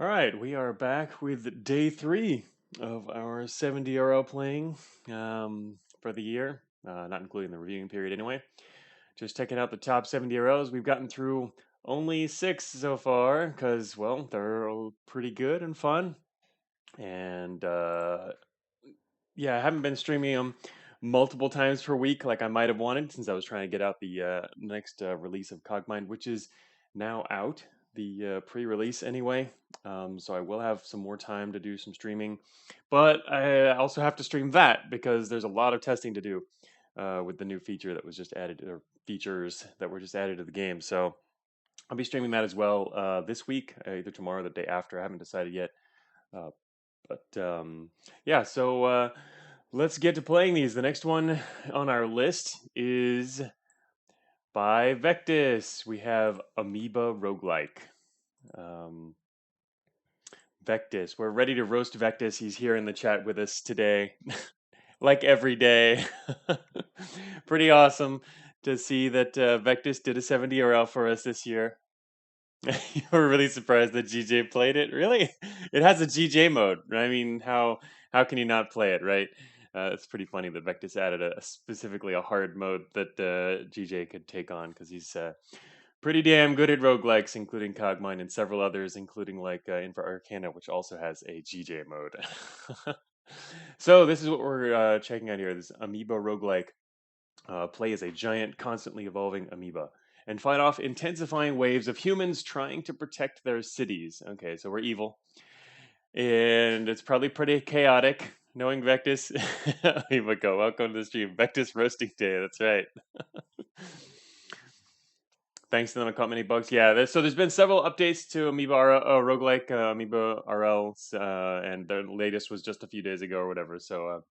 All right, we are back with day 3 of our 70 RL playing for the year, not including the reviewing period anyway. Just checking out the top 70 RLs. We've gotten through only 6 so far because, well, they're all pretty good and fun. And yeah, I haven't been streaming them multiple times per week like I might have wanted since I was trying to get out the next release of Cogmind, which is now out, the pre-release anyway. So I will have some more time to do some streaming, but I also have to stream that because there's a lot of testing to do with the new feature that was just added, or features that were just added to the game. So I'll be streaming that as well this week, either tomorrow or the day after. I haven't decided yet. Uh, but yeah, so let's get to playing these. The next one on our list is by Vectis. We have Amoeba Roguelike. Um, Vectis. We're ready to roast Vectis. He's here in the chat with us today, like every day. Pretty awesome to see that Vectis did a 70 RL for us this year. You were really surprised that GJ played it. Really, it has a GJ mode. I mean, how can you not play it, right? It's pretty funny that Vectis added specifically a hard mode that GJ could take on because he's pretty damn good at roguelikes, including Cogmine and several others, including like Infra Arcana, which also has a GJ mode. So this is what we're checking out here. This Amoeba Roguelike. Play as a giant, constantly evolving amoeba and fight off intensifying waves of humans trying to protect their cities. Okay, so we're evil. And it's probably pretty chaotic. Knowing Vectis, Amoeba go. Welcome to the stream. Vectis roasting day, that's right. Thanks to them, I caught many bugs. Yeah, so there's been several updates to Amoeba Roguelike, Amoeba RLs, and the latest was just a few days ago or whatever. So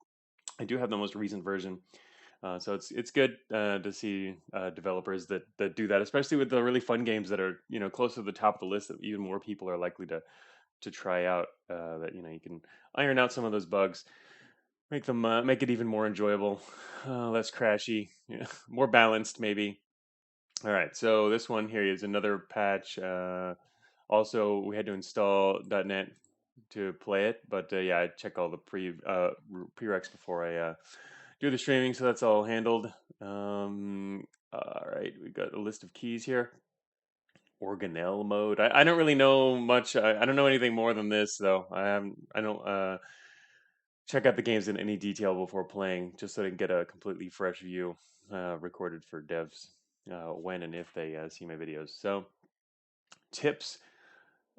I do have the most recent version. So it's good to see developers that do that, especially with the really fun games that are close to the top of the list that even more people are likely to try out. That you can iron out some of those bugs, make them make it even more enjoyable, less crashy, more balanced maybe. All right, so this one here is another patch. Also, we had to install .NET to play it, but yeah, I check all the prereqs before I do the streaming, so that's all handled. All right, we got a list of keys here. Organelle mode. I don't really know much. I don't know anything more than this though. I don't check out the games in any detail before playing, just so I can get a completely fresh view recorded for devs when and if they see my videos. So tips.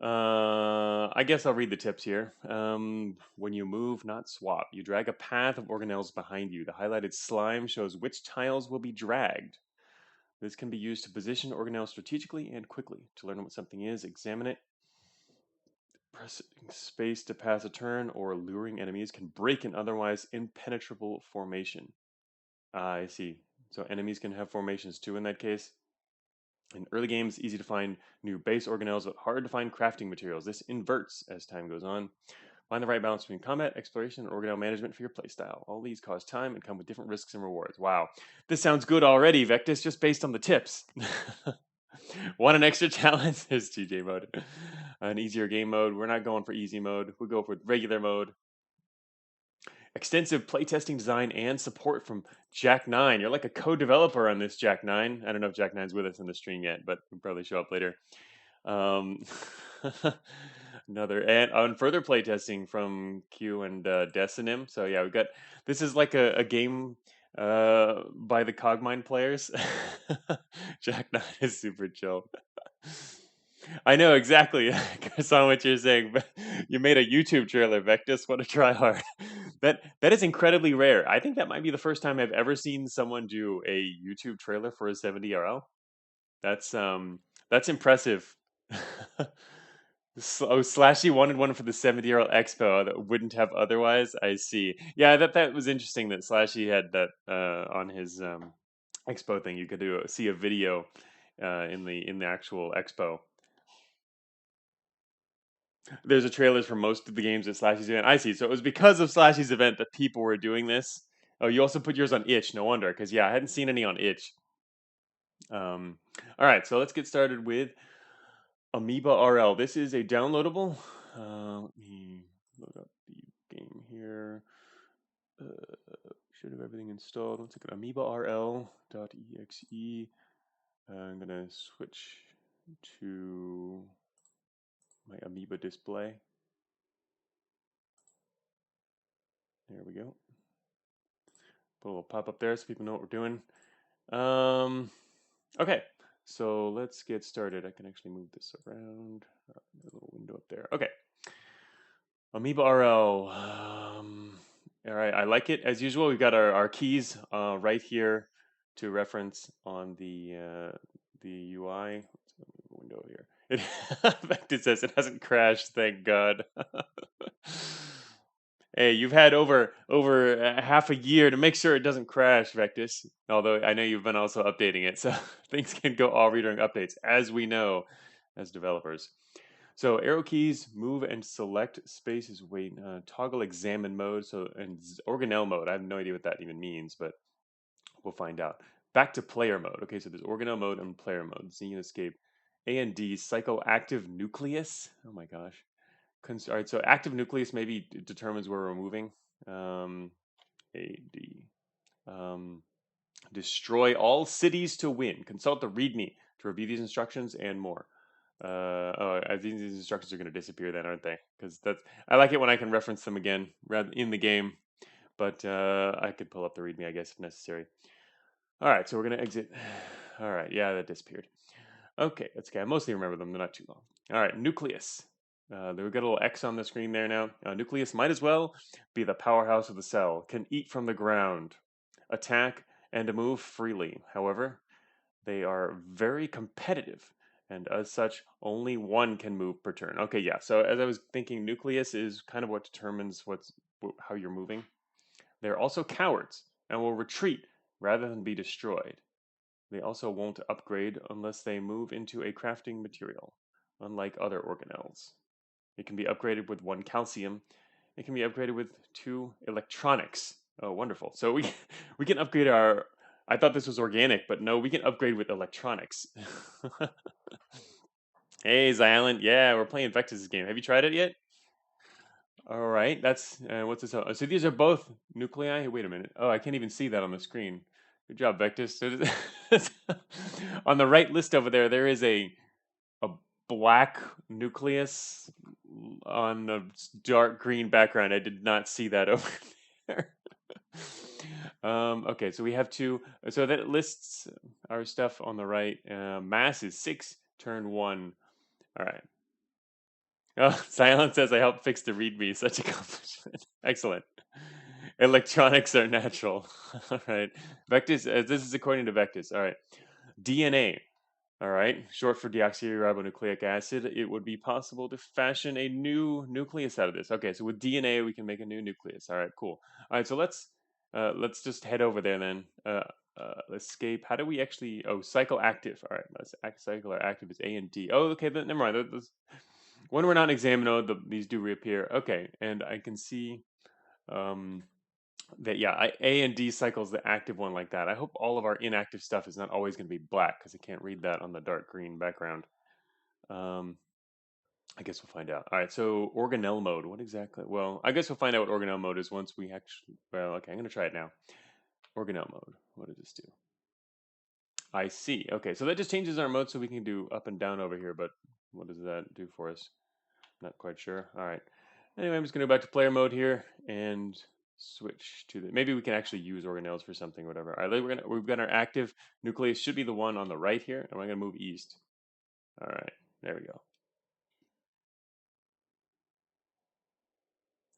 I guess I'll read the tips here. When you move, not swap, you drag a path of organelles behind you. The highlighted slime shows which tiles will be dragged. This can be used to position organelles strategically and quickly. To learn what something is, examine it. Pressing space to pass a turn or luring enemies can break an otherwise impenetrable formation. I see. So enemies can have formations too in that case. In early games, easy to find new base organelles, but hard to find crafting materials. This inverts as time goes on. Find the right balance between combat, exploration, and organelle management for your playstyle. All these cost time and come with different risks and rewards. Wow, this sounds good already, Vectis, just based on the tips. Want an extra challenge? There's TJ mode. An easier game mode. We're not going for easy mode. We'll go for regular mode. Extensive playtesting, design, and support from Jack9. You're like a co-developer on this, Jack9. I don't know if Jack9's with us in the stream yet, but he'll probably show up later. Another and on further playtesting from Q and Decinim. So yeah, we've got this is like a game by the Cogmind players. Jack9 is super chill. I know exactly. I saw what you're saying, but you made a YouTube trailer, Vectis. What a try hard. That is incredibly rare. I think that might be the first time I've ever seen someone do a YouTube trailer for a 70 RL. That's impressive. Slashy wanted one for the 70 RL Expo that wouldn't have otherwise. I see. Yeah, that was interesting that Slashy had that on his Expo thing. You could see a video in the actual Expo. There's a trailers for most of the games at Slashy's event. I see. So it was because of Slashy's event that people were doing this. Oh, you also put yours on Itch. No wonder, because yeah, I hadn't seen any on Itch. All right, so let's get started with Amoeba RL. This is a downloadable Let me load up the game here. Should have everything installed. One second. amoebarl.exe. I'm gonna switch to my amoeba display. There we go. Put a little pop up there so people know what we're doing. Okay, so let's get started. I can actually move this around. A little window up there. Okay. Amoeba RL. All right, I like it. As usual, we've got our keys right here to reference on the UI. Let's move the window here. It, in fact, it says it hasn't crashed, thank God. Hey, you've had over half a year to make sure it doesn't crash, Vectis. Although I know you've been also updating it, so things can go all during updates, as we know as developers. So arrow keys, move and select spaces. Wait, toggle examine mode. So and organelle mode. I have no idea what that even means, but we'll find out. Back to player mode. Okay, so there's organelle mode and player mode. Z and escape. A and D psychoactive nucleus. Oh my gosh. All right, so active nucleus maybe determines where we're moving. A D. Destroy all cities to win. Consult the README to review these instructions and more. These instructions are going to disappear then, aren't they? Because I like it when I can reference them again rather in the game. But I could pull up the README, I guess, if necessary. All right, so we're going to exit. All right, yeah, that disappeared. Okay, that's okay. I mostly remember them. They're not too long. All right, nucleus. We've got a little X on the screen there now. Nucleus might as well be the powerhouse of the cell. Can eat from the ground, attack, and move freely. However, they are very competitive, and as such, only one can move per turn. Okay, yeah. So as I was thinking, nucleus is kind of what determines how you're moving. They're also cowards and will retreat rather than be destroyed. They also won't upgrade unless they move into a crafting material, unlike other organelles. It can be upgraded with 1 calcium. It can be upgraded with 2 electronics. Oh, wonderful. So we we can upgrade our. I thought this was organic, but no, we can upgrade with electronics. Hey, Zyland. Yeah, we're playing Vectis' game. Have you tried it yet? All right. That's what's this? So these are both nuclei. Wait a minute. Oh, I can't even see that on the screen. Good job, Vectis. On the right list over there, there is a black nucleus on a dark green background. I did not see that over there. Okay, so we have two. So that lists our stuff on the right. Mass is 6, turn 1. All right. Oh, Silence says I helped fix the README. Such accomplishment. Excellent. Electronics are natural. All right. Vectis, this is according to Vectis. All right. DNA. All right, short for deoxyribonucleic acid. It would be possible to fashion a new nucleus out of this. Okay, so with DNA, we can make a new nucleus. All right, cool. All right, so let's just head over there then. Escape. How do we actually? Oh, cycle active. All right, let's cycle active is A and D. Oh, okay, never mind. When we're not in examine mode, these do reappear. Okay, and I can see. Um, that yeah, A and D cycles the active one like that. I hope all of our inactive stuff is not always going to be black because I can't read that on the dark green background. Um, I guess we'll find out. All right, so organelle mode. What exactly? Well, I guess we'll find out what organelle mode is once we actually. Well, okay, I'm going to try it now. Organelle mode. What does this do? I see. Okay, so that just changes our mode so we can do up and down over here. But what does that do for us? Not quite sure. All right. Anyway, I'm just going to go back to player mode here and switch to the. Maybe we can actually use organelles for something, or whatever. All right, we've got our active nucleus. Should be the one on the right here, and we're going to move east. All right, there we go.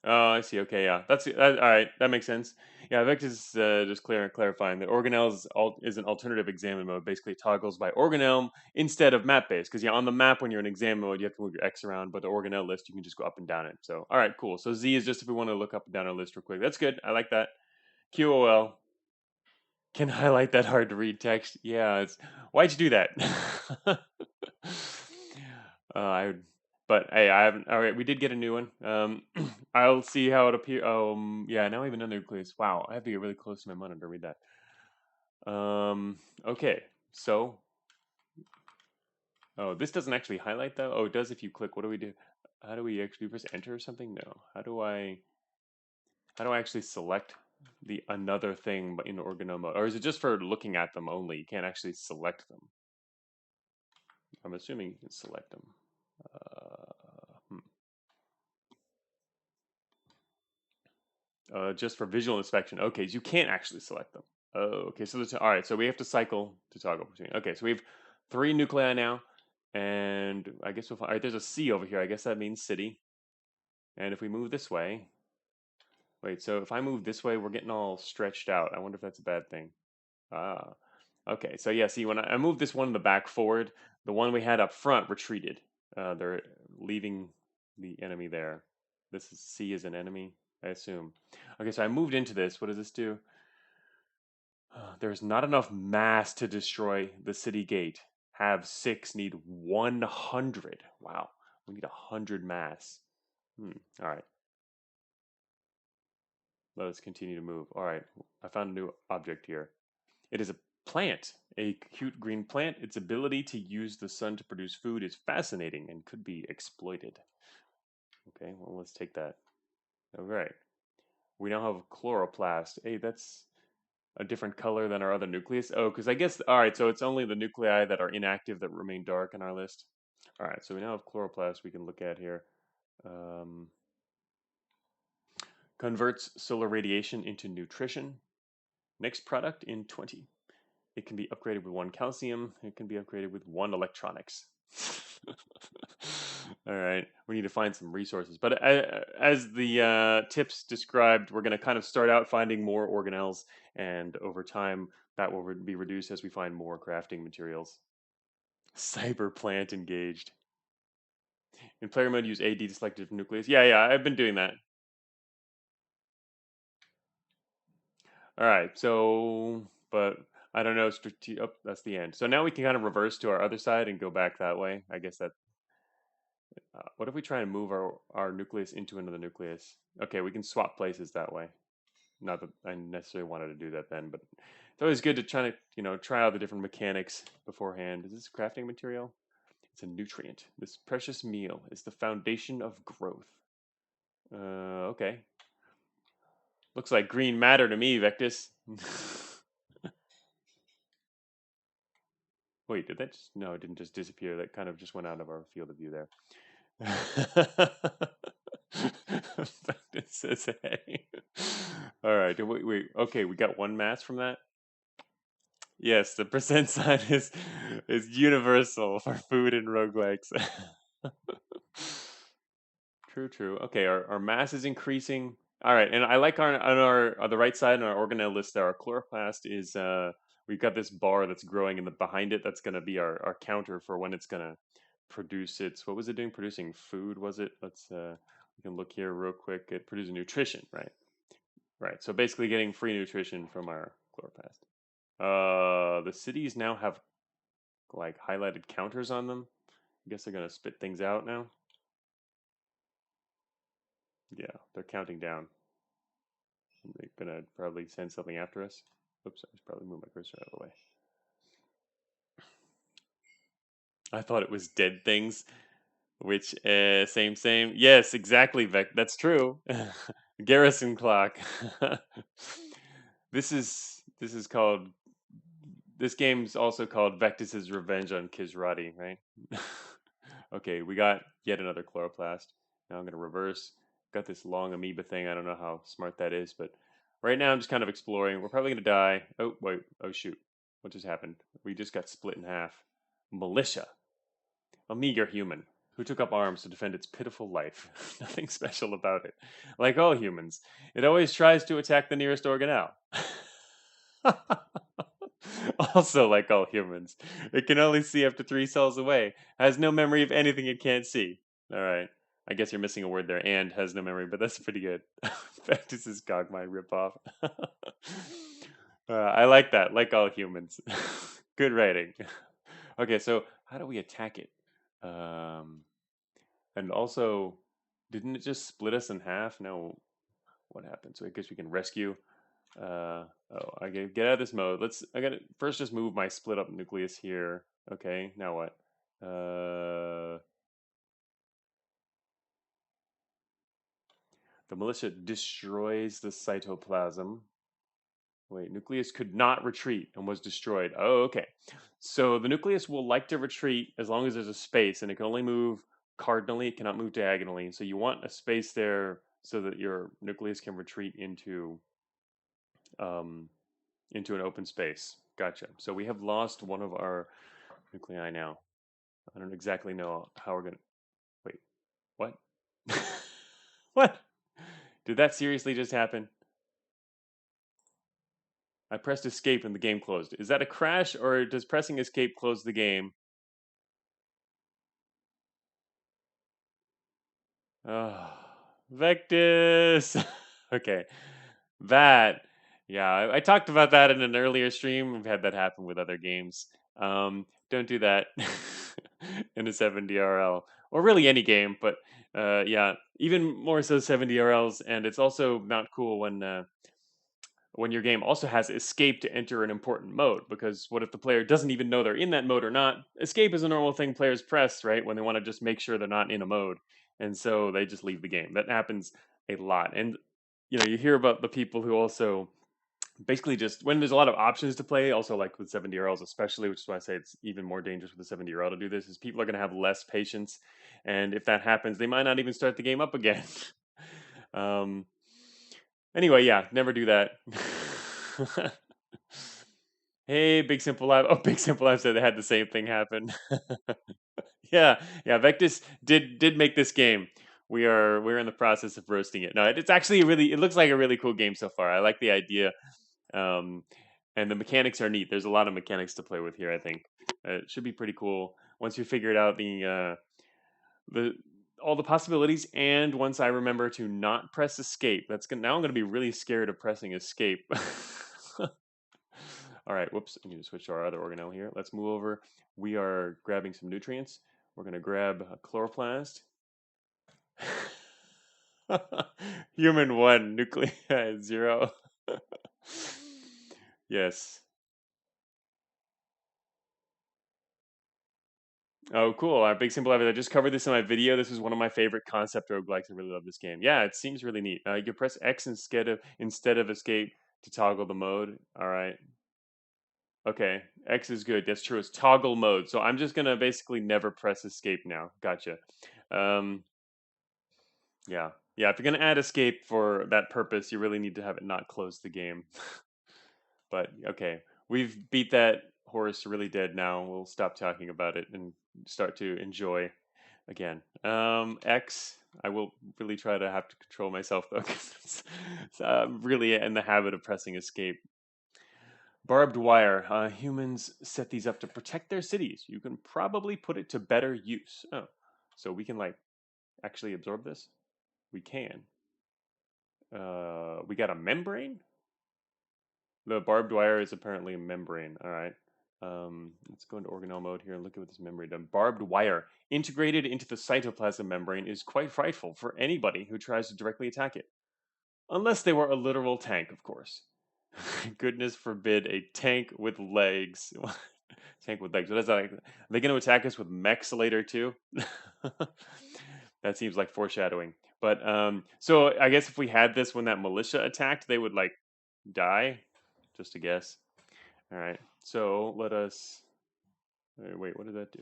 Oh, I see. Okay, yeah, all right. That makes sense. Yeah, Vector's just clarifying that organelles is an alternative examine mode. Basically, it toggles by organelle instead of map based. Because yeah, on the map when you're in examine mode, you have to move your X around, but the organelle list you can just go up and down it. So, all right, cool. So Z is just if we want to look up and down our list real quick. That's good. I like that. QOL can highlight that hard to read text. Yeah, why'd you do that? I would, but hey, I haven't. All right, we did get a new one. I'll see how it appears. Yeah, now I have another nucleus. Wow, I have to get really close to my monitor to read that. Okay, so, oh, this doesn't actually highlight though. Oh, it does if you click. What do we do? how do we actually press enter or something? No. How do I actually select the another thing in organelle mode? Or is it just for looking at them only? You can't actually select them. I'm assuming you can select them. Just for visual inspection. Okay, so you can't actually select them. Oh, okay. So all right. So we have to cycle to toggle between. Okay, so we have 3 nuclei now, and I guess we'll find. All right, there's a C over here. I guess that means city. And if we move this way, wait. So if I move this way, we're getting all stretched out. I wonder if that's a bad thing. Ah, okay. So yeah. See, when I moved this one in the back forward, the one we had up front retreated. They're leaving the enemy there. This is C is an enemy, I assume. Okay, so I moved into this. What does this do? There's not enough mass to destroy the city gate. Have 6, need 100. Wow, we need 100 mass. All right, let us continue to move. All right, I found a new object here. It is a plant, a cute green plant. Its ability to use the sun to produce food is fascinating and could be exploited. Okay, well, let's take that. All right, we now have chloroplast. Hey, that's a different color than our other nucleus? Oh, because I guess, all right, so it's only the nuclei that are inactive that remain dark in our list. All right, so we now have chloroplast we can look at here. Um, converts solar radiation into nutrition. Next product in 20. It can be upgraded with 1 calcium. It can be upgraded with 1 electronics. All right, we need to find some resources. But as the tips described, we're going to kind of start out finding more organelles, and over time, that will be reduced as we find more crafting materials. Cyber plant engaged. In player mode, use AD to select different nucleus. Yeah, I've been doing that. All right, so, but I don't know. Oh, that's the end. So now we can kind of reverse to our other side and go back that way. I guess that. What if we try and move our nucleus into another nucleus? Okay, we can swap places that way. Not that I necessarily wanted to do that then, but it's always good to try out the different mechanics beforehand. Is this crafting material? It's a nutrient. This precious meal is the foundation of growth. Okay. Looks like green matter to me, Vectus. Wait, did that just... No, it didn't just disappear. That kind of just went out of our field of view there. Vectus says hey. All right, wait. Okay, we got 1 mass from that? Yes, the percent sign is universal for food and roguelikes. True. Okay, our mass is increasing. All right, and I like on the right side on our organelle list there, our chloroplast is we've got this bar that's growing in the behind it. That's going to be our counter for when it's going to produce its... What was it doing? Producing food, was it? Let's we can look here real quick. It produces nutrition, right? Right. So basically, getting free nutrition from our chloroplast. The cities now have like highlighted counters on them. I guess they're gonna spit things out now. Yeah, they're counting down. They're gonna probably send something after us. Oops, I should probably move my cursor out of the way. I thought it was dead things, which same. Yes, exactly, Vec. That's true. Garrison clock. This is called... This game's also called Vectus's Revenge on Kisrati, right? Okay, we got yet another chloroplast. Now I'm going to reverse. Got this long amoeba thing. I don't know how smart that is, but right now I'm just kind of exploring. We're probably going to die. Oh, wait. Oh, shoot. What just happened? We just got split in half. Militia. A meager human who took up arms to defend its pitiful life. Nothing special about it. Like all humans, it always tries to attack the nearest organelle. Also, like all humans, it can only see up to 3 cells away, has no memory of anything it can't see. All right. I guess you're missing a word there, and has no memory, but that's pretty good. Practice is Gogmine ripoff. I like that, like all humans. Good writing. Okay, so how do we attack it? And also, didn't it just split us in half? No, what happened? So I guess we can rescue. I gotta get out of this mode. I gotta first just move my split up nucleus here. Okay, now what? The militia destroys the cytoplasm. Wait, nucleus could not retreat and was destroyed. Oh, okay. So the nucleus will like to retreat as long as there's a space, and it can only move cardinally, it cannot move diagonally. So you want a space there so that your nucleus can retreat um, into an open space. Gotcha. So we have lost one of our nuclei now. I don't exactly know how we're gonna. Wait, what? What? Did that seriously just happen? I pressed escape and the game closed. Is that a crash or does pressing escape close the game? Oh, Vectis. Okay, that. Yeah, I talked about that in an earlier stream. We've had that happen with other games. Don't do that in a 7DRL or really any game, but yeah, even more so 7DRLs. And it's also not cool when your game also has escape to enter an important mode, because what if the player doesn't even know they're in that mode or not? Escape is a normal thing players press, right, when they want to just make sure they're not in a mode, and so they just leave the game. That happens a lot. And you hear about the people who also basically just, when there's a lot of options to play, also like with 7DRLs especially, which is why I say it's even more dangerous with the 7DRL to do this, is people are going to have less patience, and if that happens they might not even start the game up again. um Anyway, yeah, never do that. Hey, Big Simple Lab. Oh, Big Simple Lab said they had the same thing happen. Yeah, yeah. Vectis did make this game. We're in the process of roasting it. No, it's actually a really. It looks like a really cool game so far. I like the idea, um, and the mechanics are neat. There's a lot of mechanics to play with here. I think it should be pretty cool once we figured out the all the possibilities, and once I remember to not press escape. Now I'm gonna be really scared of pressing escape. All right, whoops, I need to switch to our other organelle here. Let's move over. We are grabbing some nutrients. We're gonna grab a chloroplast. Human 1, nuclei 0. Yes. Oh, cool. Our big simple evidence. I just covered this in my video. This is one of my favorite concept roguelikes. I really love this game. Yeah, it seems really neat. You can press X instead of escape to toggle the mode. All right. Okay. X is good. That's true. It's toggle mode. So I'm just gonna basically never press escape now. Gotcha. Um, yeah. Yeah. If you're gonna add escape for that purpose, you really need to have it not close the game. But okay, we've beat that horse really dead now. We'll stop talking about it and start to enjoy again. X, I will really try to have to control myself though, because I'm really in the habit of pressing escape. Barbed wire. Humans set these up to protect their cities. You can probably put it to better use. Oh, so we can like actually absorb this? We can. We got a membrane? The barbed wire is apparently a membrane. All right. Let's go into organelle mode here and look at what this membrane does. Barbed wire integrated into the cytoplasm membrane is quite frightful for anybody who tries to directly attack it. Unless they were a literal tank, of course. Goodness forbid a tank with legs. Tank with legs. What is that? Are they going to attack us with mechs later too? That seems like foreshadowing. But so I guess if we had this when that militia attacked, they would like die. Just a guess. All right. So let us. Wait, what did that do?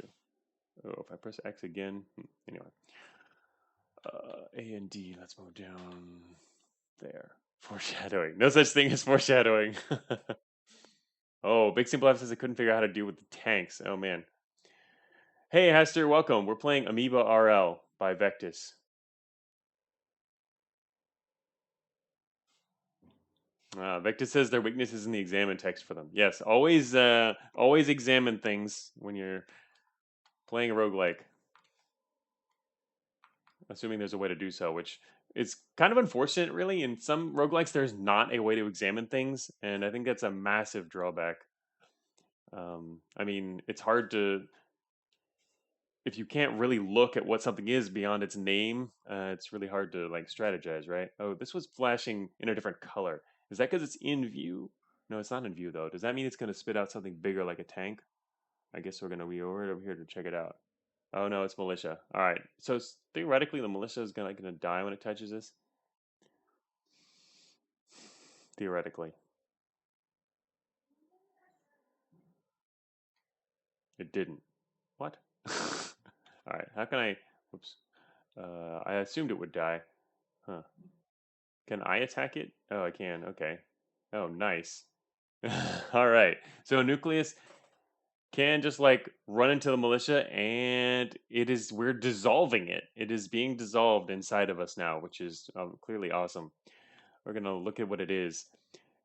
Oh, if I press X again. Anyway. A and D. Let's move down there. Foreshadowing. No such thing as foreshadowing. Oh, Big Simple F says I couldn't figure out how to deal with the tanks. Oh, man. Hey, Hester, welcome. We're playing Amoeba RL by Vectis. Vectis says their weakness is in the examine text for them. Yes, always examine things when you're playing a roguelike. Assuming there's a way to do so, which is kind of unfortunate, really. In some roguelikes, there's not a way to examine things, and I think that's a massive drawback. I mean, it's hard to, if you can't really look at what something is beyond its name, it's really hard to like strategize, right? Oh, this was flashing in a different color. Is that because it's in view? No, it's not in view though. Does that mean it's going to spit out something bigger like a tank? I guess we're going to be over here to check it out. Oh no, it's militia. All right. So theoretically, the militia is gonna die when it touches this. theoretically. It didn't. What? All right. How can I? Whoops. I assumed it would die. Huh. Can I attack it? Oh, I can. Okay. Oh, nice. All right. So nucleus can just like run into the militia, and we're dissolving it. It is being dissolved inside of us now, which is clearly awesome. We're gonna look at what it is.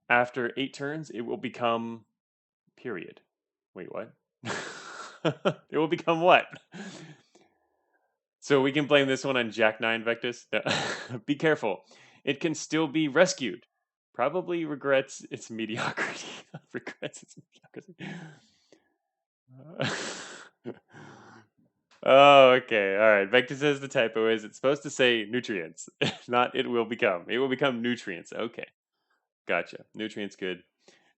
After 8 turns, it will become period. Wait, what? It will become what? So we can blame this one on Jack 9 Vectus. Be careful. It can still be rescued. Probably regrets its mediocrity. Regrets its mediocrity. Oh, okay. All right. Vector says the typo is it's supposed to say nutrients, not it will become. It will become nutrients. Okay. Gotcha. Nutrients good.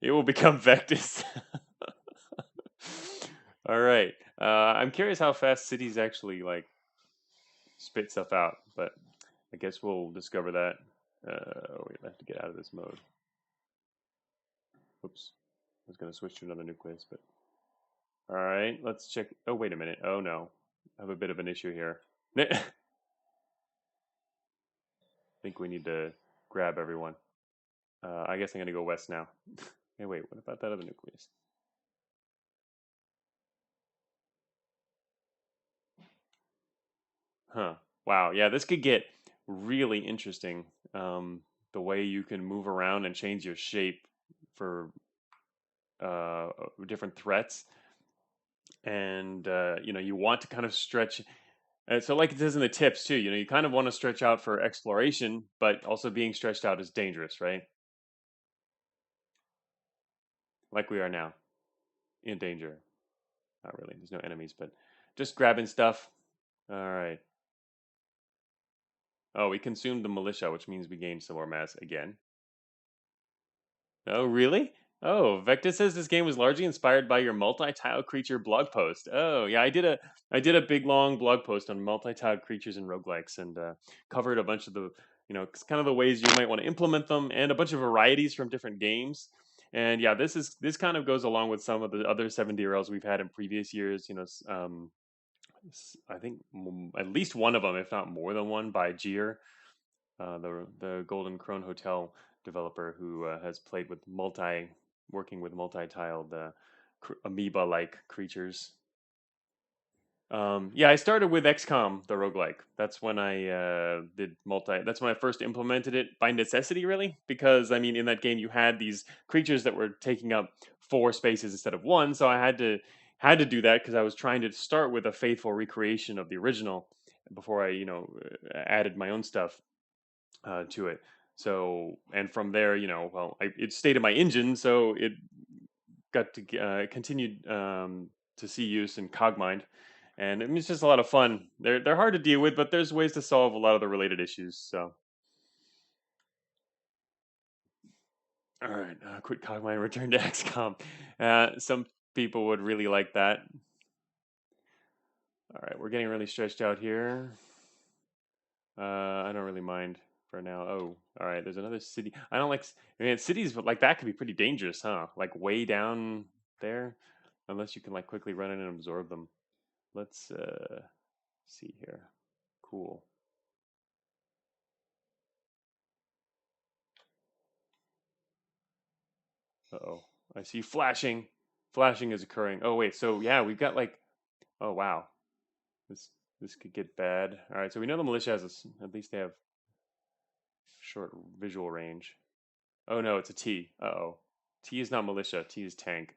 It will become Vectus. All right. I'm curious how fast cities actually like spit stuff out, but I guess we'll discover that. We have to get out of this mode. Oops. I was going to switch to another nucleus, but all right. Let's check. Oh, wait a minute. Oh no, I have a bit of an issue here. I think we need to grab everyone. I guess I'm going to go west now. Hey, wait. What about that other nucleus? Huh. Wow. Yeah, this could get really interesting. The way you can move around and change your shape for different threats, and you want to kind of stretch. So, like it says in the tips too, you kind of want to stretch out for exploration, but also being stretched out is dangerous, right? Like we are now, in danger. Not really. There's no enemies, but just grabbing stuff. All right. Oh, we consumed the militia, which means we gained some more mass again. Oh, really? Oh, Vector says this game was largely inspired by your multi-tile creature blog post. Oh, yeah, I did a big long blog post on multi-tile creatures and roguelikes, and covered a bunch of the kind of the ways you might want to implement them and a bunch of varieties from different games. And yeah, this kind of goes along with some of the other 7DRLs we've had in previous years. I think at least one of them, if not more than one, by Gier, the Golden Crone Hotel developer who has played with working with multi-tiled amoeba-like creatures. Yeah, I started with XCOM, the roguelike. That's when I did multi. That's when I first implemented it by necessity, really, because I mean, in that game you had these creatures that were taking up 4 spaces instead of one, so I had to do that because I was trying to start with a faithful recreation of the original before I added my own stuff to it. So, and from there, well, it stayed in my engine, so it got to continued to see use in Cogmind, and I mean, it's just a lot of fun. They're hard to deal with, but there's ways to solve a lot of the related issues. So, all right, quit Cogmind, return to XCOM. Some people would really like that. All right, we're getting really stretched out here. I don't really mind for now. Oh, all right. There's another city. I don't like. I mean, cities like that could be pretty dangerous, huh? Like way down there, unless you can like quickly run in and absorb them. Let's see here. Cool. Uh-oh. I see flashing. Flashing is occurring. Oh wait. So yeah, we've got like. Oh wow. This this could get bad. All right. So we know the militia has at least they have short visual range. Oh no, it's a T. Uh-oh. T is not militia. T is tank.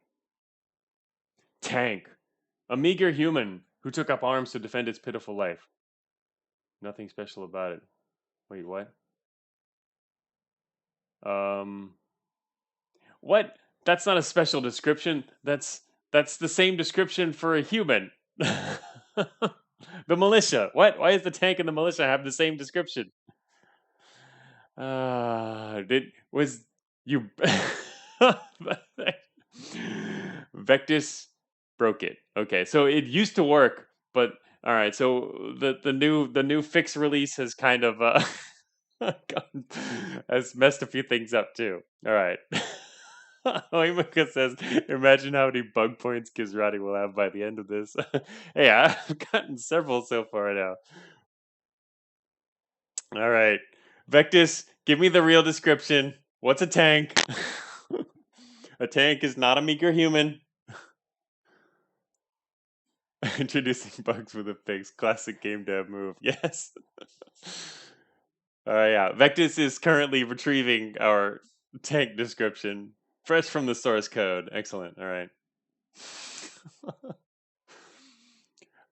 Tank. A meager human who took up arms to defend its pitiful life. Nothing special about it. Wait, what? Um, what? That's not a special description. That's the same description for a human. The militia. What? Why does the tank and the militia have the same description? Did was you Vectus broke it. Okay, so it used to work, but all right. So the new fix release has kind of God, has messed a few things up too. All right. Oimaka says, imagine how many bug points Gizrati will have by the end of this. Hey, I've gotten several so far now. All right. Vectus, give me the real description. What's a tank? A tank is not a meager human. Introducing bugs with a fix. Classic game dev move. Yes. Yeah. Vectus is currently retrieving our tank description. Fresh from the source code. Excellent. All right.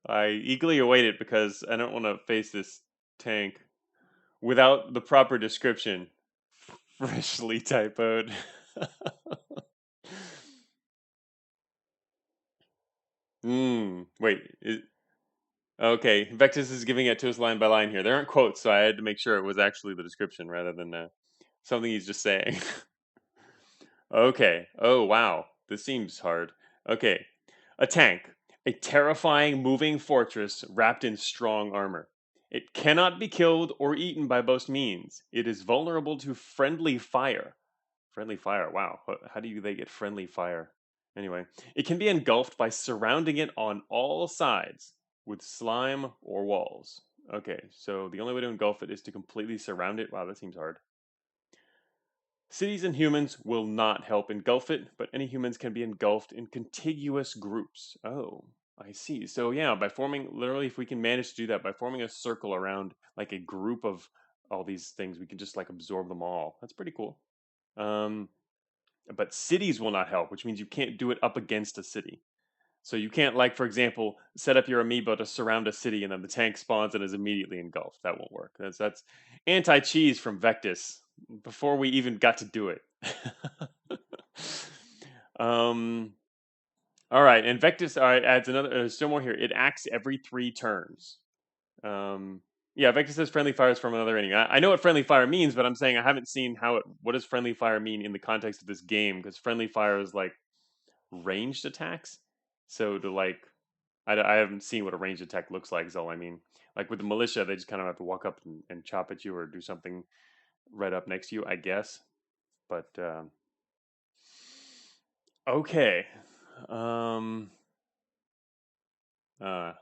I eagerly await it because I don't want to face this tank without the proper description. Freshly typoed. Wait. Okay, Vectus is giving it to us line by line here. There aren't quotes, so I had to make sure it was actually the description rather than something he's just saying. Okay. Oh, wow. This seems hard. Okay. A tank. A terrifying moving fortress wrapped in strong armor. It cannot be killed or eaten by most means. It is vulnerable to friendly fire. Friendly fire. Wow. How do they get friendly fire? Anyway, it can be engulfed by surrounding it on all sides with slime or walls. Okay, so the only way to engulf it is to completely surround it. Wow, that seems hard. Cities and humans will not help engulf it, but any humans can be engulfed in contiguous groups. Oh, I see. So yeah, by forming literally, if we can manage to do that, by forming a circle around like a group of all these things, we can just like absorb them all. That's pretty cool. Um, but cities will not help, which means you can't do it up against a city. So you can't, like, for example, set up your amiibo to surround a city and then the tank spawns and is immediately engulfed. That won't work. That's anti-cheese from Vectus before we even got to do it. um, all right, and Vectus adds another. Still more here. It acts every 3 turns. Um, yeah, Vectus says friendly fire is from another inning. I know what friendly fire means, but I'm saying I haven't seen how it. What does friendly fire mean in the context of this game? Because friendly fire is like ranged attacks. So to like I haven't seen what a ranged attack looks like, is all I mean. Like with the militia, they just kind of have to walk up and chop at you or do something right up next to you, I guess. But okay. Um, uh,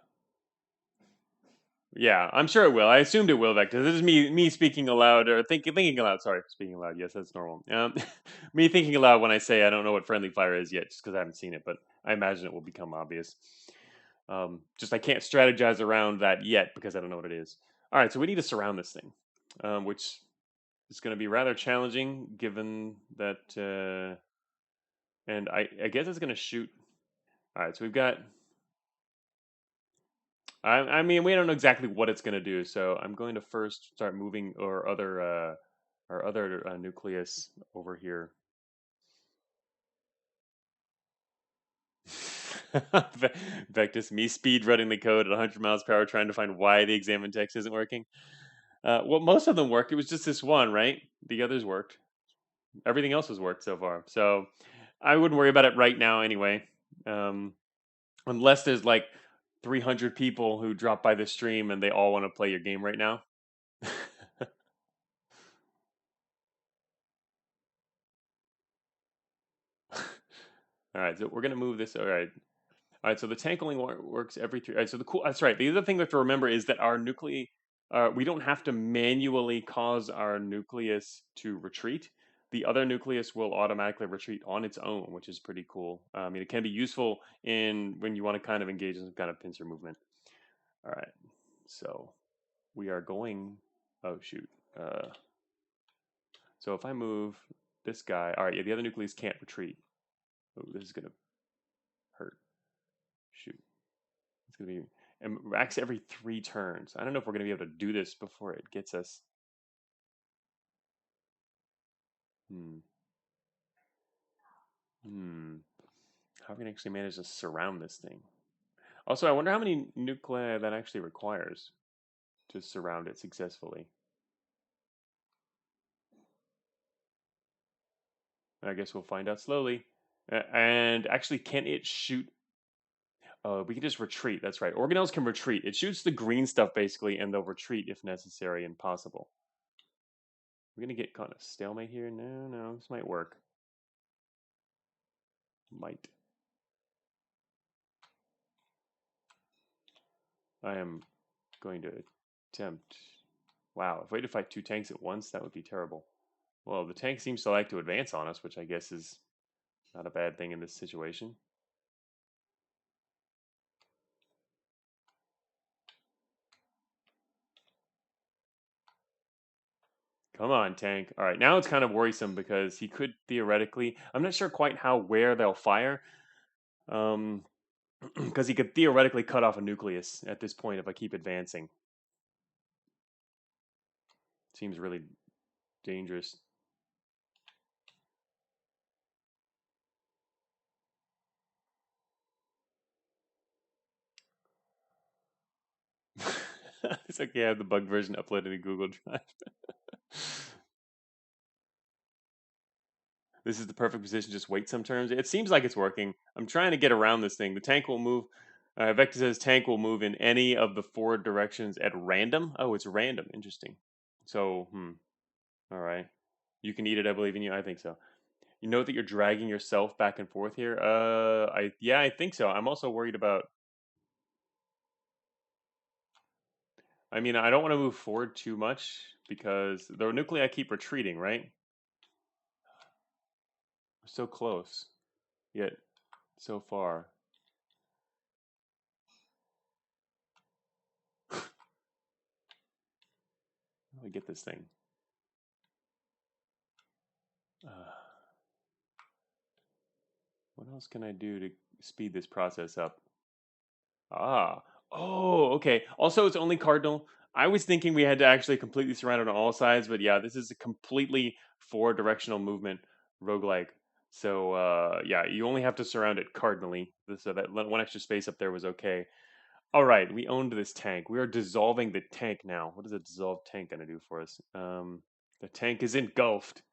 yeah, I'm sure it will. I assumed it will, Vector. This is me speaking aloud or thinking aloud. Sorry, speaking aloud. Yes, that's normal. Me thinking aloud when I say I don't know what friendly fire is yet, just because I haven't seen it. But I imagine it will become obvious. Just I can't strategize around that yet because I don't know what it is. All right, so we need to surround this thing, which is going to be rather challenging given that, and I guess it's going to shoot. All right, so we've got. I mean, we don't know exactly what it's going to do, so I'm going to first start moving our other nucleus over here. Vectus, me speed running the code at 100 miles per hour, trying to find why the examine text isn't working. Well, most of them worked. It was just this one, right? The others worked. Everything else has worked so far. So I wouldn't worry about it right now anyway. Um, unless there's like 300 people who drop by the stream and they all want to play your game right now. All right, so we're gonna move this. All right. So the tank only works every 3. All right, so the cool. That's right. The other thing we have to remember is that our nuclei, we don't have to manually cause our nucleus to retreat. The other nucleus will automatically retreat on its own, which is pretty cool. I mean, it can be useful in when you want to kind of engage in some kind of pincer movement. All right. So we are going. Oh shoot. So if I move this guy, all right. Yeah, the other nucleus can't retreat. Oh, this is gonna hurt. Shoot. It's gonna be and racks every 3 turns. I don't know if we're gonna be able to do this before it gets us. Hmm. Hmm. How are we gonna actually manage to surround this thing? Also, I wonder how many nuclei that actually requires to surround it successfully. I guess we'll find out slowly. And actually, can it shoot? Oh, we can just retreat. That's right. Organelles can retreat. It shoots the green stuff basically, and they'll retreat if necessary and possible. We're gonna get caught in a stalemate here. No, this might work. Might. I am going to attempt. Wow, if we had to fight 2 tanks at once, that would be terrible. Well, the tank seems to like to advance on us, which I guess is not a bad thing in this situation. Come on, tank. All right, now it's kind of worrisome because he could theoretically. I'm not sure quite where they'll fire, because he could theoretically cut off a nucleus at this point if I keep advancing. Seems really dangerous. It's okay. I have the bug version uploaded to Google Drive. This is the perfect position. Just wait some turns. It seems like it's working. I'm trying to get around this thing. The tank will move. Vector says tank will move in any of the 4 directions at random. Oh, it's random. Interesting. So, all right. You can eat it. I believe in you. I think so. You know that you're dragging yourself back and forth here. I think so. I'm also worried about. I mean, I don't want to move forward too much because the nuclei keep retreating. Right. We're so close, yet so far. How do we get this thing? What else can I do to speed this process up? Oh, okay. Also, it's only cardinal. I was thinking we had to actually completely surround it on all sides, but yeah, this is a completely 4-directional movement roguelike. So yeah, you only have to surround it cardinally. So that one extra space up there was okay. All right, we owned this tank. We are dissolving the tank now. What is a dissolved tank going to do for us? The tank is engulfed.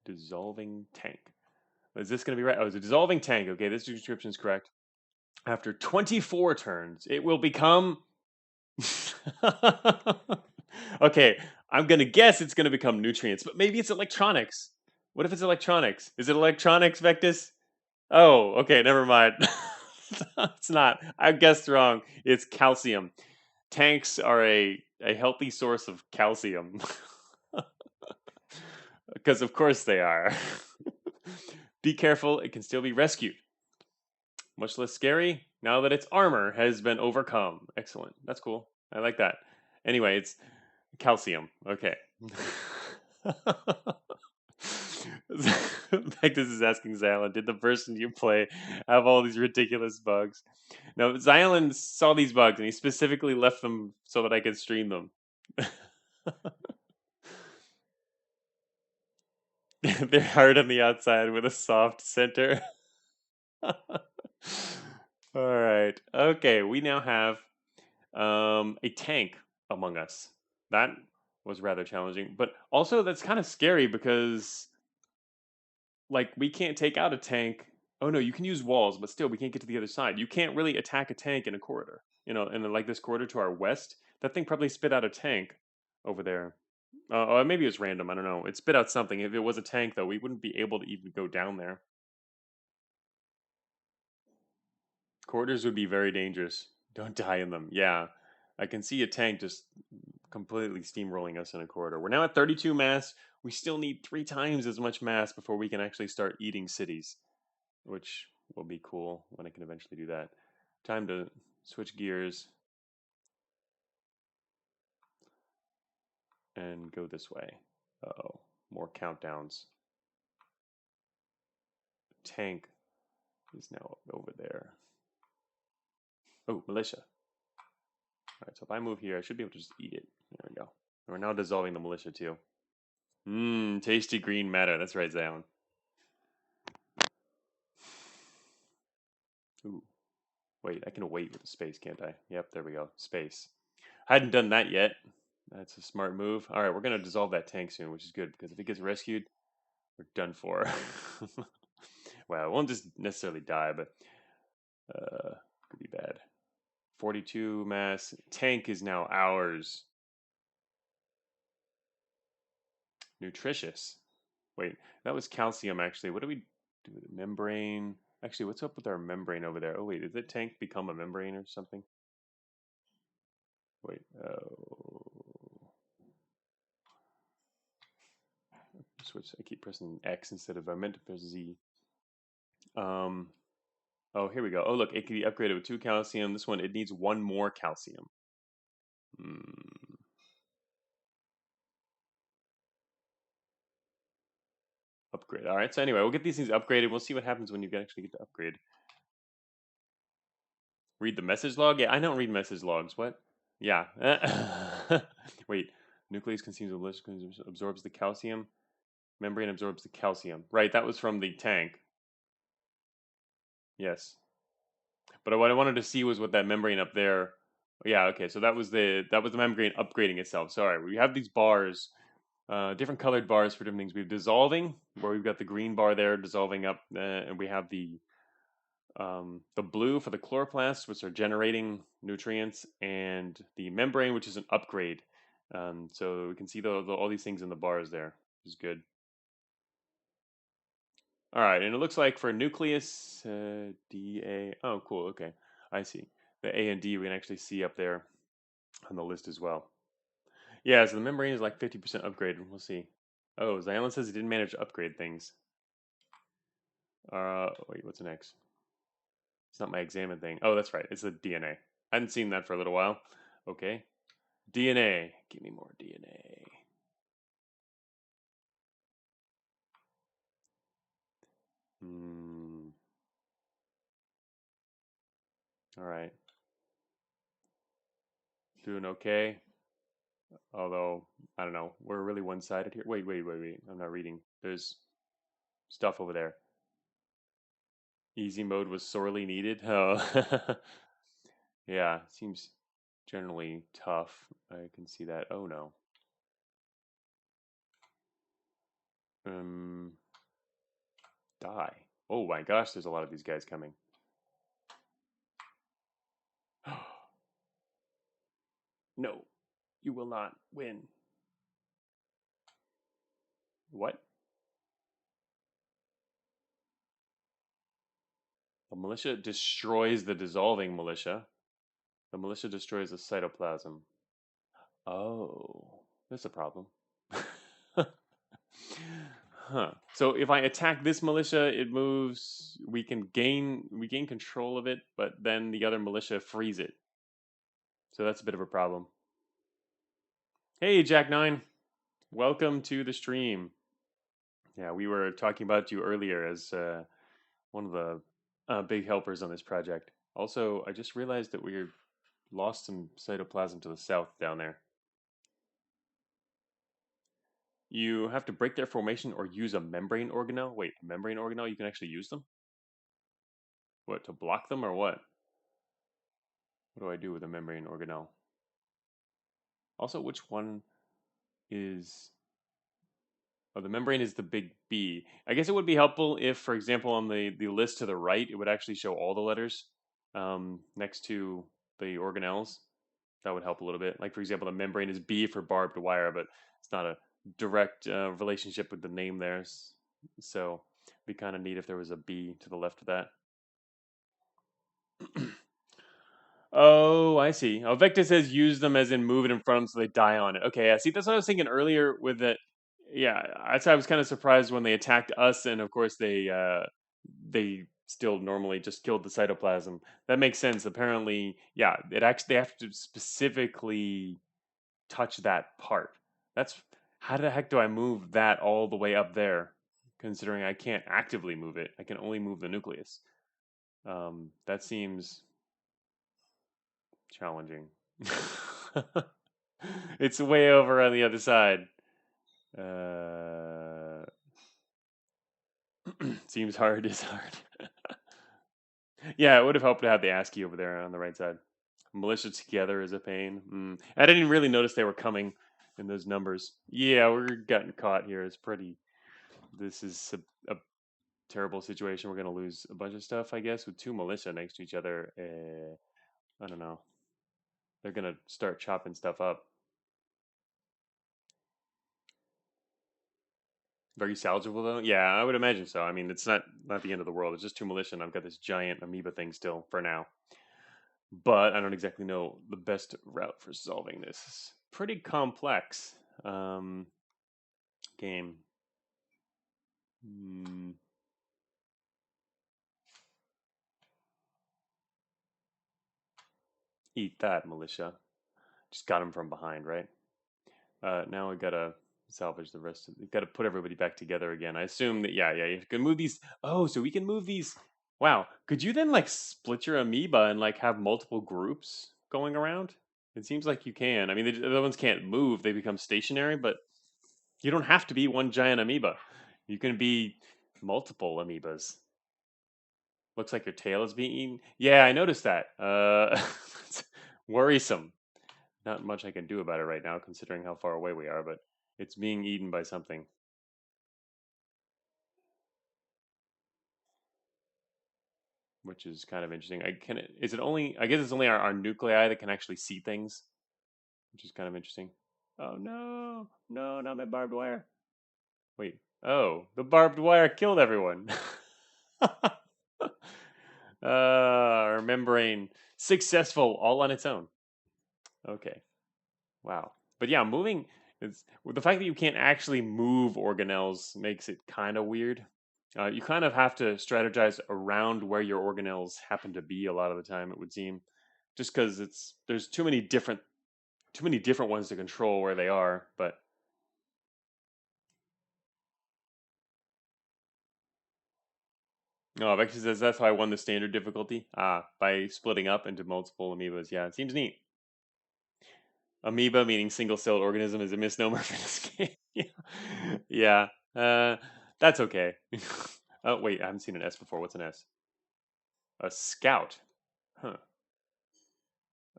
Dissolving tank. Is this going to be right? Oh, it's a dissolving tank. Okay, this description is correct. After 24 turns, it will become. Okay, I'm going to guess it's going to become nutrients, but maybe it's electronics. What if it's electronics? Is it electronics, Vectus? Oh, okay, never mind. It's not. I guessed wrong. It's calcium. Tanks are a healthy source of calcium. Because of course they are. Be careful, it can still be rescued. Much less scary now that its armor has been overcome. Excellent. That's cool. I like that. Anyway, it's calcium. Okay. Vectus is asking Xylan, did the person you play have all these ridiculous bugs? No, Xylan saw these bugs and he specifically left them so that I could stream them. They're hard on the outside with a soft center. All right. Okay, we now have a tank among us. That was rather challenging, but also that's kind of scary because like we can't take out a tank. Oh no, you can use walls, but still we can't get to the other side. You can't really attack a tank in a corridor. You know, in like this corridor to our west, that thing probably spit out a tank over there. Maybe it was random. I don't know. It spit out something. If it was a tank, though, we wouldn't be able to even go down there. Corridors would be very dangerous. Don't die in them. Yeah, I can see a tank just completely steamrolling us in a corridor. We're now at 32 mass. We still need 3 times as much mass before we can actually start eating cities, which will be cool when I can eventually do that. Time to switch gears and go this way. Uh-oh, more countdowns. Tank is now over there. Oh, militia. All right, so if I move here, I should be able to just eat it. There we go. And we're now dissolving the militia too. Mmm, tasty green matter. That's right, Zion. Ooh, wait, I can wait with the space, can't I? Yep, there we go. Space. I hadn't done that yet. That's a smart move. All right, we're going to dissolve that tank soon, which is good because if it gets rescued, we're done for. Well, it won't just necessarily die, but could be bad. 42 mass. Tank is now ours. Nutritious. Wait, that was calcium actually. What do we do with it? Membrane? Actually, what's up with our membrane over there? Oh wait, did the tank become a membrane or something? Wait, switch. I keep pressing X instead of I meant to press Z. Um, oh, here we go. Oh, look, it can be upgraded with 2 calcium. This one, it needs 1 more calcium. Hmm. Upgrade. All right. So anyway, we'll get these things upgraded. We'll see what happens when you actually get to upgrade. Read the message log. Yeah, I don't read message logs. What? Yeah. Wait. Nucleus consumes the absorbs the calcium. Membrane absorbs the calcium. Right. That was from the tank. Yes. But what I wanted to see was what that membrane up there. Yeah. Okay. So that was the membrane upgrading itself. Sorry. We have these bars. Different colored bars for different things. We have dissolving, where we've got the green bar there dissolving up, and we have the blue for the chloroplasts, which are generating nutrients, and the membrane, which is an upgrade. So we can see all these things in the bars there, which is good. All right, and it looks like for nucleus, D, A. Oh, cool. Okay, I see. The A and D we can actually see up there on the list as well. Yeah, so the membrane is like 50% upgraded. We'll see. Oh, Zylan says he didn't manage to upgrade things. Wait, what's next? It's not my examine thing. Oh, that's right. It's the DNA. I hadn't seen that for a little while. Okay. DNA. Give me more DNA. All right. Doing okay. Although, I don't know. We're really one-sided here. Wait. I'm not reading. There's stuff over there. Easy mode was sorely needed. Oh. Yeah, seems generally tough. I can see that. Oh no. Um, Die. Oh my gosh, there's a lot of these guys coming. No, you will not win. What? The militia destroys the dissolving militia. The militia destroys the cytoplasm. Oh, that's a problem. Huh. So if I attack this militia, it moves. We gain control of it, but then the other militia frees it. So that's a bit of a problem. Hey, Jack9, welcome to the stream. Yeah, we were talking about you earlier as one of the big helpers on this project. Also, I just realized that we lost some cytoplasm to the south down there. You have to break their formation or use a membrane organelle. Wait, a membrane organelle? You can actually use them? What, to block them or what? What do I do with a membrane organelle? Also, which one is... Oh, the membrane is the big B. I guess it would be helpful if, for example, on the list to the right, it would actually show all the letters next to the organelles. That would help a little bit. Like, for example, the membrane is B for barbed wire, but it's not a direct relationship with the name there. So it'd be kind of neat if there was a B to the left of that. Oh, I see. Oh, Vector says use them as in move it in front of them so they die on it. Okay, yeah. See, that's what I was thinking earlier with it. Yeah, that's why I was kind of surprised when they attacked us, and of course they still normally just killed the cytoplasm. That makes sense. Apparently, yeah, it actually they have to specifically touch that part. That's how the heck do I move that all the way up there? Considering I can't actively move it, I can only move the nucleus. That seems challenging. It's way over on the other side. Seems hard is hard. Yeah, it would have helped to have the ASCII over there on the right side. Militia together is a pain. I didn't really notice they were coming in those numbers. Yeah, we're getting caught here. It's pretty. This is a terrible situation. We're gonna lose a bunch of stuff, I guess, with 2 militia next to each other. I don't know. they're gonna start chopping stuff up. Very salvageable though. Yeah, I would imagine so. I mean, it's not the end of the world. It's just 2 militia, and I've got this giant amoeba thing still for now. But I don't exactly know the best route for solving this. It's pretty complex game. Hmm. Eat that, militia. Just got him from behind, right? Now we gotta salvage the rest of. We gotta put everybody back together again. I assume that yeah, you can move these. Oh, so we can move these. Wow, could you then like split your amoeba and like have multiple groups going around? It seems like you can. I mean, the other ones can't move; they become stationary. But you don't have to be one giant amoeba. You can be multiple amoebas. Looks like your tail is being eaten. Yeah, I noticed that. It's worrisome. Not much I can do about it right now, considering how far away we are, but it's being eaten by something, which is kind of interesting. Is it only, I guess it's only our nuclei that can actually see things, which is kind of interesting. Oh no, no, not my barbed wire. Wait, oh, the barbed wire killed everyone. Our membrane successful all on its own. Okay. Wow. But yeah, moving is with the fact that you can't actually move organelles makes it kind of weird. You kind of have to strategize around where your organelles happen to be a lot of the time. It would seem, just because there's too many different ones to control where they are. But no, Vector says that's how I won the standard difficulty. By splitting up into multiple amoebas. Yeah, it seems neat. Amoeba meaning single-celled organism is a misnomer for this game. Yeah, that's okay. Oh wait, I haven't seen an S before. What's an S? A scout. Huh.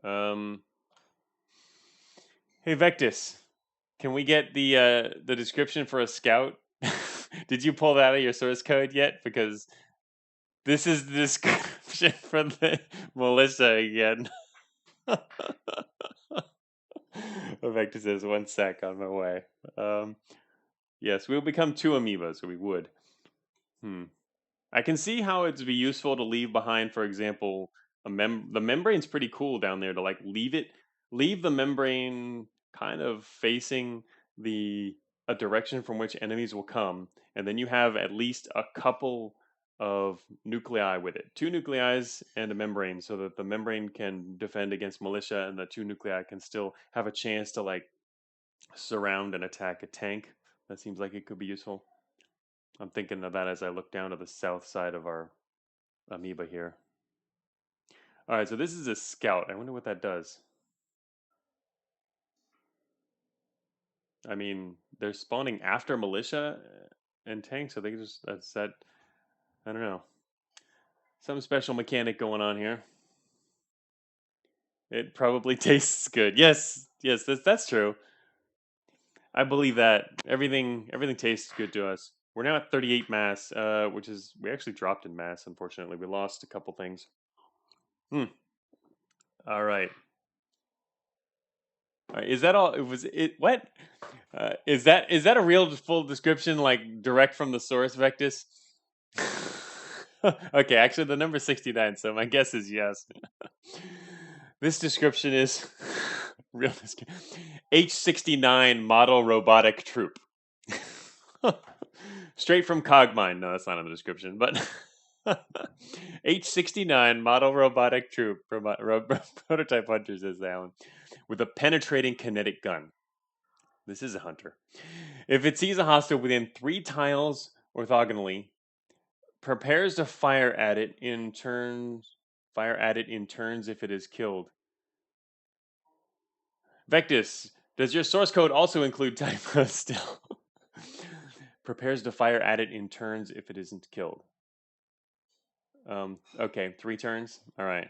Um. Hey Vectus, can we get the description for a scout? Did you pull that out of your source code yet? Because this is the description for the militia again. Vectus says 1 sec on my way. Yes, we'll become 2 amoebas, so we would. Hmm. I can see how it'd be useful to leave behind, for example, the membrane's pretty cool down there to like leave the membrane kind of facing the a direction from which enemies will come, and then you have at least a couple of nuclei with it, 2 nuclei and a membrane, so that the membrane can defend against militia, and the 2 nuclei can still have a chance to like surround and attack a tank. That seems like it could be useful. I'm thinking of that as I look down to the south side of our amoeba here. All right, so this is a scout. I wonder what that does. I mean, they're spawning after militia and tanks, so they just that's that. I don't know. Some special mechanic going on here. It probably tastes good. Yes, yes, that's true. I believe that everything tastes good to us. We're now at 38 mass, which is we actually dropped in mass. Unfortunately, we lost a couple things. Hmm. All right. Is that all? It was it. What is that a real full description, like direct from the source, Vectus? Okay, actually, the number 69. So my guess is yes. This description is real. H69 model robotic troop. Straight from Cogmine. No, that's not in the description, but H69 model robotic troop prototype hunter says that one with a penetrating kinetic gun. This is a hunter. If it sees a hostile within 3 tiles orthogonally, prepares to fire at it in turns. Fire at it in turns if it is killed. Vectus, does your source code also include typos still? Prepares to fire at it in turns if it isn't killed. Okay, 3 turns. All right.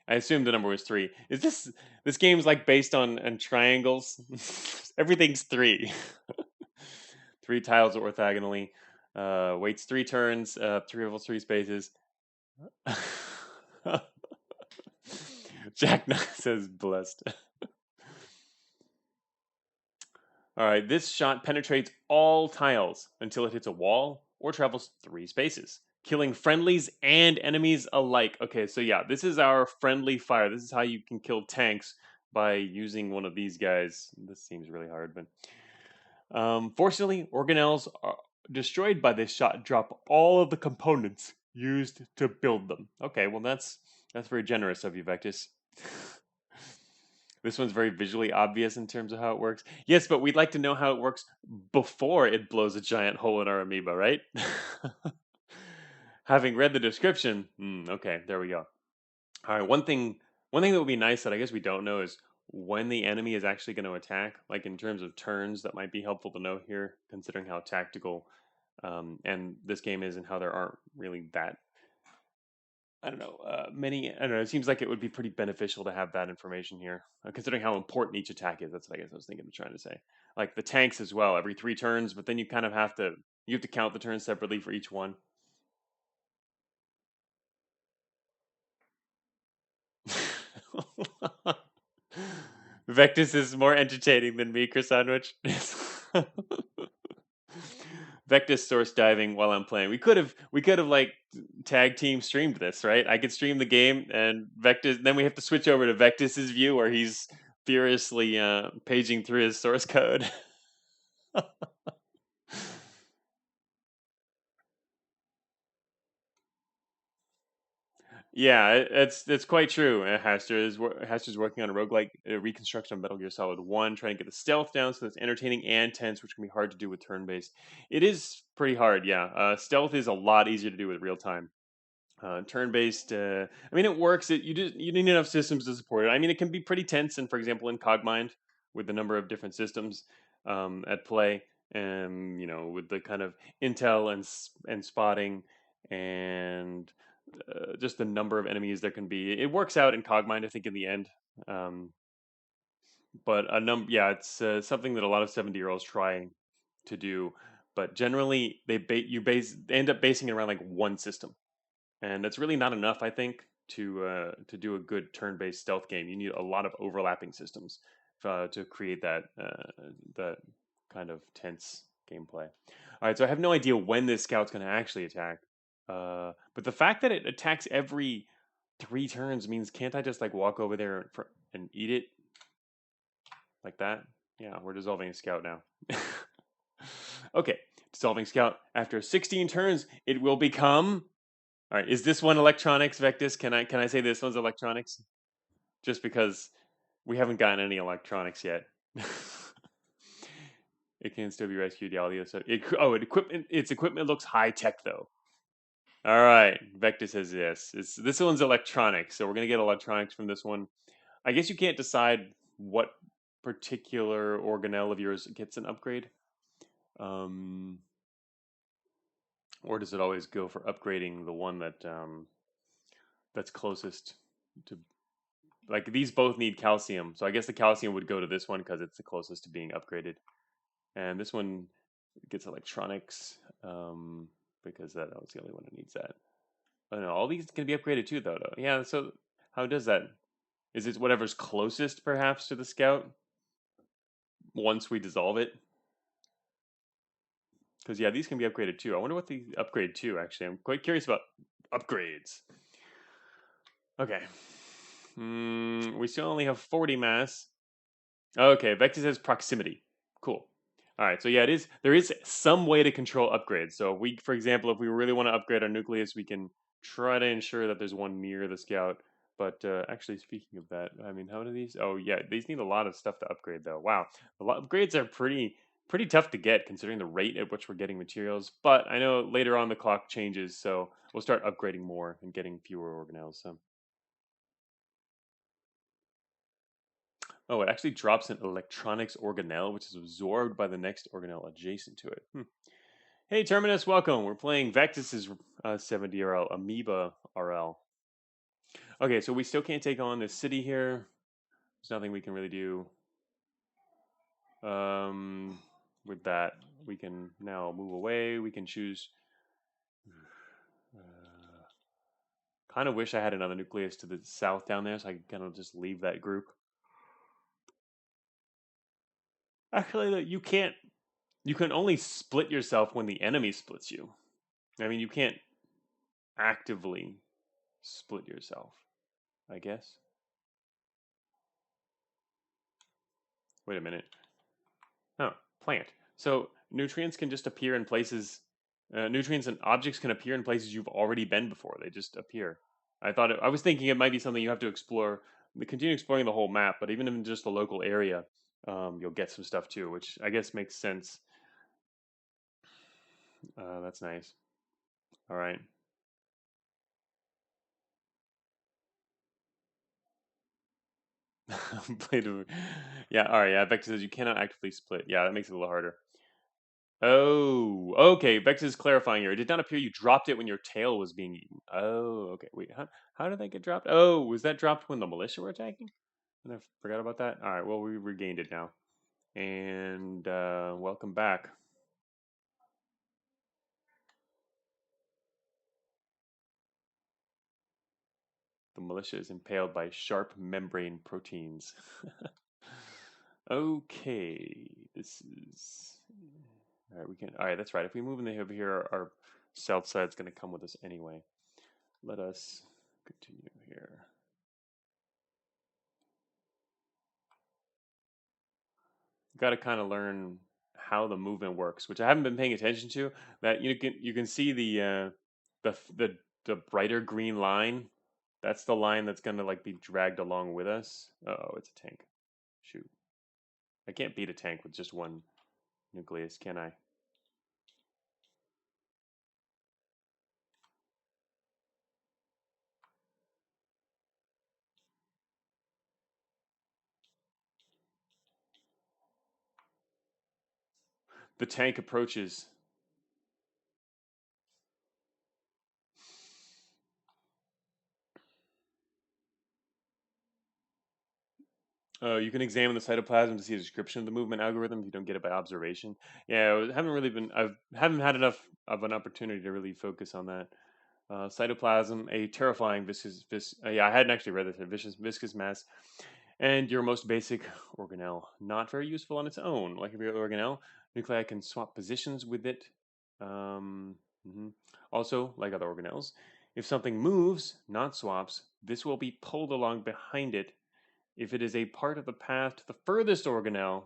I assumed the number was 3. Is this game's like based on triangles? Everything's 3. 3 tiles orthogonally. Waits 3 turns. 3 levels, 3 spaces. Jack says blessed. All right, this shot penetrates all tiles until it hits a wall or travels 3 spaces, killing friendlies and enemies alike. Okay, so yeah, this is our friendly fire. This is how you can kill tanks by using one of these guys. This seems really hard, but fortunately, organelles are destroyed by this shot drop all of the components used to build them. Okay, well that's very generous of you, Vectis. This one's very visually obvious in terms of how it works. Yes, but we'd like to know how it works before it blows a giant hole in our amoeba, right? Having read the description, okay, there we go. All right, one thing that would be nice that I guess we don't know is when the enemy is actually going to attack. Like in terms of turns, that might be helpful to know here, considering how tactical and this game is, and how there aren't really that I don't know, many. I don't know. It seems like it would be pretty beneficial to have that information here, considering how important each attack is. That's what I guess I was thinking of trying to say. Like the tanks as well, every 3 turns, but then you kind of have to count the turns separately for each one. Vectis is more entertaining than me, Chris Sandwich. Vectis source diving while I'm playing. We could have like tag team streamed this, right? I could stream the game and Vectis. Then we have to switch over to Vectis's view where he's furiously paging through his source code. Yeah, it's quite true. Haster's working on a roguelike reconstruction of Metal Gear Solid 1, trying to get the stealth down so it's entertaining and tense, which can be hard to do with turn-based. It is pretty hard, yeah. Stealth is a lot easier to do with real time. Turn-based, I mean, it works. You need enough systems to support it. I mean, it can be pretty tense, and for example, in Cogmind, with the number of different systems at play, and with the kind of intel and spotting and just the number of enemies there can be. It works out in Cogmind, I think, in the end. Um, but yeah, it's something that a lot of 70-year-olds try to do. But generally, they end up basing it around like one system, and that's really not enough, I think, to do a good turn-based stealth game. You need a lot of overlapping systems to create that kind of tense gameplay. All right, so I have no idea when this scout's going to actually attack, but the fact that it attacks every 3 turns means can't I just like walk over there and eat it like that? Yeah, we're dissolving a scout now. Okay, dissolving scout. After 16 turns, it will become. All right, is this one electronics, Vectis? Can I say this one's electronics? Just because we haven't gotten any electronics yet. It can still be rescued. The audio. So its equipment looks high tech though. All right, Vectis says yes. This one's electronics, so we're gonna get electronics from this one. I guess you can't decide what particular organelle of yours gets an upgrade. Um, or does it always go for upgrading the one that's closest to, like, these both need calcium, so I guess the calcium would go to this one because it's the closest to being upgraded, and this one gets electronics because that was the only one that needs that. Oh no, all these can be upgraded too, though. Yeah, so how does that? Is it whatever's closest, perhaps, to the scout once we dissolve it? Because yeah, these can be upgraded too. I wonder what the upgrade to. Actually, I'm quite curious about upgrades. Okay, we still only have 40 mass. Okay, Vector says proximity. Cool. All right, so yeah, there is some way to control upgrades. So if we, for example, if we really want to upgrade our nucleus, we can try to ensure that there's one near the scout. But actually, speaking of that, I mean, how do these? Oh yeah, these need a lot of stuff to upgrade, though. Wow, upgrades are pretty tough to get considering the rate at which we're getting materials. But I know later on the clock changes, so we'll start upgrading more and getting fewer organelles. So. Oh, it actually drops an electronics organelle, which is absorbed by the next organelle adjacent to it. Hey, Terminus, welcome. We're playing Vectis's 70 RL, Amoeba RL. Okay, so we still can't take on this city here. There's nothing we can really do. With that, we can now move away. We can choose Kind of wish I had another nucleus to the south down there, so I could kind of just leave that group. Actually, you can't. You can only split yourself when the enemy splits you. I mean, you can't actively split yourself, I guess. Wait a minute. Oh, plant. So nutrients can just appear in places. Nutrients and objects can appear in places you've already been before. They just appear. I was thinking it might be something you have to explore. Continue exploring the whole map, but even in just the local area, you'll get some stuff too, which I guess makes sense. That's nice. All right. Yeah, all right. Yeah, Vector says you cannot actively split. Yeah, that makes it a little harder. Oh, okay. Vex is clarifying here. It did not appear you dropped it when your tail was being eaten. Oh, okay. Wait, how did that get dropped? Oh, was that dropped when the militia were attacking? And I forgot about that. All right. Well, we regained it now, and welcome back. The militia is impaled by sharp membrane proteins. Okay, this is all right. We can. All right, that's right. If we move in the over here, our south side's going to come with us anyway. Let us continue here. Got to kind of learn how the movement works, which I haven't been paying attention to. That you can see the brighter green line. That's the line that's gonna like be dragged along with us. Oh, it's a tank. Shoot, I can't beat a tank with just one nucleus, can I? The tank approaches. You can examine the cytoplasm to see a description of the movement algorithm if you don't get it by observation. Yeah, I haven't really been. I haven't had enough of an opportunity to really focus on that. Cytoplasm, a terrifying yeah, I hadn't actually read this. A viscous mass, and your most basic organelle. Not very useful on its own. Like every other organelle, nuclei can swap positions with it. Um, mhm. Also, like other organelles, if something moves, not swaps, this will be pulled along behind it if it is a part of the path to the furthest organelle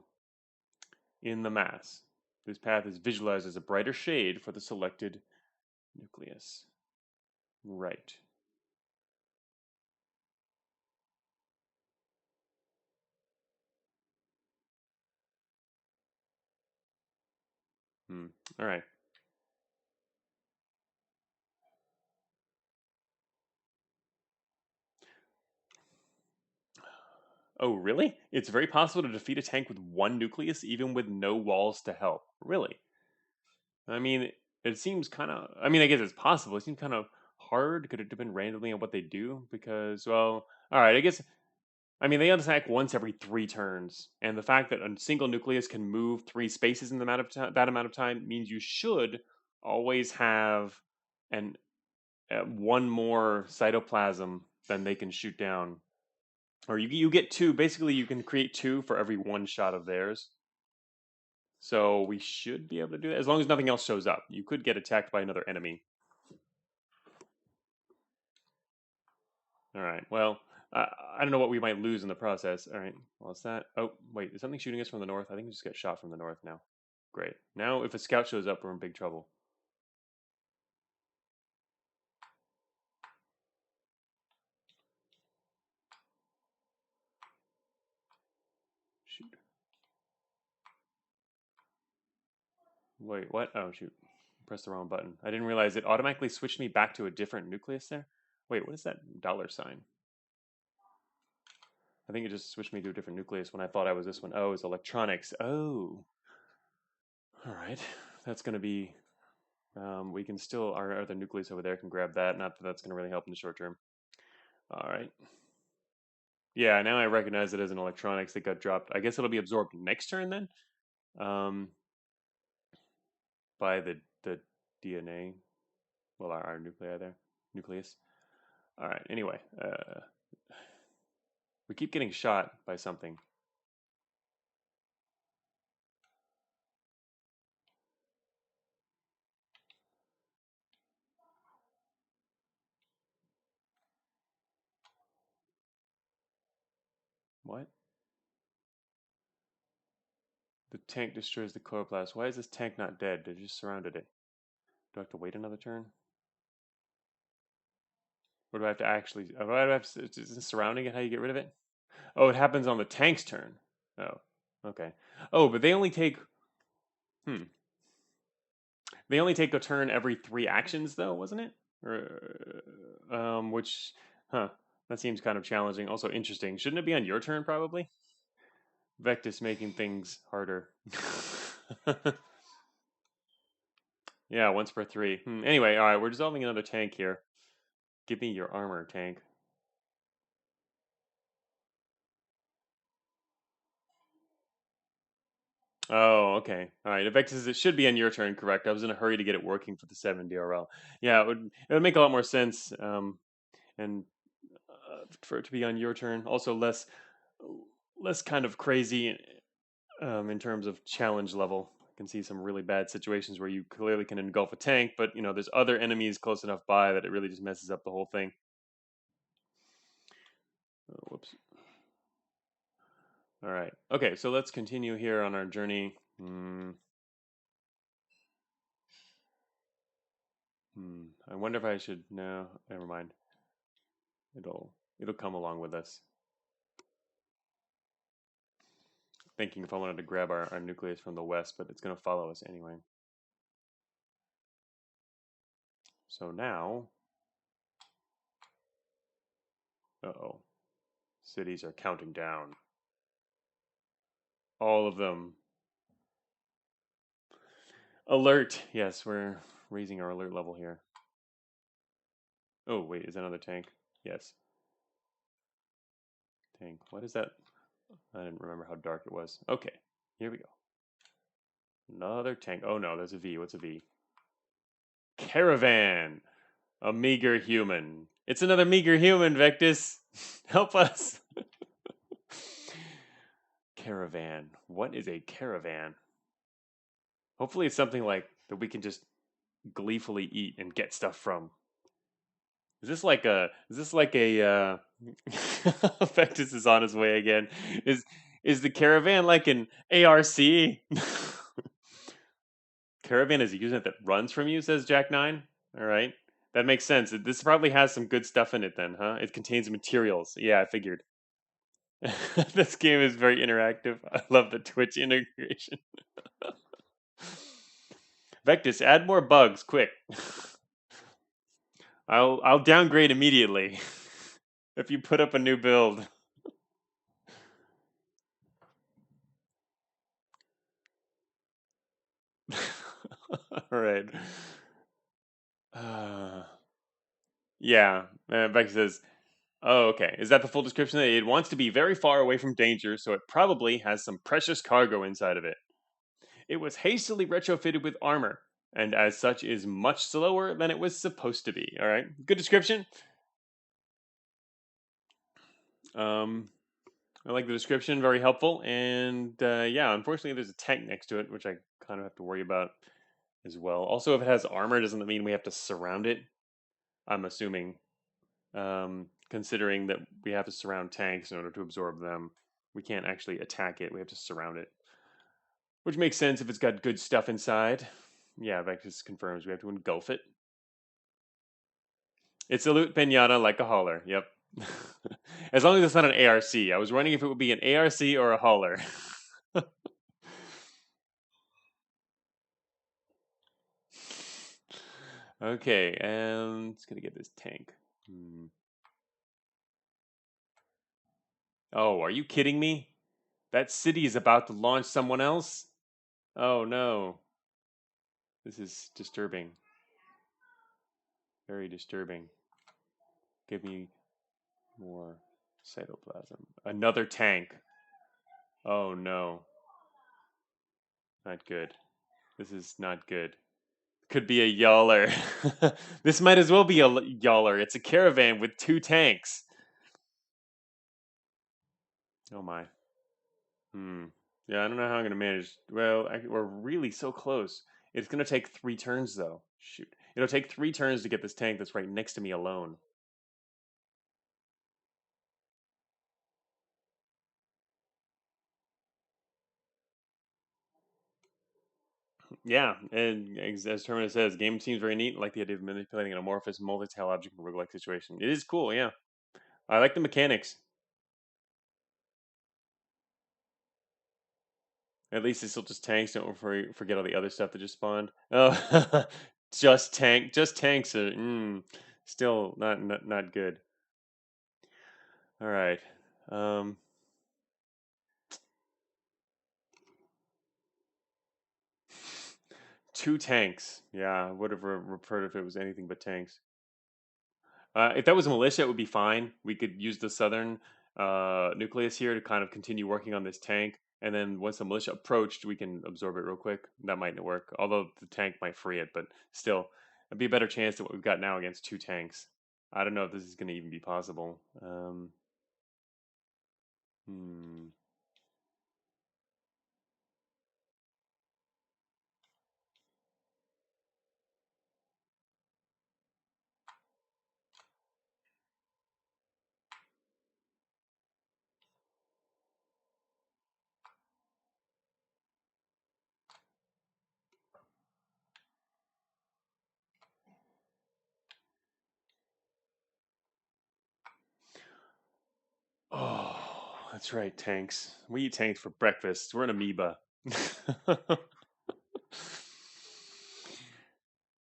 in the mass. This path is visualized as a brighter shade for the selected nucleus. Right. Hmm. All right. Oh, really? It's very possible to defeat a tank with one nucleus, even with no walls to help. Really? I mean, it seems kind of. I mean, I guess it's possible. It seems kind of hard. Could it depend randomly on what they do? Because, well, all right. I guess. I mean, they attack once every 3 turns, and the fact that a single nucleus can move 3 spaces in the amount of that amount of time means you should always have an one more cytoplasm than they can shoot down. Or you get two. Basically, you can create two for every one shot of theirs. So we should be able to do that as long as nothing else shows up. You could get attacked by another enemy. All right. Well, I don't know what we might lose in the process. All right. Well, it's that. Oh, wait. Is something shooting us from the north? I think we just got shot from the north now. Great. Now, if a scout shows up, we're in big trouble. Shoot. Wait, what? Oh, shoot. Pressed the wrong button. I didn't realize it automatically switched me back to a different nucleus there. Wait, what is that $sign? I think it just switched me to a different nucleus when I thought I was this one. Oh, it's electronics. Oh. All right. That's going to be. We can still. Our other nucleus over there can grab that. Not that that's going to really help in the short term. All right. Yeah, now I recognize it as an electronics that got dropped. I guess it'll be absorbed next turn then, um, by the DNA. Well, our nuclei there, nucleus. All right. Anyway, we keep getting shot by something. What? The tank destroys the chloroplast. Why is this tank not dead? They just surrounded it. Do I have to wait another turn? Or do I have to actually? Do I have to, is surrounding it how you get rid of it? Oh, it happens on the tank's turn. Oh, okay. Oh, but they only take. Hmm. They only take a turn every 3 actions, though, wasn't it? Or, which, huh? That seems kind of challenging. Also interesting. Shouldn't it be on your turn, probably? Vectis making things harder. Yeah, once per 3. Anyway, all right, we're dissolving another tank here. Give me your armor, tank. Oh, okay. All right. Vectis says it should be on your turn, correct? I was in a hurry to get it working for the 7 DRL. Yeah, it would make a lot more sense, and for it to be on your turn. Also, less kind of crazy in terms of challenge level. I can see some really bad situations where you clearly can engulf a tank, but there's other enemies close enough by that it really just messes up the whole thing. Oh, whoops. All right. Okay, so let's continue here on our journey. I wonder if I should. No, never mind. It'll come along with us. Thinking if I wanted to grab our nucleus from the west, but it's going to follow us anyway. So now, uh-oh, cities are counting down. All of them. Alert! Yes, we're raising our alert level here. Oh, wait, is that another tank? Yes. Tank. What is that? I didn't remember how dark it was. Okay, here we go. Another tank. Oh no, there's a V. What's a V? Caravan! A meager human. It's another meager human, Vectis. Help us. Caravan. What is a caravan? Hopefully it's something like that we can just gleefully eat and get stuff from. Is this like a Vectis is on his way again. Is the caravan like an ARC? Caravan is a unit that runs from you, says Jack 9. All right. That makes sense. This probably has some good stuff in it then, huh? It contains materials. Yeah, I figured. This game is very interactive. I love the Twitch integration. Vectis, add more bugs, quick. I'll downgrade immediately if you put up a new build. All right. Yeah, Vectis says, "Oh, okay. Is that the full description? It wants to be very far away from danger, so it probably has some precious cargo inside of it. It was hastily retrofitted with armor, and as such is much slower than it was supposed to be." All right, good description. Um, I like the description, very helpful. And yeah, unfortunately, there's a tank next to it, which I kind of have to worry about as well. Also, if it has armor, doesn't that mean we have to surround it? I'm assuming, considering that we have to surround tanks in order to absorb them. We can't actually attack it, we have to surround it. Which makes sense if it's got good stuff inside. Yeah, Vectis confirms we have to engulf it. It's a loot pinata like a hauler. Yep. As long as it's not an ARC. I was wondering if it would be an ARC or a hauler. Okay, and it's gonna get this tank. Oh, are you kidding me? That city is about to launch someone else? Oh no. This is disturbing. Very disturbing. Give me more cytoplasm. Another tank. Oh no. Not good. This is not good. could be a yawler. This might as well be a yawler. It's a caravan with 2 tanks. Oh my. Hmm. Yeah, I don't know how I'm gonna manage. Well, we're really so close. It's gonna take 3 turns though. Shoot. It'll take 3 turns to get this tank that's right next to me alone. Yeah, and as Terminus says, game seems very neat. I like the idea of manipulating an amorphous multi-tail object in a roguelike situation. It is cool, yeah. I like the mechanics. At least it's still just tanks. Don't forget all the other stuff that just spawned. Oh, just tanks are still not good. All right. Um, 2 tanks. Yeah, I would have preferred if it was anything but tanks. If that was a militia, it would be fine. We could use the southern nucleus here to kind of continue working on this tank, and then once the militia approached, we can absorb it real quick. That might work. Although the tank might free it, but still, it'd be a better chance than what we've got now against 2 tanks. I don't know if this is going to even be possible. Hmm. Oh, that's right, tanks. We eat tanks for breakfast. We're an amoeba.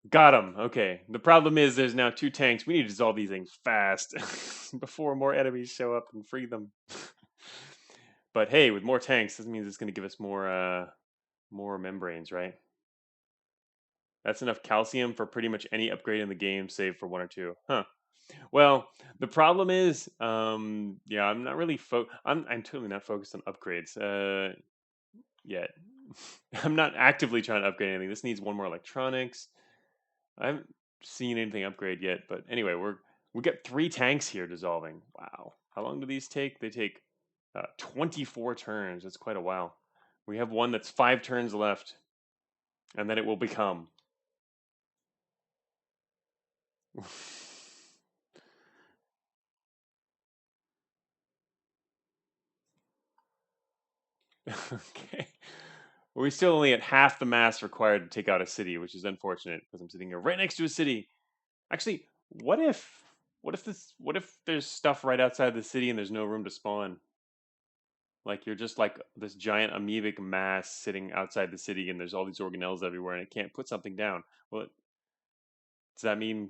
Got him. Okay. The problem is there's now 2 tanks. We need to dissolve these things fast before more enemies show up and free them. But hey, with more tanks, this means it's going to give us more membranes, right? That's enough calcium for pretty much any upgrade in the game, save for 1 or 2. Huh. Well, the problem is, yeah, I'm not really I'm totally not focused on upgrades yet. I'm not actively trying to upgrade anything. This needs 1 more electronics. I haven't seen anything upgrade yet, but anyway, we got 3 tanks here dissolving. Wow, how long do these take? They take 24 turns. That's quite a while. We have one that's 5 turns left, and then it will become. Okay. We still only at half the mass required to take out a city, which is unfortunate because I'm sitting here right next to a city. Actually, what if there's stuff right outside the city and there's no room to spawn? Like you're just like this giant amoebic mass sitting outside the city, and there's all these organelles everywhere, and it can't put something down. Well, does that mean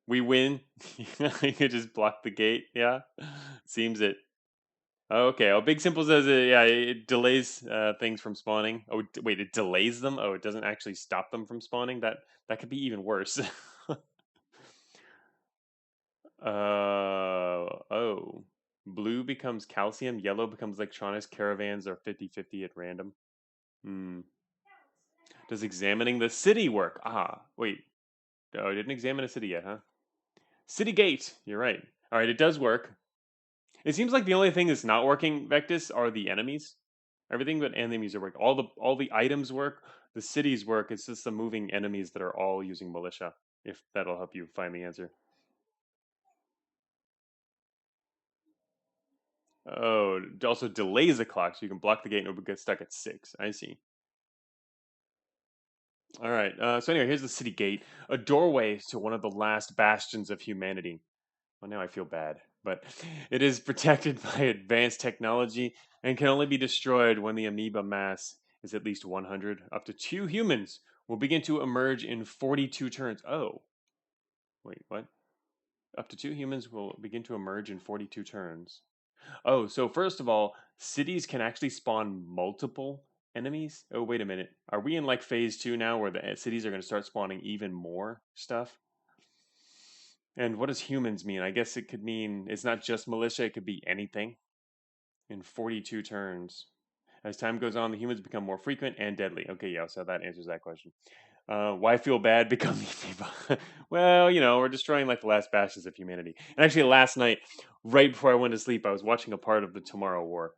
we win? You could just block the gate. Yeah, seems it. Oh, okay. Oh, Big Simple says yeah, it delays things from spawning. Oh, wait, it delays them. Oh, it doesn't actually stop them from spawning. That could be even worse. Oh. Blue becomes calcium, yellow becomes electronics, caravans are 50-50 at random. Hmm. Does examining the city work? Ah, wait. Oh, I didn't examine a city yet, huh? City gate. You're right. All right, it does work. It seems like the only thing that's not working, Vectus, are the enemies. Everything but enemies are working. All the items work. The cities work. It's just the moving enemies that are all using militia. If that'll help you find the answer. Oh, it also delays the clock, so you can block the gate and it'll get stuck at 6. I see. All right. So anyway, here's the city gate, a doorway to one of the last bastions of humanity. Well, now I feel bad, but it is protected by advanced technology and can only be destroyed when the amoeba mass is at least 100. Up to 2 humans will begin to emerge in 42 turns. Oh, wait, what? Up to 2 humans will begin to emerge in 42 turns. Oh, so first of all, cities can actually spawn multiple enemies. Oh, wait a minute. Are we in like phase 2 now where the cities are going to start spawning even more stuff? And what does humans mean? I guess it could mean it's not just militia, it could be anything in 42 turns. As time goes on, the humans become more frequent and deadly. Okay, yeah, so that answers that question. Why feel bad becoming amoeba? Well, we're destroying like the last bastions of humanity. And actually, last night, right before I went to sleep, I was watching a part of the Tomorrow War.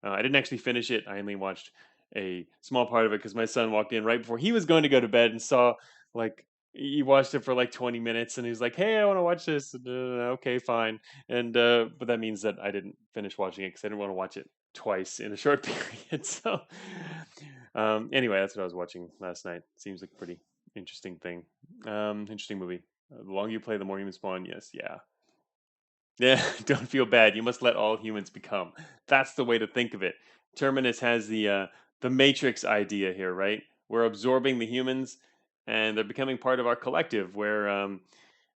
I didn't actually finish it. I only watched a small part of it because my son walked in right before he was going to go to bed and saw like he watched it for like 20 minutes and he was like, "Hey, I want to watch this." And, okay, fine. And but that means that I didn't finish watching it because I didn't want to watch it twice in a short period. So anyway, that's what I was watching last night. Seems like a pretty interesting thing. Interesting movie. The longer you play, the more humans spawn. Yes, yeah. Yeah, don't feel bad. You must let all humans become. That's the way to think of it. Terminus has the Matrix idea here, right? We're absorbing the humans, and they're becoming part of our collective, where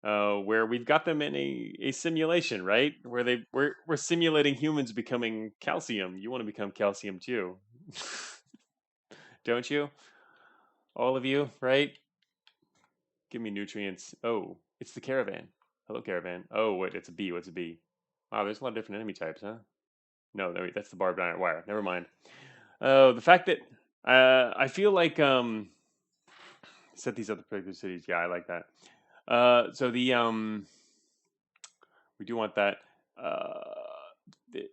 we've got them in a simulation, right? We're simulating humans becoming calcium. You want to become calcium too, don't you? All of you, right? Give me nutrients. Oh, it's the caravan. Hello, caravan. Oh, wait, it's a bee. What's a bee? Wow, there's a lot of different enemy types, huh? No, that's the barbed iron wire. Never mind. Oh, the fact that I feel like set these other predictive cities. Yeah, I like that. So we do want that. Uh,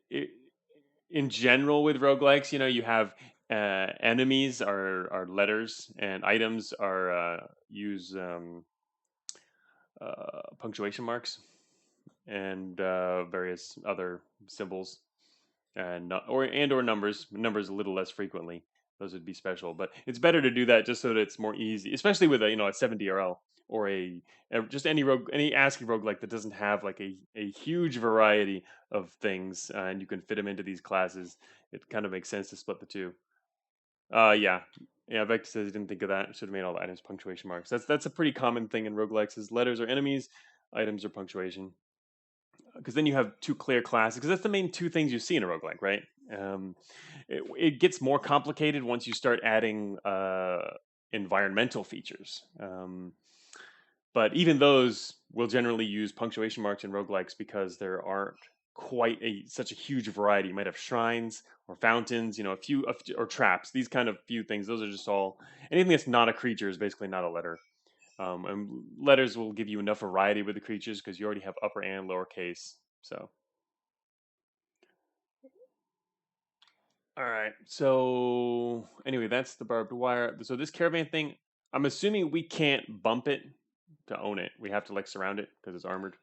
it, in general with roguelikes, you have enemies are letters and items are use punctuation marks and various other symbols and or numbers. Numbers a little less frequently. Those would be special, but it's better to do that just so that it's more easy, especially with a 7 DRL or just any ASCII roguelike that doesn't have like a huge variety of things, and you can fit them into these classes. It kind of makes sense to split the two. Yeah. Yeah, Vector says he didn't think of that. Should have made all the items punctuation marks. That's a pretty common thing in roguelikes is letters are enemies, items are punctuation. Because then you have two clear classes. Because that's the main two things you see in a roguelike, right? It gets more complicated once you start adding environmental features. But even those will generally use punctuation marks in roguelikes because there aren't quite such a huge variety. You might have shrines or fountains, or traps. These kind of few things. Those are just all anything that's not a creature is basically not a letter. And letters will give you enough variety with the creatures because you already have upper and lower case. So, all right. So anyway, that's the barbed wire. So this caravan thing, I'm assuming we can't bump it to own it. We have to like surround it because it's armored.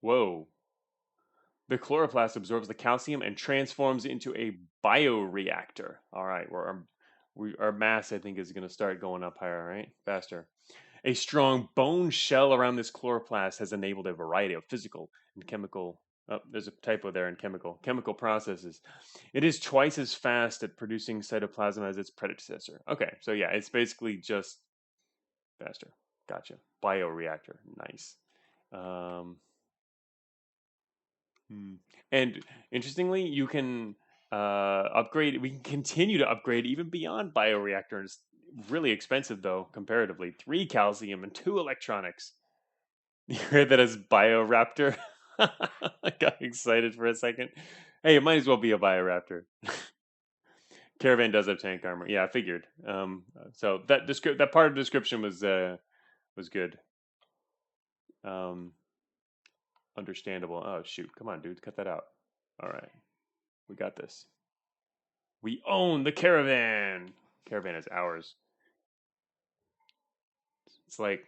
Whoa. The chloroplast absorbs the calcium and transforms into a bioreactor. All right, our mass I think is going to start going up higher, right? Faster. A strong bone shell around this chloroplast has enabled a variety of physical and chemical. Oh, there's a typo there in chemical processes. It is twice as fast at producing cytoplasm as its predecessor. Okay, so yeah, it's basically just faster. Gotcha. Bioreactor. Nice. Um, Hmm. And interestingly, you can upgrade. We can continue to upgrade even beyond bioreactors. Really expensive though, comparatively. 3 calcium and 2 electronics. You heard that as Bioraptor? I got excited for a second. Hey, it might as well be a Bioraptor. Caravan does have tank armor. Yeah, I figured. So that part of the description was good. Um, Understandable. Oh shoot! Come on, dude, cut that out. All right, we got this. We own the caravan. Caravan is ours. It's like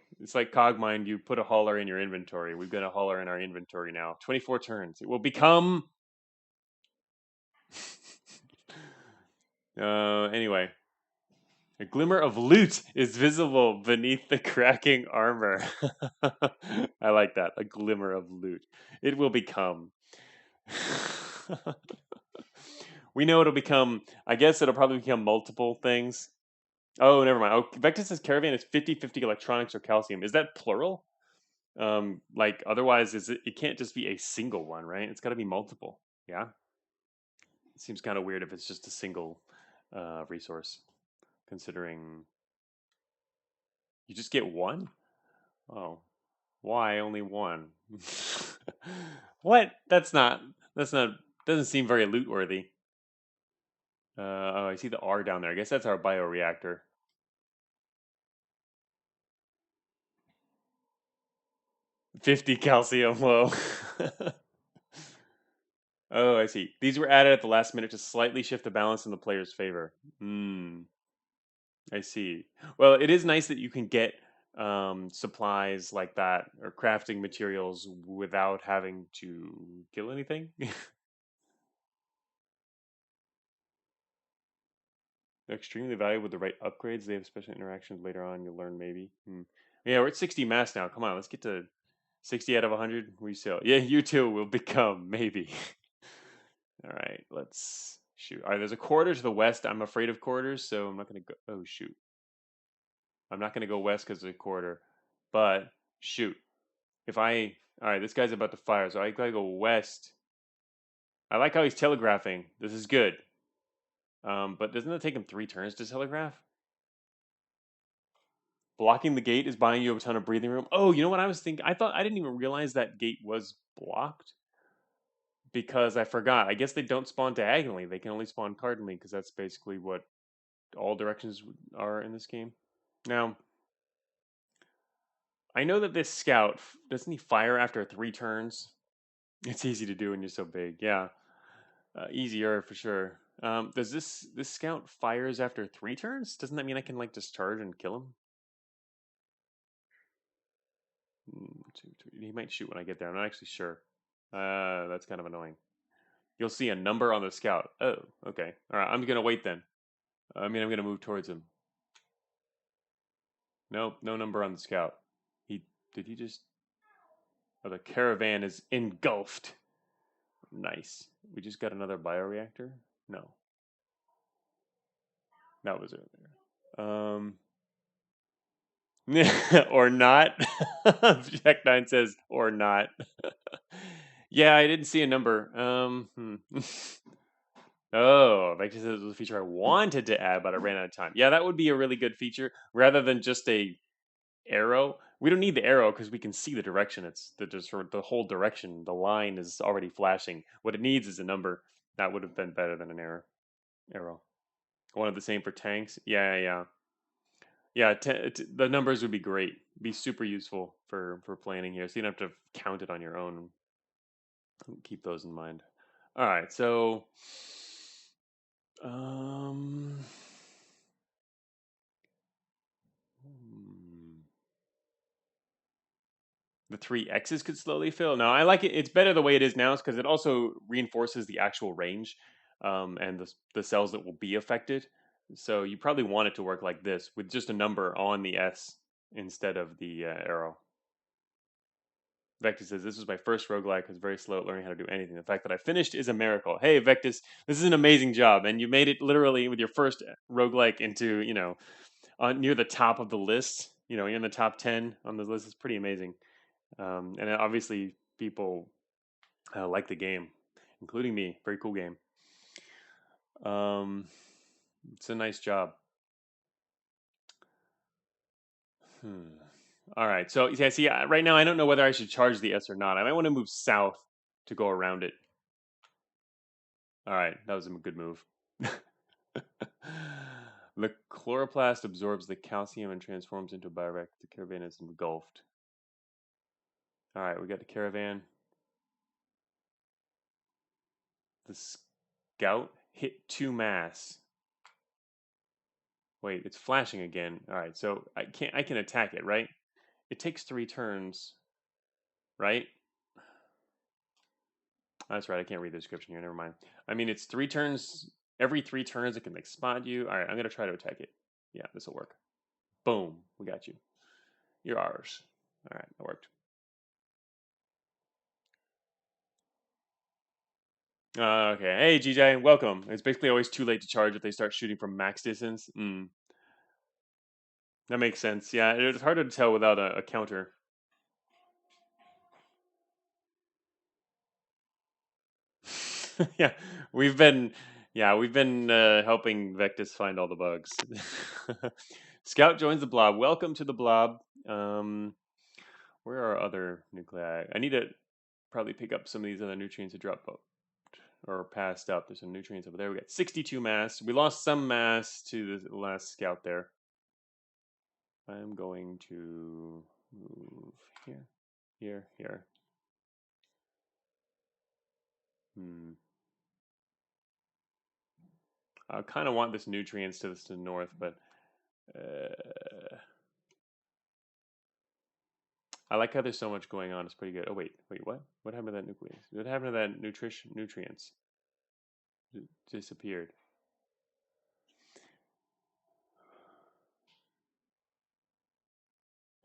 Cogmind. You put a hauler in your inventory. We've got a hauler in our inventory now. 24 turns. It will become. Anyway, a glimmer of loot is visible beneath the cracking armor. I like that. A glimmer of loot. It will become. We know it'll become. I guess it'll probably become multiple things. Oh, never mind. Oh, Vector says caravan is 50-50 electronics or calcium. Is that plural? Like otherwise it can't just be a single one, right? It's got to be multiple. Yeah. It seems kind of weird if it's just a single resource considering you just get one? Oh. Why only one? What? That's not doesn't seem very loot worthy. Oh, I see the R down there. I guess that's our bioreactor. 50 calcium. Whoa. Oh, I see. These were added at the last minute to slightly shift the balance in the player's favor. Hmm. I see. Well, it is nice that you can get supplies like that or crafting materials without having to kill anything. They're extremely valuable with the right upgrades. They have special interactions later on. You'll learn maybe. Hmm. Yeah, we're at 60 mass now. Come on, let's get to 60 out of 100 resale. Yeah, you too will become maybe. All right, let's shoot. All right, there's a quarter to the west. I'm afraid of quarters, so I'm not gonna go. Oh shoot, I'm not gonna go west because of the quarter. But shoot, if I all right, this guy's about to fire, so I gotta go west. I like how he's telegraphing. This is good. But doesn't it take him 3 turns to telegraph? Blocking the gate is buying you a ton of breathing room. Oh, you know what I was thinking? I didn't even realize that gate was blocked because I forgot. I guess they don't spawn diagonally. They can only spawn cardinally because that's basically what all directions are in this game. Now, I know that this scout doesn't he fire after 3 turns? It's easy to do when you're so big. Yeah, easier for sure. Does this scout fires after 3 turns? Doesn't that mean I can like discharge and kill him? He might shoot when I get there. I'm not actually sure. That's kind of annoying. You'll see a number on the scout. Oh, okay. All right, I'm gonna wait then. I mean, I'm gonna move towards him. Nope, no number on the scout. He did he just? Oh, the caravan is engulfed. Nice. We just got another bioreactor. No, that was earlier. Or not. Jack Nine says or not. Yeah, I didn't see a number. Oh, like this is a feature I wanted to add, but I ran out of time. Yeah, that would be a really good feature rather than just a arrow. We don't need the arrow because we can see the direction. It's the just sort of the whole direction. The line is already flashing. What it needs is a number. That would have been better than an arrow. One of the same for tanks. Yeah. The numbers would be great. Be super useful for planning here. So you don't have to count it on your own. Keep those in mind. All right, so um, hmm, the 3 X's could slowly fill. No, I like it. It's better the way it is now, because it also reinforces the actual range, and the cells that will be affected. So you probably want it to work like this with just a number on the S instead of the arrow. Vectus says, "This was my first roguelike. I was very slow at learning how to do anything. The fact that I finished is a miracle." Hey, Vectus, this is an amazing job. And you made it literally with your first roguelike into, near the top of the list. You're in the top 10 on the list. It's pretty amazing. And obviously, people like the game, including me. Very cool game. Um, it's a nice job. All right. So, yeah, see, right now, I don't know whether I should charge the S or not. I might want to move south to go around it. All right, that was a good move. The chloroplast absorbs the calcium and transforms into a bioreactor. The caravan is engulfed. All right, we got the caravan. The scout hit 2 mass. Wait, it's flashing again. All right, so I can attack it, right? It takes 3 turns, right? That's right. I can't read the description here. Never mind. I mean, it's 3 turns. Every 3 turns, it can like spot you. All right, I'm gonna try to attack it. Yeah, this will work. Boom, we got you. You're ours. All right, that worked. Okay. Hey, GJ, welcome. It's basically always too late to charge if they start shooting from max distance. That makes sense. Yeah, it's harder to tell without a counter. yeah, we've been, we've been helping Vectus find all the bugs. Scout joins the blob. Welcome to the blob. Where are other nuclei? I need to probably pick up some of these other nutrients to drop. or passed up. There's some nutrients over there. We got 62 mass. We lost some mass to the last scout there. I'm going to move here, here, here. I kind of want this nutrients to the north, but I like how there's so much going on. It's pretty good. Oh wait, what? What happened to that nucleus? What happened to that nutrients? It disappeared.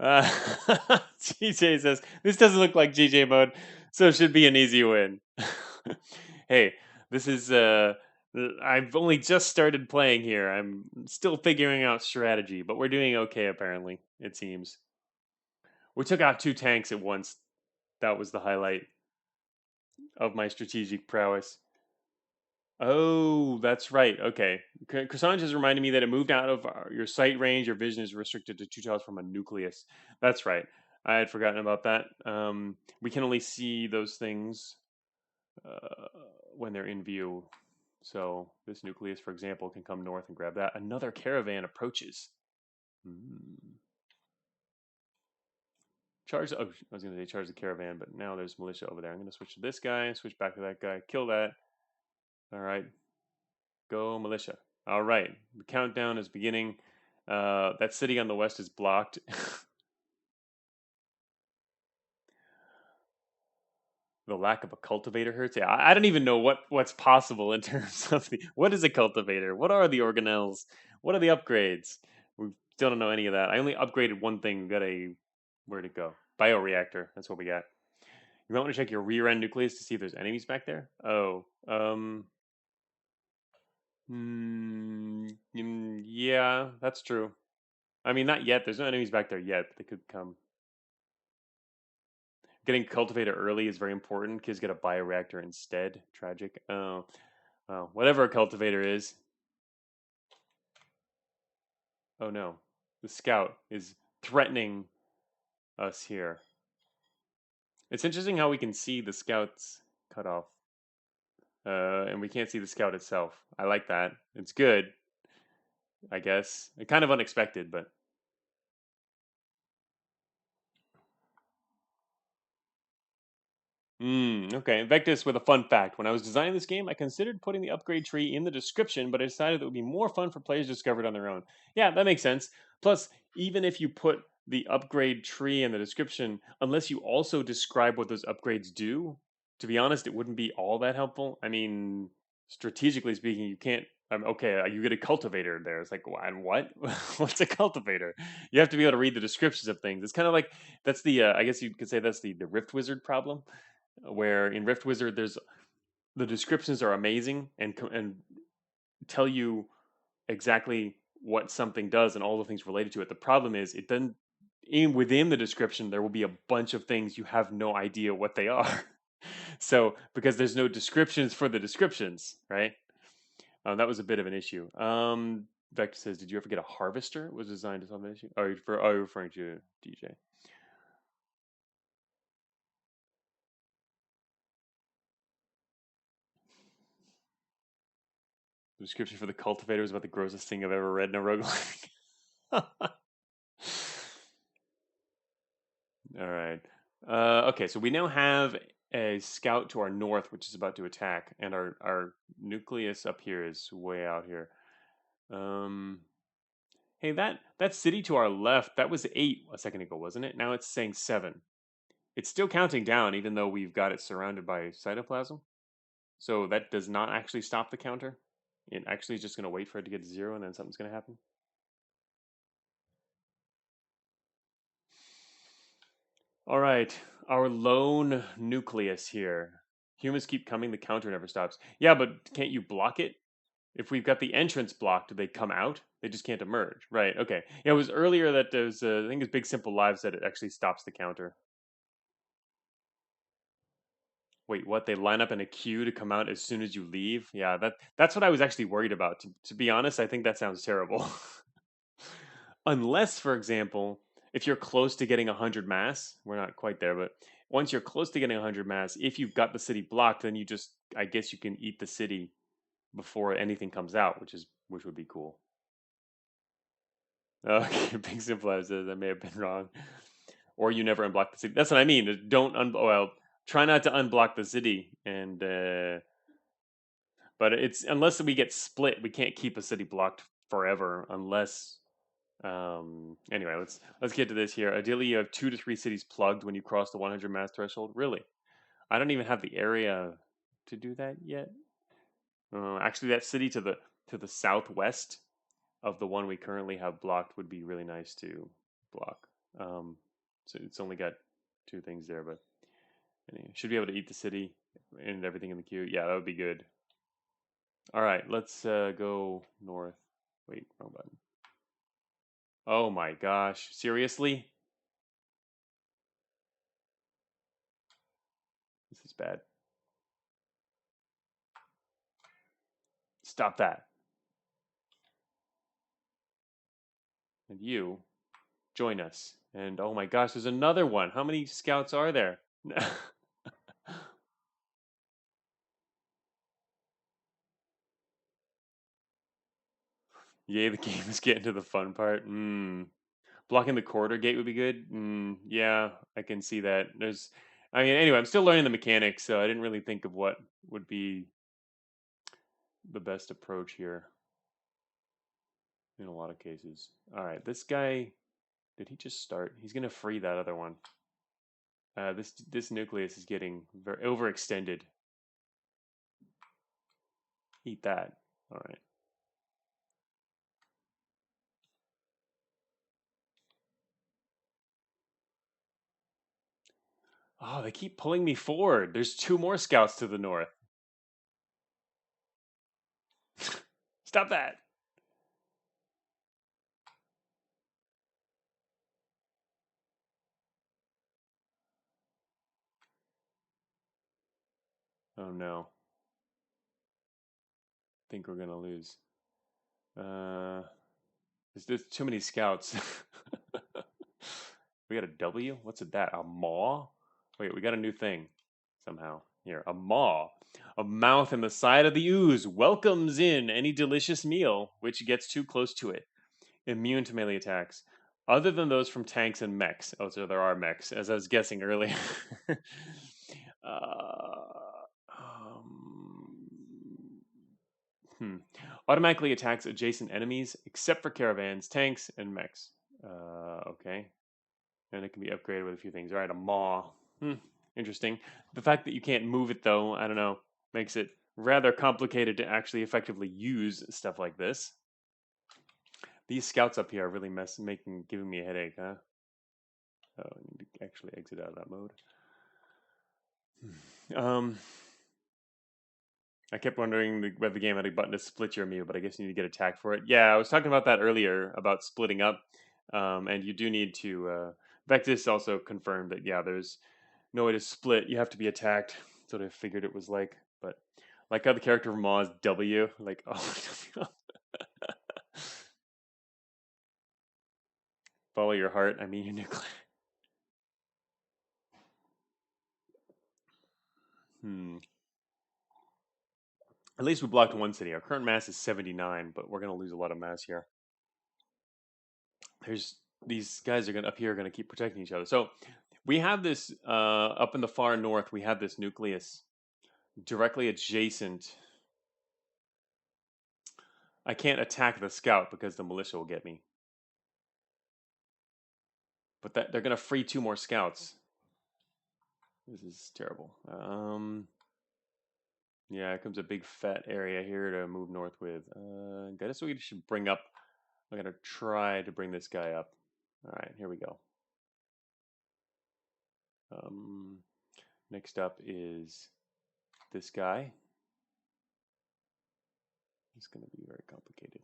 GJ says this doesn't look like GJ mode, so it should be an easy win. Hey, this is I've only just started playing here. I'm still figuring out strategy, but we're doing okay apparently, it seems. We took out 2 tanks at once. That was the highlight of my strategic prowess. Oh, that's right. Okay. Cassandra just reminded me that it moved out of your sight range. Your vision is restricted to 2 tiles from a nucleus. That's right. I had forgotten about that. We can only see those things when they're in view. So this nucleus, for example, can come north and grab that. Another caravan approaches. Charge. Oh, I was going to say charge the caravan, but now there's militia over there. I'm going to switch to this guy, switch back to that guy, kill that. All right. Go militia. All right. The countdown is beginning. That city on the west is blocked. The lack of a cultivator hurts. Yeah, I don't even know what's possible in terms of what is a cultivator? What are the organelles? What are the upgrades? We still don't know any of that. I only upgraded one thing. We got a where'd it go? Bioreactor. That's what we got. You might want to check your rear end nucleus to see if there's enemies back there. Oh, yeah, that's true. I mean, not yet. There's no enemies back there yet, but they could come. Getting cultivator early is very important. Kids get a bioreactor instead. Tragic. Oh, well, whatever a cultivator is. Oh no, the scout is threatening us here. It's interesting how we can see the scout's cut off, and we can't see the scout itself. I like that. It's good, I guess. Kind of unexpected, but okay. Vectus with a fun fact. When I was designing this game, I considered putting the upgrade tree in the description, but I decided it would be more fun for players to discover it on their own. Yeah, that makes sense. Plus, even if you put the upgrade tree in the description, unless you also describe what those upgrades do, to be honest, it wouldn't be all that helpful. I mean, strategically speaking, you can't. Okay, you get a cultivator there. It's like, and what? What's a cultivator? You have to be able to read the descriptions of things. It's kind of like that's the. I guess you could say that's the Rift Wizard problem where in Rift Wizard there's the descriptions are amazing and tell you exactly what something does and all the things related to it. The problem is it then within the description there will be a bunch of things you have no idea what they are. So because there's no descriptions for the descriptions, right? That was a bit of an issue. Vector says, "Did you ever get a harvester? It was designed to solve an issue." Oh, you're referring to DJ. The description for the cultivator was about the grossest thing I've ever read in a roguelike. All right. Okay, so we now have a scout to our north, which is about to attack, and our nucleus up here is way out here. Um, hey, that city to our left, that was 8 a second ago, wasn't it? Now it's saying 7. It's still counting down, even though we've got it surrounded by cytoplasm. So that does not actually stop the counter. It actually is just going to wait for it to get to 0, and then something's going to happen. All right, our lone nucleus here. Humans keep coming, the counter never stops. Yeah, but can't you block it? If we've got the entrance blocked, do they come out? They just can't emerge. Right, okay. Yeah, it was earlier that there's, I think it's Big Simple Lives that it actually stops the counter. Wait, what? They line up in a queue to come out as soon as you leave? Yeah, that's what I was actually worried about. To be honest, I think that sounds terrible. Unless, for example, if you're close to getting 100 mass, we're not quite there, but once you're close to getting 100 mass, if you've got the city blocked, then you just, I guess you can eat the city before anything comes out, which would be cool. Okay, Big Simplifier says I may have been wrong. Or you never unblock the city. That's what I mean. Don't well, try not to unblock the city, and but it's unless we get split, we can't keep a city blocked forever unless. Anyway, let's get to this here. Ideally, you have 2 to 3 cities plugged when you cross the 100 mass threshold. Really, I don't even have the area to do that yet. Actually, that city to the southwest of the one we currently have blocked would be really nice to block. So it's only got 2 things there, but anyway, should be able to eat the city and everything in the queue. Yeah, that would be good. All right, let's go north. Wait, wrong button. Oh my gosh, seriously? This is bad. Stop that. And you join us. And oh my gosh, there's another one. How many scouts are there? Yay, the game is getting to the fun part. Blocking the corridor gate would be good. Yeah, I can see that. I mean, anyway, I'm still learning the mechanics, so I didn't really think of what would be the best approach here in a lot of cases. All right, this guy, did he just start? He's gonna free that other one. This nucleus is getting very overextended. Eat that. All right. Oh, they keep pulling me forward. There's 2 more scouts to the north. Stop that. Oh no. I think we're gonna lose. Uh, there's too many scouts. We got a W? What's it that? A maw? Wait, we got a new thing somehow. Here, a maw. A mouth in the side of the ooze welcomes in any delicious meal which gets too close to it. Immune to melee attacks. Other than those from tanks and mechs. Oh, so there are mechs, as I was guessing earlier. uh, um, hmm. Automatically attacks adjacent enemies, except for caravans, tanks, and mechs. Okay. And it can be upgraded with a few things. All right, a maw. Interesting. The fact that you can't move it, though, I don't know, makes it rather complicated to actually effectively use stuff like this. These scouts up here are really giving me a headache, huh? Oh, I need to actually exit out of that mode. I kept wondering whether the game had a button to split your amoeba, but I guess you need to get attacked for it. Yeah, I was talking about that earlier about splitting up, and you do need to. Vectis also confirmed that yeah, there's no way to split. You have to be attacked. That's what I figured it was like. But like how the character from Maw is W, like oh, follow your heart. I mean your nuclear. At least we blocked one city. Our current mass is 79, but we're gonna lose a lot of mass here. There's these guys are gonna up here are gonna keep protecting each other. So we have this up in the far north. We have this nucleus directly adjacent. I can't attack the scout because the militia will get me. But they're gonna free 2 more scouts. This is terrible. Yeah, it comes a big fat area here to move north with. I guess we should bring up. I'm gonna try to bring this guy up. All right, here we go. Next up is this guy. It's going to be very complicated.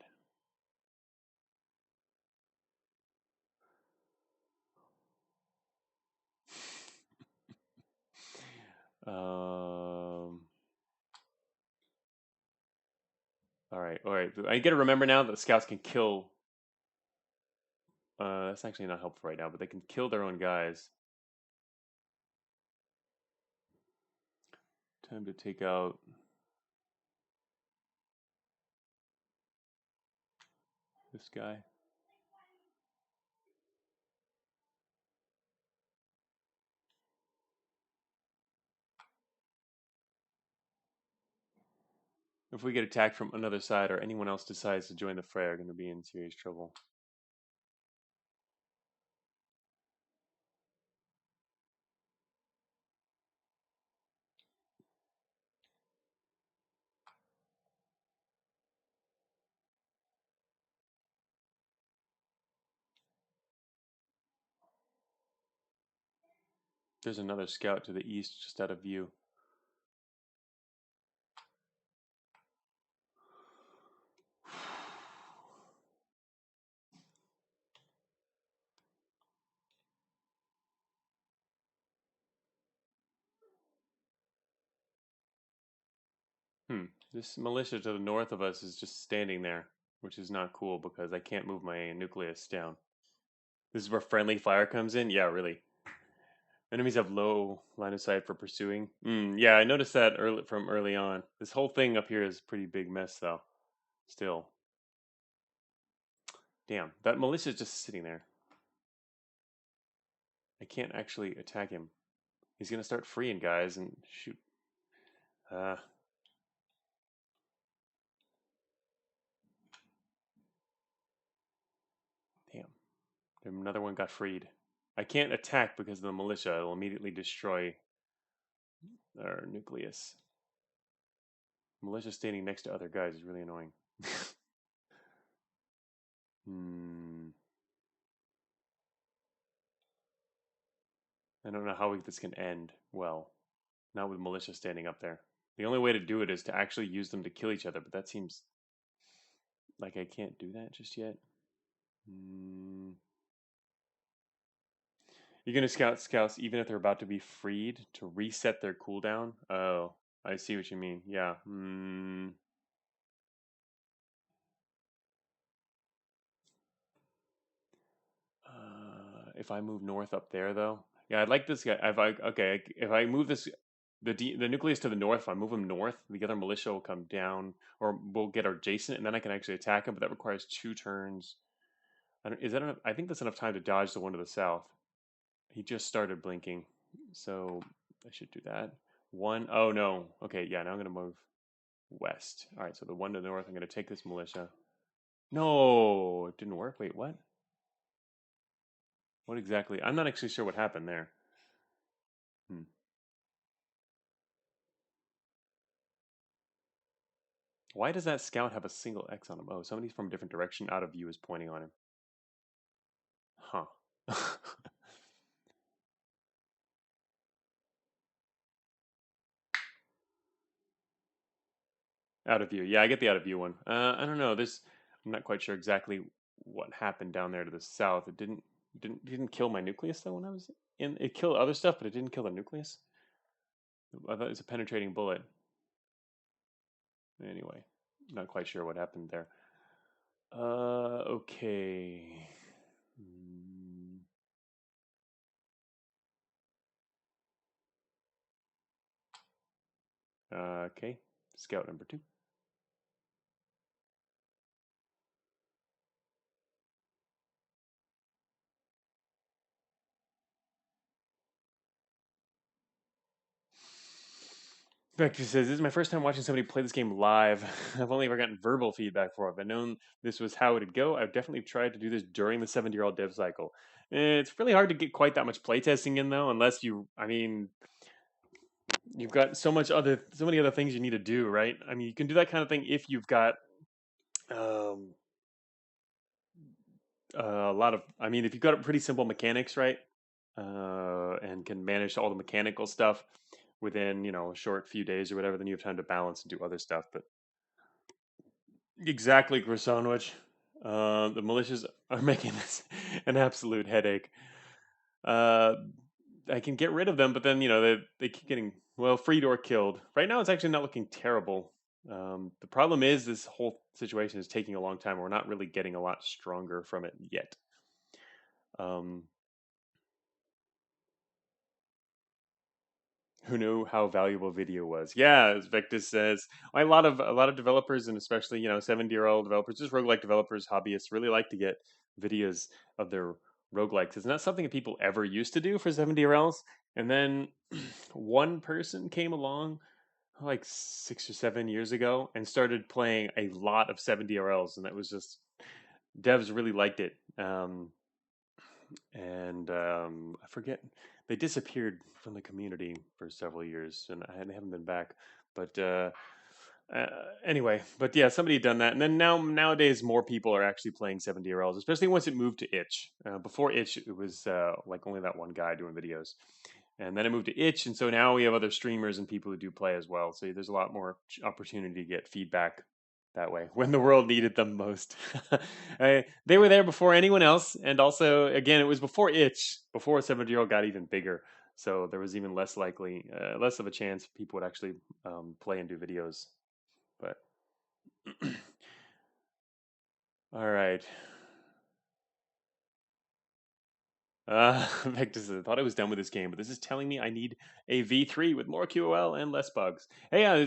All right, all right. I got to remember now that the scouts can kill. That's actually not helpful right now, but they can kill their own guys. Time to take out this guy. If we get attacked from another side or anyone else decides to join the fray, are going to be in serious trouble. There's another scout to the east, just out of view. This militia to the north of us is just standing there, which is not cool because I can't move my nucleus down. This is where friendly fire comes in? Yeah, really. Enemies have low line of sight for pursuing. Yeah, I noticed that from early on. This whole thing up here is a pretty big mess, though. Still. Damn, that militia is just sitting there. I can't actually attack him. He's gonna start freeing guys and shoot. Uh, damn. Another one got freed. I can't attack because of the militia. It will immediately destroy our nucleus. Militia standing next to other guys is really annoying. I don't know how this can end well. Not with militia standing up there. The only way to do it is to actually use them to kill each other, but that seems like I can't do that just yet. You're gonna scout scouts even if they're about to be freed to reset their cooldown? Oh, I see what you mean. Yeah. If I move north up there though, yeah, I'd like this guy. If I move this the nucleus to the north, if I move him north, the other militia will come down or we'll get adjacent, and then I can actually attack him. But that requires 2 turns. Is that enough? I think that's enough time to dodge the one to the south. He just started blinking, so I should do that. One, oh no. Okay, yeah, now I'm going to move west. All right, so the one to the north, I'm going to take this militia. No, it didn't work. Wait, what? What exactly? I'm not actually sure what happened there. Why does that scout have a single X on him? Oh, somebody from a different direction out of view is pointing on him. Huh. Out of view. Yeah, I get the out of view one. I don't know. I'm not quite sure exactly what happened down there to the south. It didn't kill my nucleus though when I was in. It killed other stuff, but it didn't kill the nucleus. I thought it was a penetrating bullet. Anyway, not quite sure what happened there. Okay. Okay. Scout number 2. Vector says, "This is my first time watching somebody play this game live. I've only ever gotten verbal feedback for it. If I'd known this was how it'd go, I've definitely tried to do this during the 70-year-old dev cycle. It's really hard to get quite that much playtesting in, though, unless you've got so many other things you need to do, right? I mean, you can do that kind of thing if you've got um, a lot of, if you've got pretty simple mechanics, right? And can manage all the mechanical stuff within a short few days or whatever, then you have time to balance and do other stuff. But exactly, Grasonwich. The militias are making this an absolute headache. I can get rid of them, but then they keep getting freed or killed. Right now, it's actually not looking terrible. The problem is this whole situation is taking a long time. We're not really getting a lot stronger from it yet. who knew how valuable video was. Yeah, as Victus says, a lot of developers, and especially 70-year-old developers, just roguelike developers, hobbyists, really like to get videos of their roguelikes. It's not something that people ever used to do for 70-year-olds. And then one person came along like 6 or 7 years ago and started playing a lot of 70-year-olds, and that was just devs really liked it. And I forget, they disappeared from the community for several years, and they haven't been back. But uh, anyway, but yeah, somebody had done that, and then nowadays more people are actually playing 70-year-olds, especially once it moved to itch. Before itch, it was like only that one guy doing videos, and then it moved to itch, and so now we have other streamers and people who do play as well. So there's a lot more opportunity to get feedback that way when the world needed them most. They were there before anyone else, and also again, it was before itch, before 70-year-old got even bigger. So there was even less of a chance people would actually play and do videos. But all right. Victus, I thought I was done with this game, but this is telling me I need a V3 with more QOL and less bugs. Hey, yeah,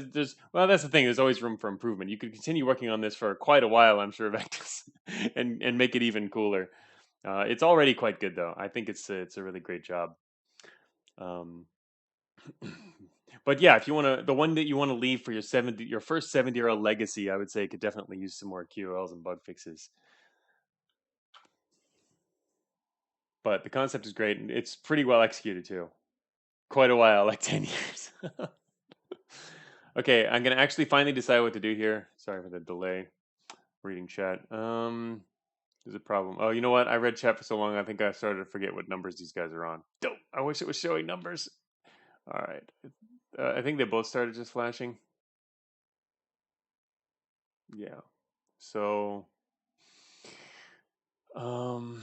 well, that's the thing. There's always room for improvement. You could continue working on this for quite a while, I'm sure, Victus, and make it even cooler. It's already quite good, though. I think it's a really great job. Um, but yeah, if you want to, the one that you want to leave for your first 70-year-old legacy, I would say could definitely use some more QOLs and bug fixes. But the concept is great, and it's pretty well executed too. Quite a while, like 10 years. Okay, I'm gonna actually finally decide what to do here. Sorry for the delay reading chat. There's a problem. Oh, you know what? I read chat for so long, I think I started to forget what numbers these guys are on. Dope. I wish it was showing numbers. All right. I think they both started just flashing. Yeah. So, um,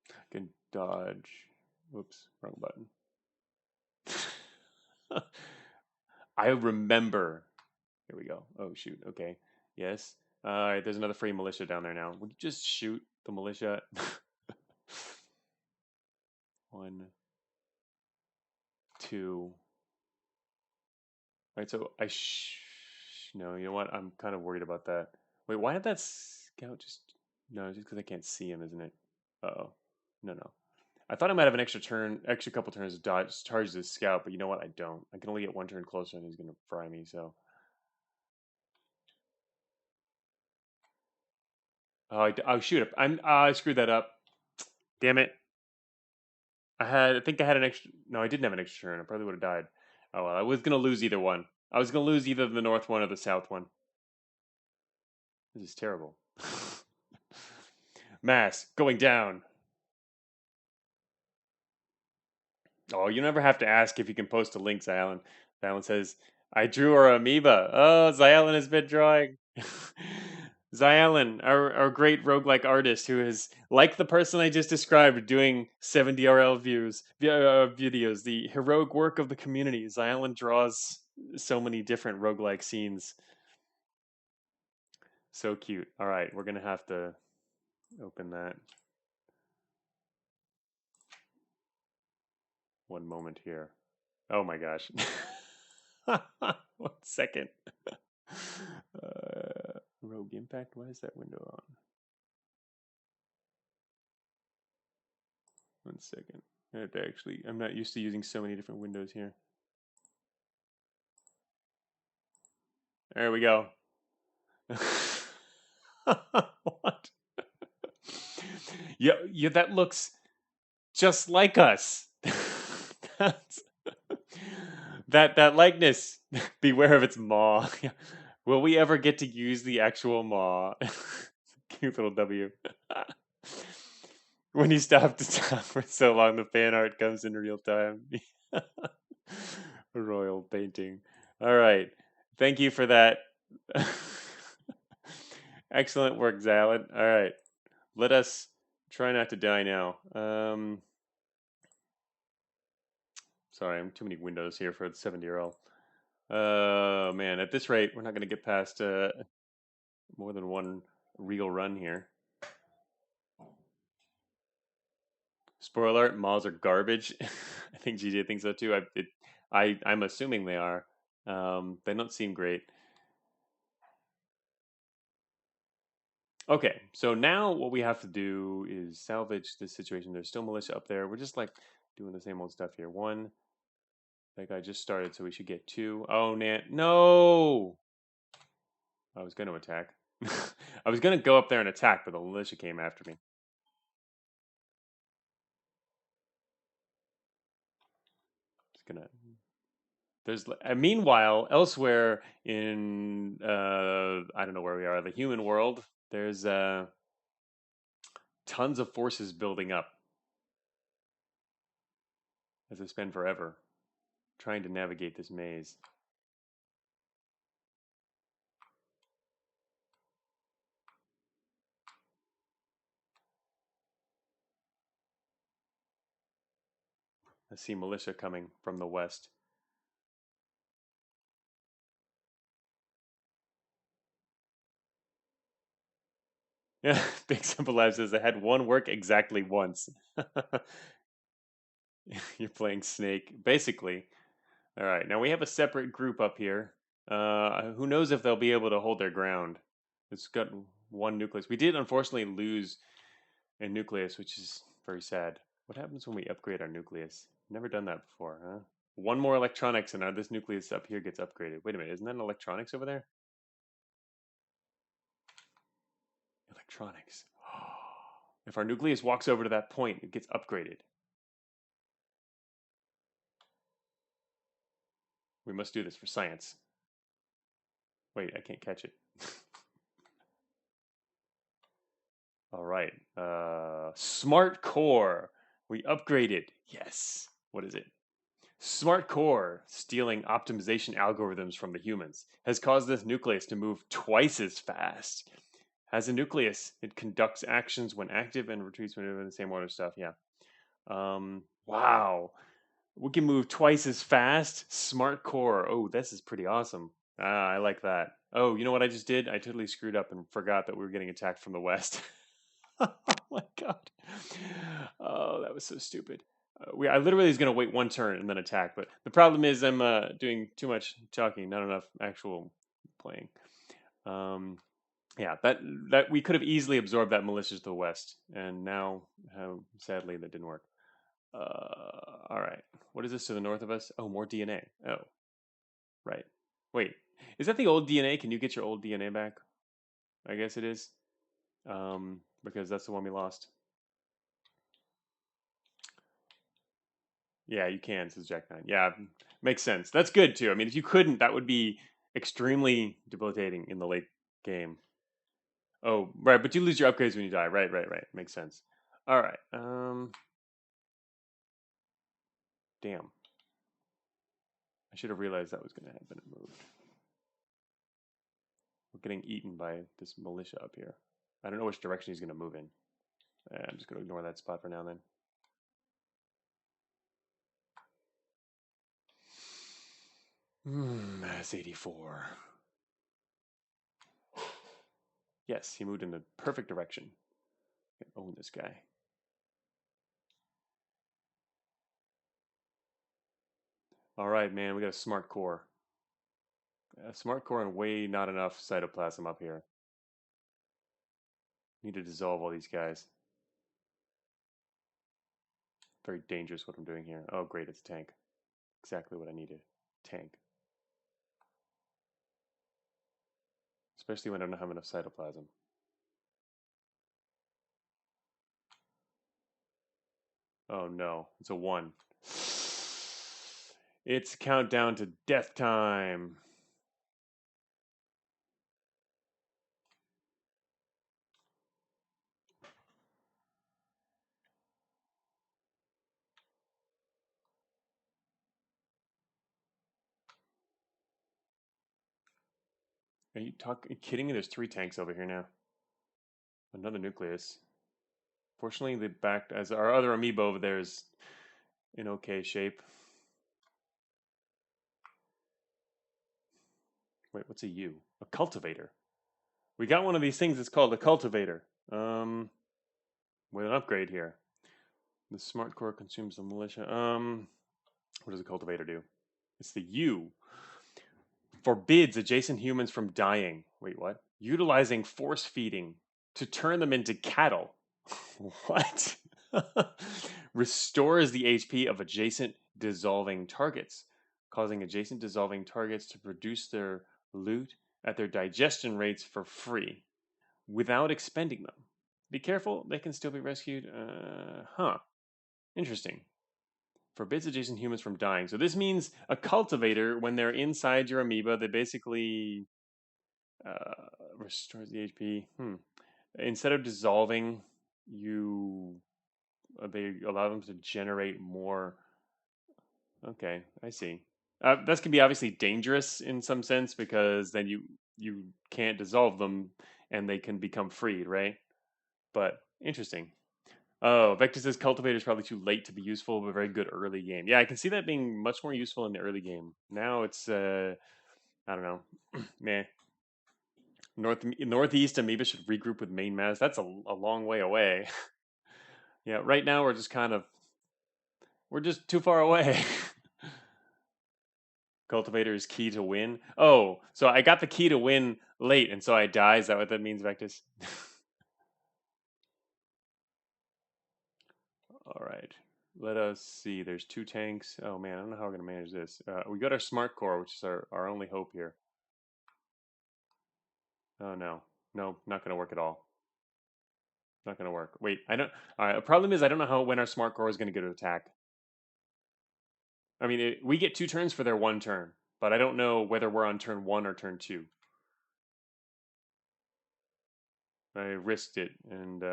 I can dodge. Whoops, wrong button. I remember. Here we go. Oh shoot. Okay. Yes. All right. There's another free militia down there now. Would you just shoot the militia? One, two. All right. So no. You know what? I'm kind of worried about that. Wait. Why did that scout just? No, just because I can't see him, isn't it? Oh. No, no. I thought I might have an extra couple turns to dodge, charge this scout, but you know what? I don't. I can only get one turn closer, and he's gonna fry me. So. Oh shoot! I screwed that up. Damn it! I think I had an extra. No, I didn't have an extra turn. I probably would have died. Oh well, I was gonna lose either one. I was gonna lose either the north one or the south one. This is terrible. Mass going down. Oh, you never have to ask if you can post a link, Zylan. Zylan says, I drew our amoeba. Oh, Zylan has been drawing. Zylan, our great roguelike artist who is, like the person I just described, doing 70 RL videos, the heroic work of the community. Zylan draws so many different roguelike scenes. So cute. All right, we're going to have to open that. One moment here. Oh my gosh. 1 second. Rogue Impact. Why is that window on? 1 second. I have to actually. I'm not used to using so many different windows here. There we go. What? Yeah, that looks just like us. That's, that likeness. Beware of its maw. Will we ever get to use the actual maw? Cute little W. When you stop to talk for so long, the fan art comes in real time. A royal painting. All right. Thank you for that. Excellent work, Zylan. All right. Let us try not to die now. Sorry, I'm too many windows here for the 70-year-old. Man, at this rate, we're not going to get past more than one real run here. Spoiler alert: mods are garbage. I think GJ thinks so too. I'm assuming they are. They don't seem great. Okay, so now what we have to do is salvage this situation. There's still militia up there. We're just like doing the same old stuff here. One, that guy just started, so we should get two. Oh, no! I was going to attack. I was going to go up there and attack, but the militia came after me. Just gonna. There's. Meanwhile, elsewhere in I don't know where we are, the human world. There's tons of forces building up as I spend forever trying to navigate this maze. I see militia coming from the west. Yeah, Big Simple Life says I had one work exactly once. You're playing Snake, basically. All right, now we have a separate group up here. Who knows if they'll be able to hold their ground? It's got one nucleus. We did unfortunately lose a nucleus, which is very sad. What happens when we upgrade our nucleus? Never done that before, huh? One more electronics, and now this nucleus up here gets upgraded. Wait a minute, isn't that an electronics over there? Electronics. If our nucleus walks over to that point, it gets upgraded. We must do this for science. Wait, I can't catch it. All right. Smart core. We upgraded. Yes. What is it? Smart core, stealing optimization algorithms from the humans, has caused this nucleus to move twice as fast. Has a nucleus, it conducts actions when active and retreats when in the same order stuff. Yeah. Wow. We can move twice as fast. Smart core. Oh, this is pretty awesome. I like that. Oh, you know what I just did? I totally screwed up and forgot that we were getting attacked from the west. Oh my god. Oh, that was so stupid. I literally was going to wait one turn and then attack, but the problem is I'm doing too much talking, not enough actual playing. Yeah, that we could have easily absorbed that militia to the west, and now, sadly, that didn't work. All right. What is this to the north of us? Oh, more DNA. Oh, right. Wait, is that the old DNA? Can you get your old DNA back? I guess it is. Because that's the one we lost. Yeah, you can, says Jack Nine. Yeah, makes sense. That's good too. I mean, if you couldn't, that would be extremely debilitating in the late game. Oh, right, but you lose your upgrades when you die. Right, right, right. Makes sense. All right. Damn. I should have realized that was going to happen and moved. We're getting eaten by this militia up here. I don't know which direction he's going to move in. I'm just going to ignore that spot for now then. That's 84. Yes, he moved in the perfect direction. I can own this guy. All right, man, we got a smart core. A smart core and way not enough cytoplasm up here. Need to dissolve all these guys. Very dangerous what I'm doing here. Oh, great, it's a tank. Exactly what I needed. Tank. Especially when I don't have enough cytoplasm. Oh no, it's a 1. It's countdown to death time. Are you kidding me? There's 3 tanks over here now. Another nucleus. Fortunately, the back as our other amoeba over there is in okay shape. Wait, what's a U? A cultivator. We got one of these things that's called a cultivator. With an upgrade here. The smart core consumes the militia. What does the cultivator do? It's the U. Forbids adjacent humans from dying. Wait, what? Utilizing force feeding to turn them into cattle. What? Restores the HP of adjacent dissolving targets, causing adjacent dissolving targets to produce their loot at their digestion rates for free without expending them. Be careful, they can still be rescued. Interesting. Forbids adjacent humans from dying. So this means a cultivator, when they're inside your amoeba, they basically restores the HP. Instead of dissolving, you they allow them to generate more. Okay, I see. That can be obviously dangerous in some sense because then you can't dissolve them and they can become freed, right? But interesting. Oh, Vector says cultivator is probably too late to be useful, but very good early game. Yeah, I can see that being much more useful in the early game. Now it's I don't know, man. Northeast amoeba should regroup with main mass. That's a long way away. Yeah, right now we're just too far away. Cultivator is key to win. Oh, so I got the key to win late, and so I die. Is that what that means, Vectus? All right. Let us see. There's 2 tanks. Oh man, I don't know how we're gonna manage this. We got our smart core, which is our only hope here. Oh no, no, not gonna work at all. Not gonna work. Wait, I don't. All right. The problem is I don't know how when our smart core is gonna go to attack. I mean, we get 2 turns for their 1 turn, but I don't know whether we're on turn 1 or turn 2. I risked it, and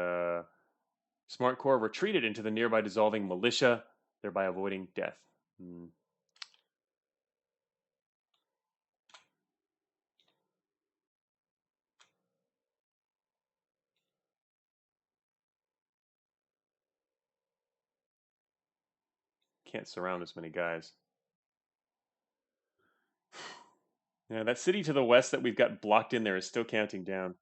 Smart Core retreated into the nearby dissolving militia, thereby avoiding death. Can't surround this many guys. Yeah, that city to the west that we've got blocked in there is still counting down.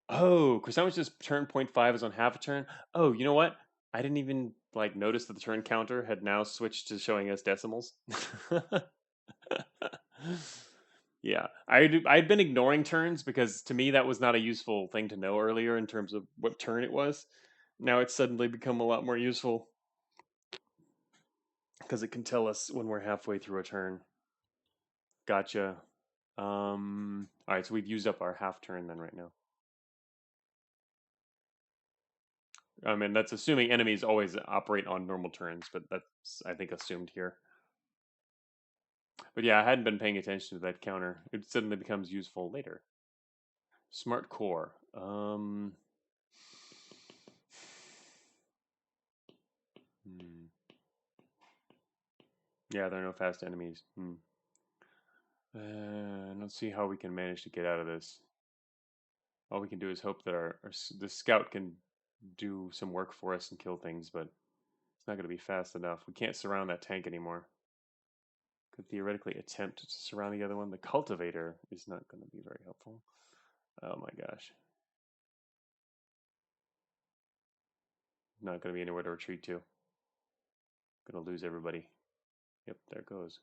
Oh, Chrysanthemum's turn 0.5 is on half a turn. Oh, you know what? I didn't even notice that the turn counter had now switched to showing us decimals. Yeah, I'd been ignoring turns because to me that was not a useful thing to know earlier in terms of what turn it was. Now it's suddenly become a lot more useful because it can tell us when we're halfway through a turn. Gotcha. All right, so we've used up our half turn then right now. I mean, that's assuming enemies always operate on normal turns, but that's, I think, assumed here. But yeah, I hadn't been paying attention to that counter. It suddenly becomes useful later. Smart core. Yeah, there are no fast enemies. I don't see how we can manage to get out of this. All we can do is hope that the scout can do some work for us and kill things, but it's not going to be fast enough. We can't surround that tank anymore. Could theoretically attempt to surround the other one. The cultivator is not going to be very helpful. Oh my gosh. Not going to be anywhere to retreat to. Going to lose everybody. Yep, there it goes.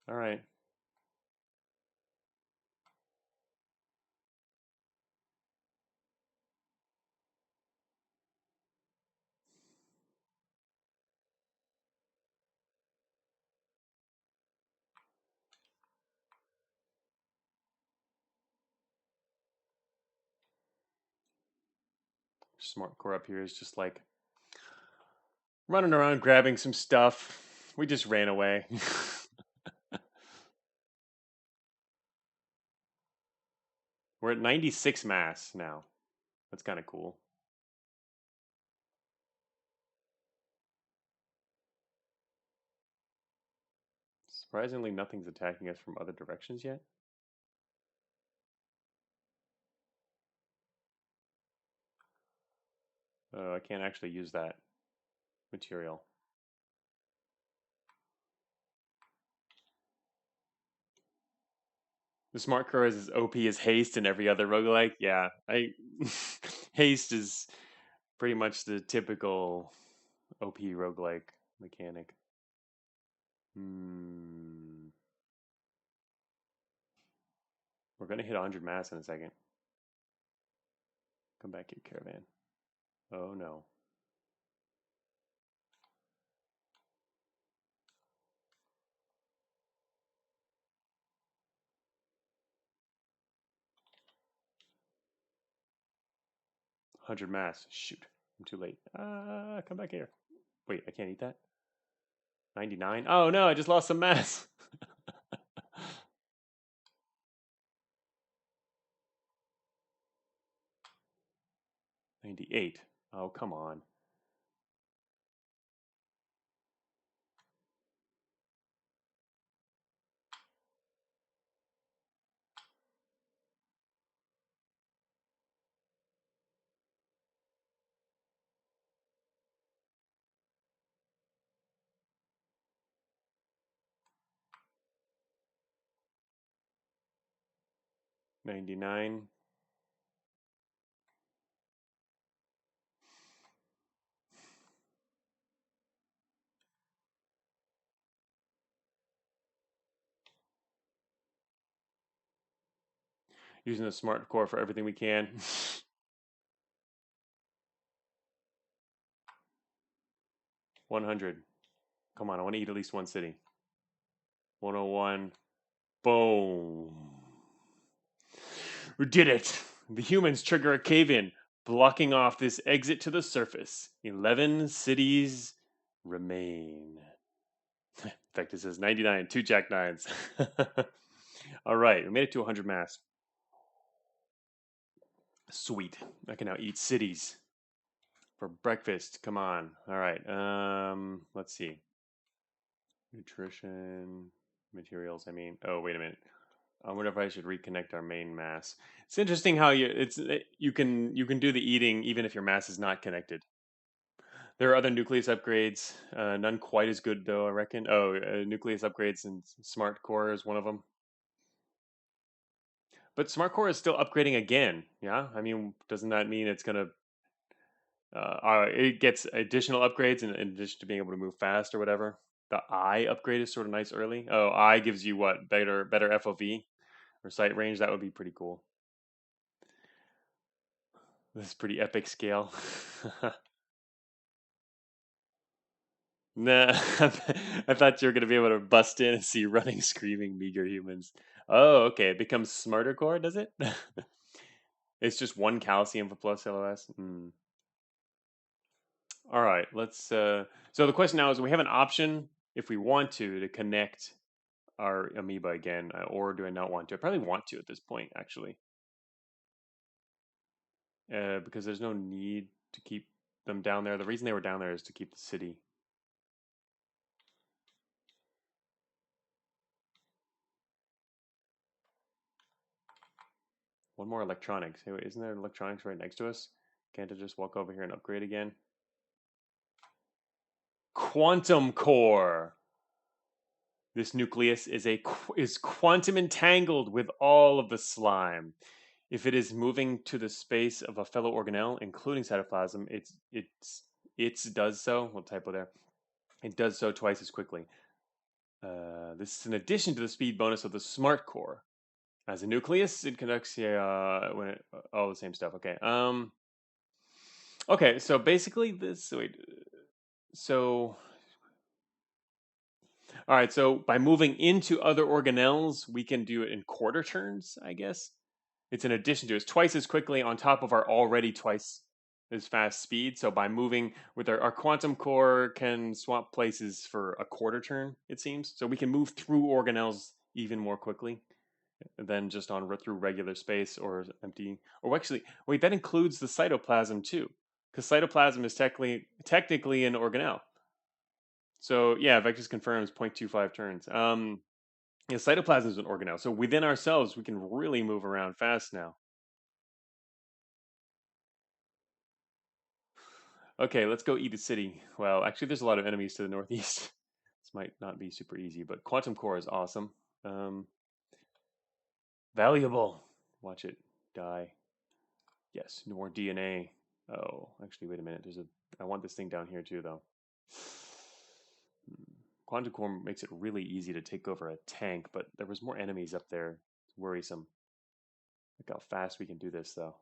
All right. Smart core up here is just running around grabbing some stuff. We just ran away. We're at 96 mass now. That's kind of cool. Surprisingly, nothing's attacking us from other directions yet. I can't actually use that material. The smart core is as OP as haste in every other roguelike. Yeah, haste is pretty much the typical OP roguelike mechanic. We're gonna hit 100 mass in a second. Come back here, caravan. Oh no. Hundred mass. Shoot. I'm too late. Come back here. Wait, I can't eat that? 99? Oh no, I just lost some mass. 98. Oh, come on. $99. Using the smart core for everything we can. 100. Come on, I want to eat at least one city. 101. Boom. We did it. The humans trigger a cave-in, blocking off this exit to the surface. 11 cities remain. In fact, it says 99, 2 jack nines. All right, we made it to 100 mass. Sweet. I can now eat cities for breakfast. Come on. All right. Let's see. Nutrition, materials. I mean, oh, wait a minute. I wonder if I should reconnect our main mass. It's interesting how you can do the eating even if your mass is not connected. There are other nucleus upgrades, none quite as good though, I reckon. Oh, nucleus upgrades and smart core is one of them. But smart core is still upgrading again. Yeah, I mean, doesn't that mean it's gonna? It gets additional upgrades in addition to being able to move fast or whatever. The eye upgrade is sort of nice early. Oh, eye gives you what better FOV or sight range. That would be pretty cool. This is pretty epic scale. Nah, I thought you were gonna be able to bust in and see running, screaming, meager humans. Oh, okay. It becomes smarter core, does it? It's just one calcium for plus LOS. All right, let's. So the question now is: we have an option if we want to connect our amoeba again, or do I not want to? I probably want to at this point, actually, because there's no need to keep them down there. The reason they were down there is to keep the city. One more electronics. Hey, wait, isn't there electronics right next to us? Can't I just walk over here and upgrade again? Quantum core. This nucleus is quantum entangled with all of the slime. If it is moving to the space of a fellow organelle, including cytoplasm, it does so. We'll typo there. It does so twice as quickly. This is in addition to the speed bonus of the smart core. As a nucleus, it conducts all the same stuff. Okay. Okay. So basically, this. Wait. So. All right. So by moving into other organelles, we can do it in quarter turns, I guess. It's in addition to it's twice as quickly on top of our already twice as fast speed. So by moving with our quantum core can swap places for a quarter turn, it seems. So we can move through organelles even more quickly than just through regular space or empty. Or actually, wait, that includes the cytoplasm too, because cytoplasm is technically an organelle. So yeah, Vectis confirms 0.25 turns. Yeah, cytoplasm is an organelle. So within ourselves, we can really move around fast now. Okay, let's go eat a city. Well, actually, there's a lot of enemies to the northeast. This might not be super easy, but quantum core is awesome. Valuable. Watch it die. Yes, no more DNA. Oh, actually, wait a minute. I want this thing down here too, though. Quantum core makes it really easy to take over a tank, but there was more enemies up there. It's worrisome. Look how fast we can do this, though.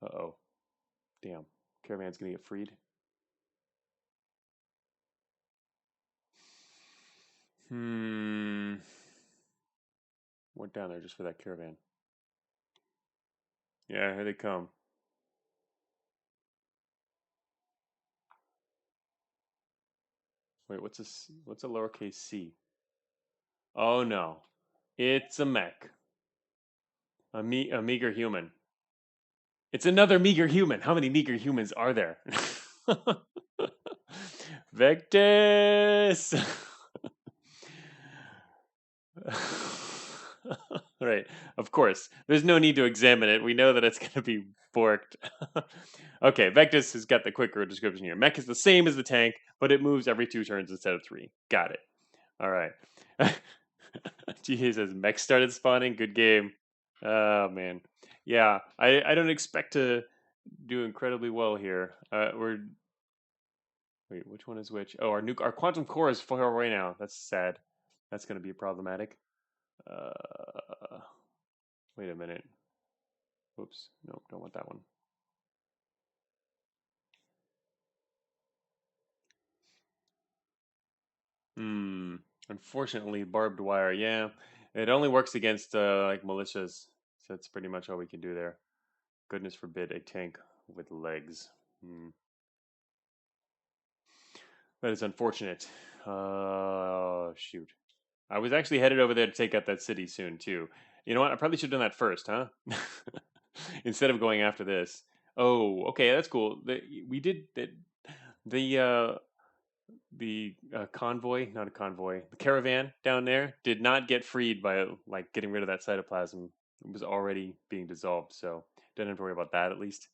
Uh-oh. Damn. Caravan's gonna get freed. Went down there just for that caravan. Yeah, here they come. Wait, what's this? What's a lowercase c? Oh no. It's a mech. A meager human. It's another meager human. How many meager humans are there? Vectus! Right, of course. There's no need to examine it. We know that it's going to be borked. Okay, Vectus has got the quicker description here. Mech is the same as the tank, but it moves every 2 turns instead of 3. Got it. All right. He says mech started spawning. Good game. Oh man. Yeah, I don't expect to do incredibly well here. Wait, which one is which? Oh, our quantum core is far away now. That's sad. That's going to be problematic. Uh, Wait a minute. Oops. Nope, don't want that one. Unfortunately, barbed wire. Yeah, it only works against like militias. So that's pretty much all we can do there. Goodness forbid a tank with legs. That is unfortunate. Shoot. I was actually headed over there to take out that city soon too. You know what? I probably should have done that first, huh? Instead of going after this. Oh, okay, that's cool. We did the convoy, not a convoy, the caravan down there did not get freed by like getting rid of that cytoplasm. It was already being dissolved, so don't have to worry about that at least.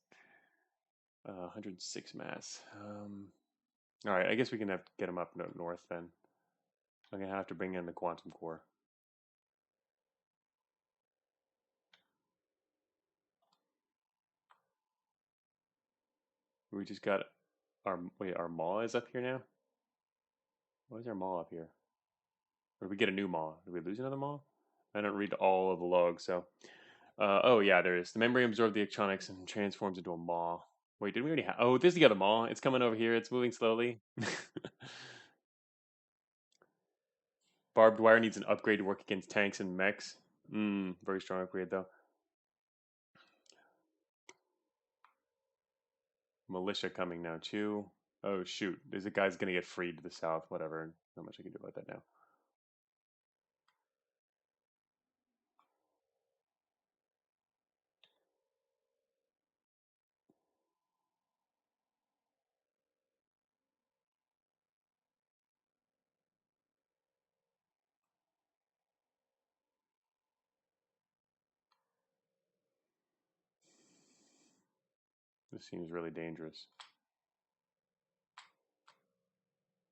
106 mass. All right, I guess we can have to get them up north then. I'm gonna have to bring in the quantum core. We just got our maw is up here now. Why is our maw up here? Or did we get a new maw? Did we lose another maw? I don't read all of the logs, so. Oh yeah, there is. The memory absorbs the electronics and transforms into a maw. Wait, did we already have? Oh, this is the other maw. It's coming over here. It's moving slowly. Barbed wire needs an upgrade to work against tanks and mechs. Very strong upgrade though. Militia coming now too. Oh shoot, there's a guy's gonna get freed to the south. Whatever. Not much I can do about that now. This seems really dangerous.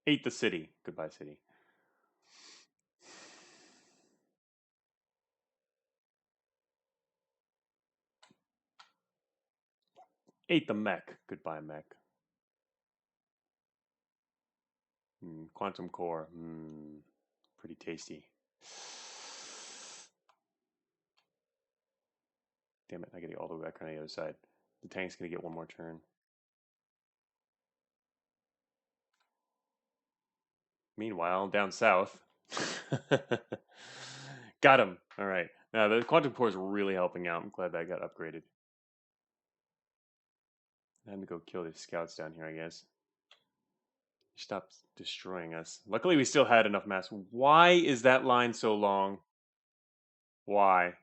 Ate the city. Goodbye, city. Ate the mech. Goodbye, mech. Quantum core. Pretty tasty. Damn it, I gotta get all the way back on the other side. The tank's gonna get one more turn. Meanwhile, down south. Got him. All right. Now, the quantum core is really helping out. I'm glad that got upgraded. Time to go kill these scouts down here, I guess. Stop destroying us. Luckily, we still had enough mass. Why is that line so long? Why?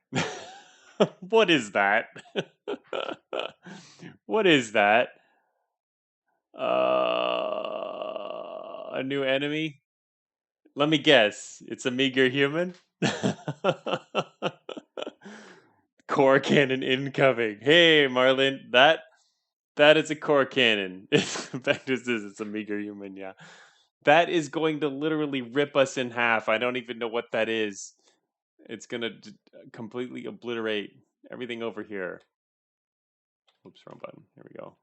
What is that? What is that? A new enemy? Let me guess. It's a meager human? Core cannon incoming. Hey, Marlin, that is a core cannon. In fact, it's a meager human, yeah. That is going to literally rip us in half. I don't even know what that is. It's going to completely obliterate everything over here. Oops, wrong button. There we go.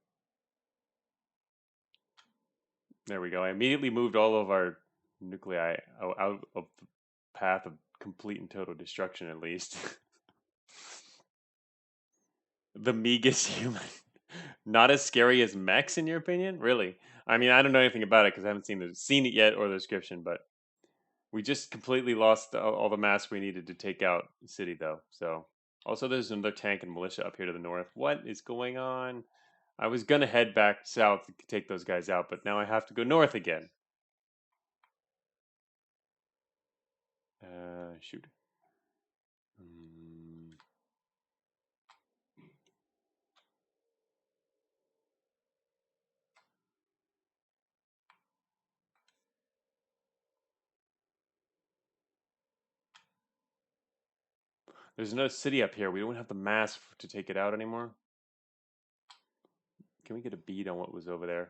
There we go. I immediately moved all of our nuclei out of the path of complete and total destruction, at least. The meekest human. Not as scary as mechs, in your opinion? Really? I mean, I don't know anything about it because I haven't seen it yet or the description, but we just completely lost all the mass we needed to take out the city, though. So, also, there's another tank and militia up here to the north. What is going on? I was gonna head back south to take those guys out, but now I have to go north again. Shoot. There's another city up here. We don't have the mass to take it out anymore. Can we get a bead on what was over there?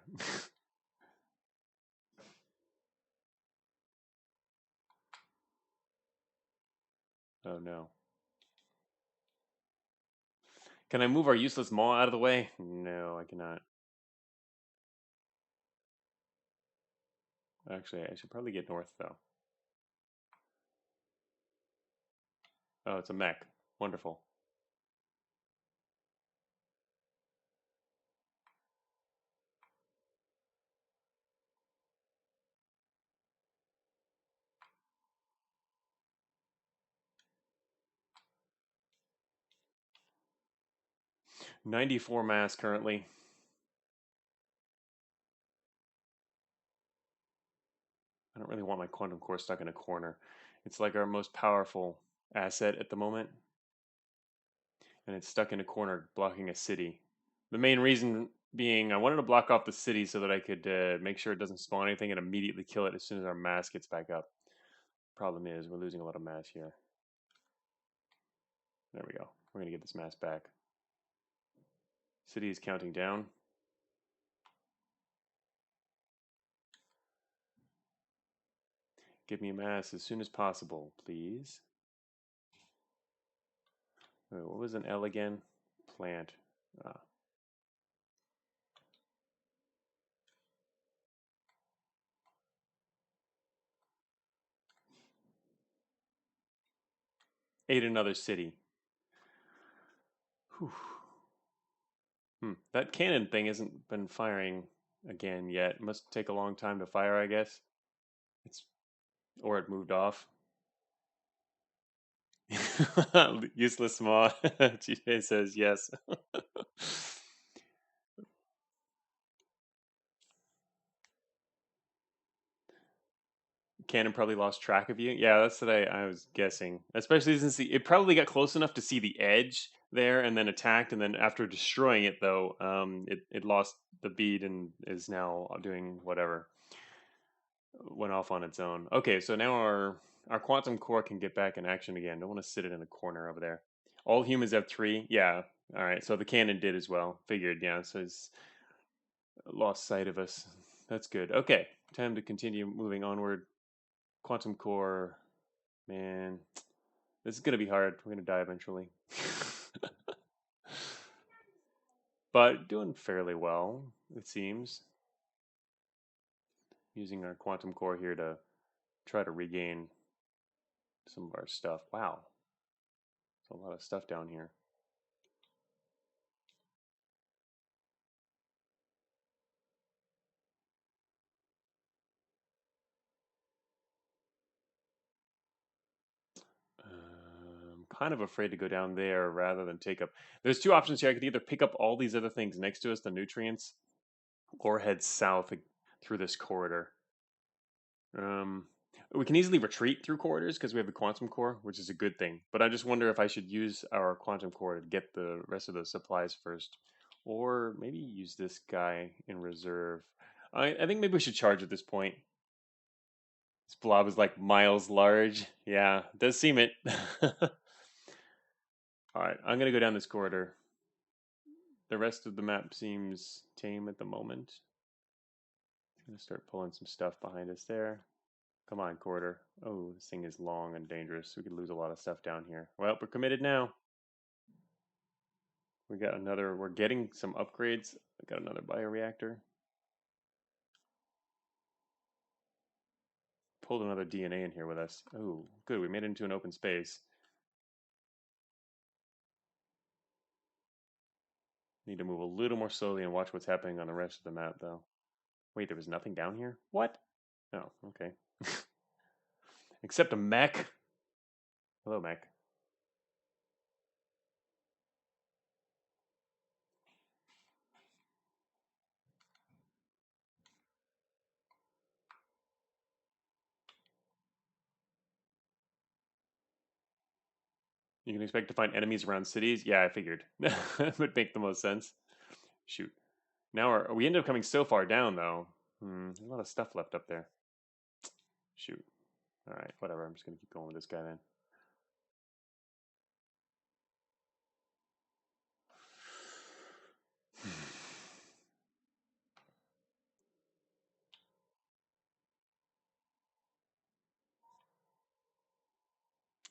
Oh no. Can I move our useless maw out of the way? No, I cannot. Actually, I should probably get north though. Oh, it's a mech. Wonderful. $94 mass currently. I don't really want my quantum core stuck in a corner. It's like our most powerful asset at the moment. And it's stuck in a corner blocking a city. The main reason being I wanted to block off the city so that I could make sure it doesn't spawn anything and immediately kill it as soon as our mass gets back up. Problem is we're losing a lot of mass here. There we go. We're going to get this mass back. City is counting down. Give me a mass as soon as possible, please. Wait, what was an L again? Plant. Ah. Ate another city. Whew. That cannon thing hasn't been firing again yet. Must take a long time to fire, I guess. Or it moved off. Useless maw. GJ says yes. Cannon probably lost track of you. Yeah, that's what I was guessing. Especially since it probably got close enough to see the edge there and then attacked. And then after destroying it, though, it lost the bead and is now doing whatever. Went off on its own. Okay, so now our quantum core can get back in action again. Don't want to sit it in the corner over there. All humans have 3. Yeah. All right. So the cannon did as well. Figured. Yeah. So it's lost sight of us. That's good. Okay. Time to continue moving onward. Quantum core. Man, this is gonna be hard. We're gonna die eventually. But doing fairly well, it seems. Using our quantum core here to try to regain some of our stuff. Wow. There's a lot of stuff down here. I'm kind of afraid to go down there rather than take up. There's 2 options here. I could either pick up all these other things next to us, the nutrients, or head south through this corridor. We can easily retreat through corridors because we have the quantum core, which is a good thing. But I just wonder if I should use our quantum core to get the rest of the supplies first, or maybe use this guy in reserve. I think maybe we should charge at this point. This blob is like miles large. Yeah, it does seem it. All right, I'm gonna go down this corridor. The rest of the map seems tame at the moment. Gonna start pulling some stuff behind us there. Come on, quarter. Oh, this thing is long and dangerous. We could lose a lot of stuff down here. Well, we're committed now. We got another. We're getting some upgrades. We got another bioreactor. Pulled another DNA in here with us. Oh, good. We made it into an open space. Need to move a little more slowly and watch what's happening on the rest of the map, though. Wait, there was nothing down here? What? Oh, okay. Except a mech. Hello, mech. You can expect to find enemies around cities? Yeah, I figured. That would make the most sense. Shoot. Now we ended up coming so far down, though. There's a lot of stuff left up there. Shoot. All right, whatever. I'm just going to keep going with this guy then.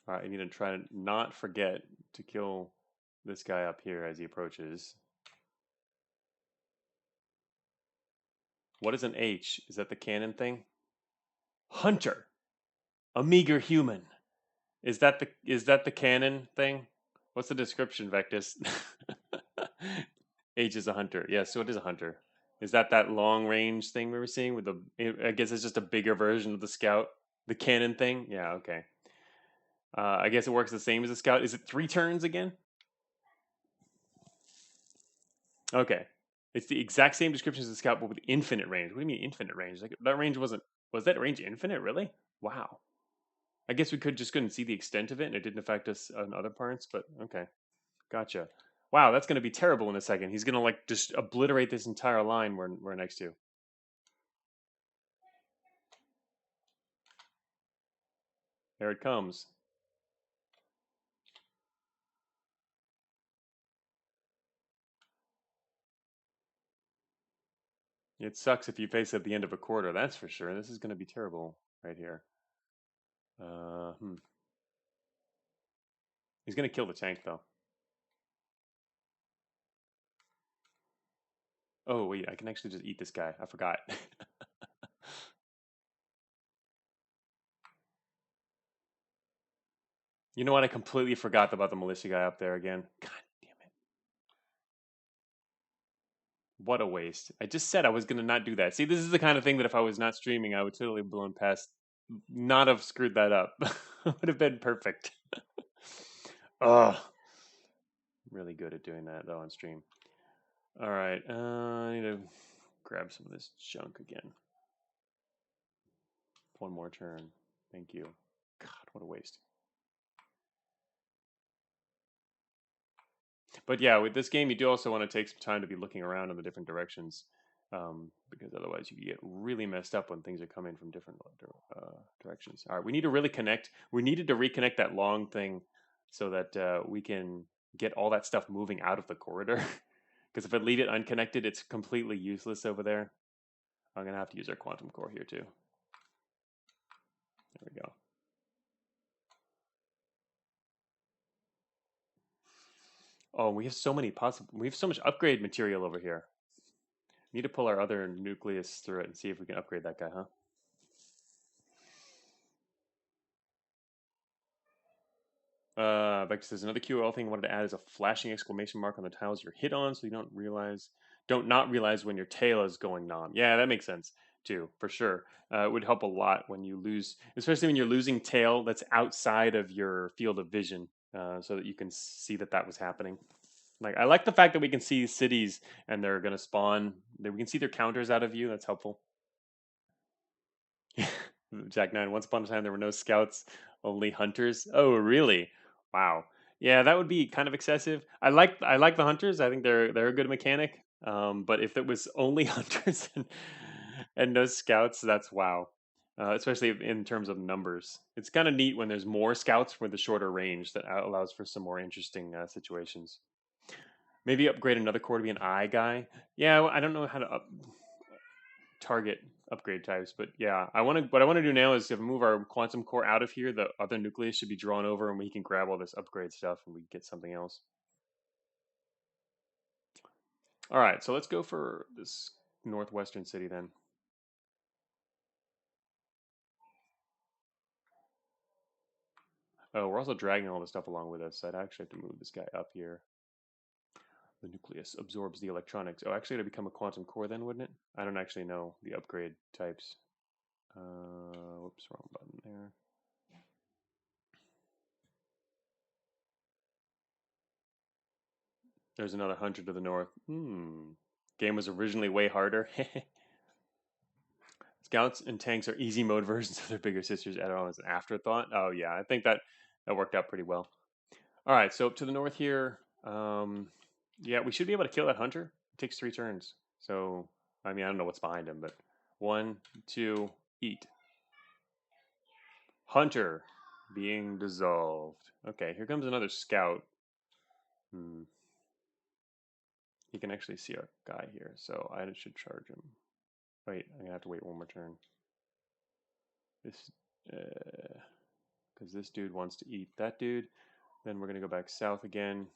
All right, I need to try to not forget to kill this guy up here as he approaches. What is an H? Is that the cannon thing? Hunter, a meager human. Is that the canon thing? What's the description, Vectus? H is a hunter. Yeah, so it is a hunter. Is that long range thing we were seeing with the? I guess it's just a bigger version of the scout, the cannon thing. Yeah, okay. I guess it works the same as a scout. Is it 3 turns again? Okay. It's the exact same description as the scout, but with infinite range. What do you mean infinite range? Like that range wasn't. Was that range infinite? Really? Wow. I guess we couldn't see the extent of it, and it didn't affect us on other parts. But okay, gotcha. Wow, that's going to be terrible in a second. He's going to like just obliterate this entire line we're next to. There it comes. It sucks if you face it at the end of a quarter. That's for sure. This is going to be terrible right here. He's going to kill the tank though. Oh wait, I can actually just eat this guy. I forgot. You know what? I completely forgot about the militia guy up there again. God damn it. What a waste. I just said I was going to not do that. See, this is the kind of thing that if I was not streaming, I would totally have blown past, not have screwed that up. Would have been perfect. Ugh. Really good at doing that, though, on stream. All right. I need to grab some of this junk again. One more turn. Thank you. God, what a waste. But yeah, with this game, you do also want to take some time to be looking around in the different directions, because otherwise you get really messed up when things are coming from different directions. All right, we need to really connect. We needed to reconnect that long thing so that we can get all that stuff moving out of the corridor. Because if I leave it unconnected, it's completely useless over there. I'm going to have to use our quantum core here too. There we go. Oh, we have so many possible. We have so much upgrade material over here. Need to pull our other nucleus through it and see if we can upgrade that guy, huh? Vector says another QOL thing I wanted to add is a flashing exclamation mark on the tiles you're hit on, so you don't not realize when your tail is going nom. Yeah, that makes sense too, for sure. It would help a lot when you lose, especially when you're losing tail that's outside of your field of vision, so that you can see that was happening. Like I like the fact that we can see cities and they're gonna spawn. We can see their counters out of view. That's helpful. Jack 9. Once upon a time, there were no scouts, only hunters. Oh, really? Wow. Yeah, that would be kind of excessive. I like the hunters. I think they're a good mechanic. But if it was only hunters and no scouts, that's wow. Especially in terms of numbers. It's kind of neat when there's more scouts with a shorter range that allows for some more interesting situations. Maybe upgrade another core to be an eye guy. Yeah, I don't know how to target upgrade types. But yeah, what I want to do now is to move our quantum core out of here. The other nucleus should be drawn over, and we can grab all this upgrade stuff, and we get something else. All right, so let's go for this northwestern city then. Oh, we're also dragging all the stuff along with us. So I'd actually have to move this guy up here. The nucleus absorbs the electronics. Oh, actually, it'd become a quantum core then, wouldn't it? I don't actually know the upgrade types. Whoops, wrong button there. There's another 100 to the north. Game was originally way harder. Scouts and tanks are easy mode versions of their bigger sisters added on as an afterthought. Oh yeah, I think that worked out pretty well. All right, so up to the north here. Yeah, we should be able to kill that hunter. It takes 3 turns. So, I mean, I don't know what's behind him, but 1, 2, eat. Hunter being dissolved. Okay, here comes another scout. He can actually see our guy here, so I should charge him. Wait, I'm gonna have to wait 1 more turn. This, because this dude wants to eat that dude. Then we're gonna go back south again.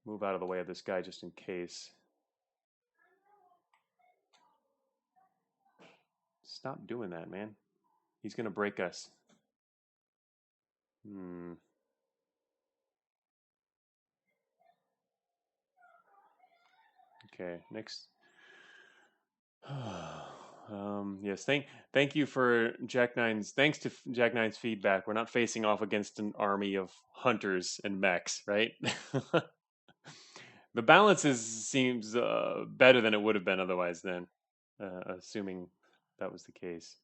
Move out of the way of this guy just in case. Stop doing that, man. He's gonna break us. Okay, next. Yes, thank you for Jack Nine's. Thanks to Jack Nine's feedback, we're not facing off against an army of hunters and mechs, right? The balance seems better than it would have been otherwise. Then, assuming that was the case.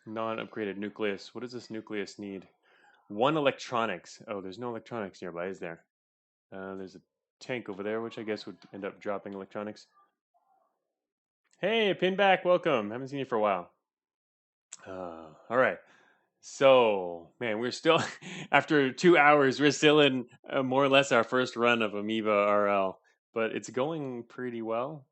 Non-upgraded nucleus. What does this nucleus need? 1 electronics. Oh, there's no electronics nearby, is there? There's a tank over there, which I guess would end up dropping electronics. Hey, Pinback, welcome. Haven't seen you for a while. All right. So, man, we're still, after 2 hours, we're still in more or less our first run of Amoeba RL, but it's going pretty well.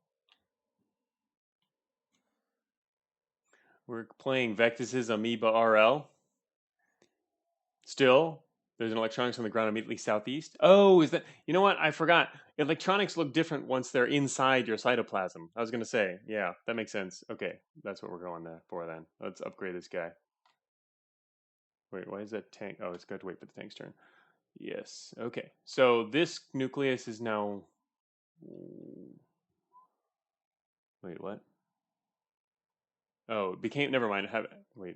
We're playing Vectis's Amoeba RL. Still, there's an electronics on the ground immediately southeast. Oh, is that, you know what? I forgot. Electronics look different once they're inside your cytoplasm. I was going to say, yeah, that makes sense. Okay, that's what we're going there for then. Let's upgrade this guy. Wait, why is that tank? Oh, it's got to wait for the tank's turn. Yes. Okay. So this nucleus is now. Wait, what? Oh, it became. Never mind. Wait.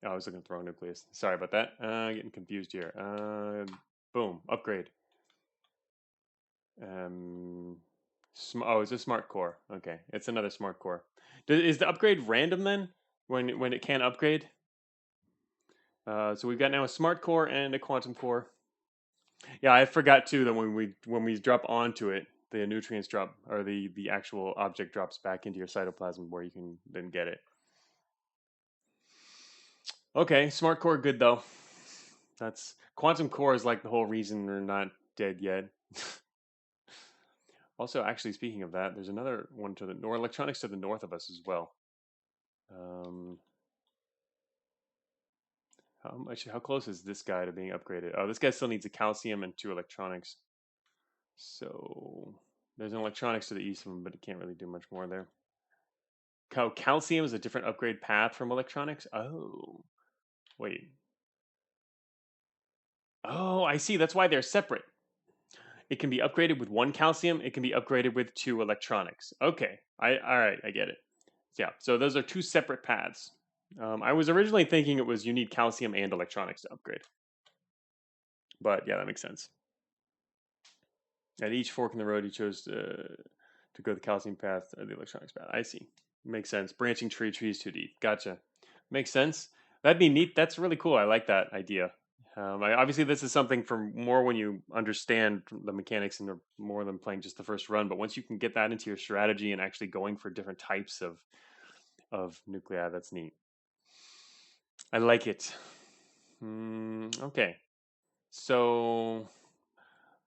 Oh, I was looking at the wrong nucleus. Sorry about that. Getting confused here. Boom. Upgrade. Oh, it's a smart core. Okay, it's another smart core. Is the upgrade random then? When it can upgrade? So we've got now a smart core and a quantum core. Yeah, I forgot too that when we drop onto it, the nutrients drop, or the actual object drops back into your cytoplasm where you can then get it. Okay, smart core good though. That's quantum core is like the whole reason we're not dead yet. Also, actually, speaking of that, there's another one to the north, electronics to the north of us as well. How close is this guy to being upgraded? Oh, this guy still needs a calcium and 2 electronics. So there's an electronics to the east of him, but it can't really do much more there. Calcium is a different upgrade path from electronics. Oh, wait. Oh, I see. That's why they're separate. It can be upgraded with 1 calcium. It can be upgraded with 2 electronics. Okay. All right. I get it. Yeah, so those are two separate paths. I was originally thinking it was you need calcium and electronics to upgrade. But yeah, that makes sense. At each fork in the road, you chose to go the calcium path or the electronics path. I see. Makes sense. Branching trees too deep. Gotcha. Makes sense. That'd be neat. That's really cool. I like that idea. Obviously, this is something for more when you understand the mechanics and more than playing just the first run. But once you can get that into your strategy and actually going for different types of nuclei, that's neat. I like it. Okay. So,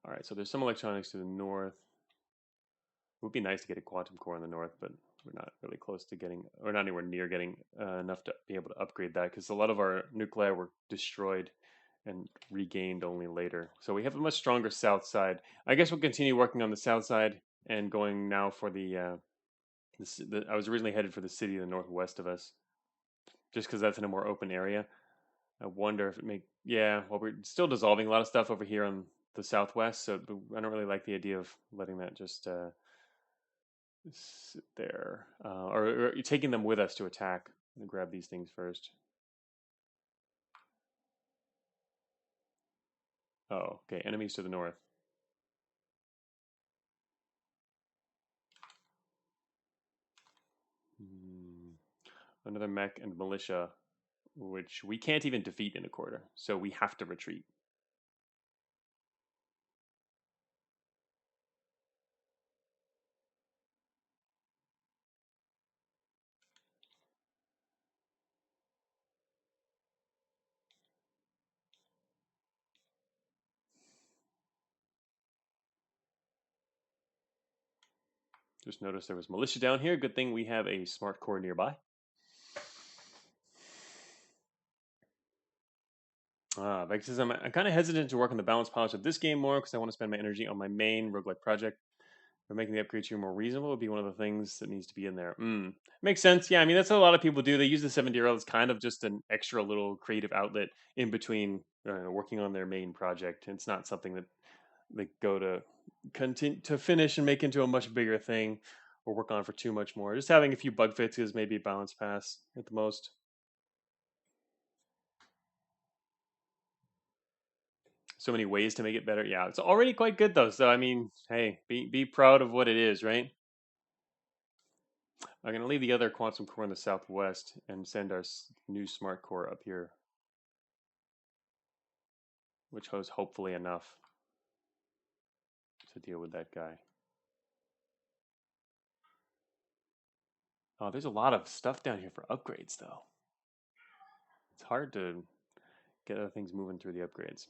all right. So there's some electronics to the north. It would be nice to get a quantum core in the north, but we're not really close to getting, or not anywhere near getting enough to be able to upgrade that because a lot of our nuclei were destroyed and regained only later. So we have a much stronger south side. I guess we'll continue working on the south side and going now for I was originally headed for the city in the northwest of us, just because that's in a more open area. I wonder if yeah, well, we're still dissolving a lot of stuff over here on the southwest, so I don't really like the idea of letting that just sit there, or taking them with us to attack. I'm gonna grab these things first. Oh, okay. Enemies to the north. Hmm. Another mech and militia, which we can't even defeat in a quarter, so we have to retreat. Just noticed there was militia down here. Good thing we have a smart core nearby. Vex says I'm kind of hesitant to work on the balance polish of this game more because I want to spend my energy on my main roguelike project. But making the upgrade tier more reasonable would be one of the things that needs to be in there. Makes sense. Yeah, I mean that's what a lot of people do. They use the 70 as kind of just an extra little creative outlet in between working on their main project. It's not something that they go to continue to finish and make into a much bigger thing or work on for too much more. Just having a few bug fixes, maybe a balance pass at the most. So many ways to make it better. Yeah, it's already quite good though. So I mean, hey, be proud of what it is, right? I'm gonna leave the other quantum core in the southwest and send our new smart core up here, which has hopefully enough to deal with that guy. Oh, there's a lot of stuff down here for upgrades though. It's hard to get other things moving through the upgrades.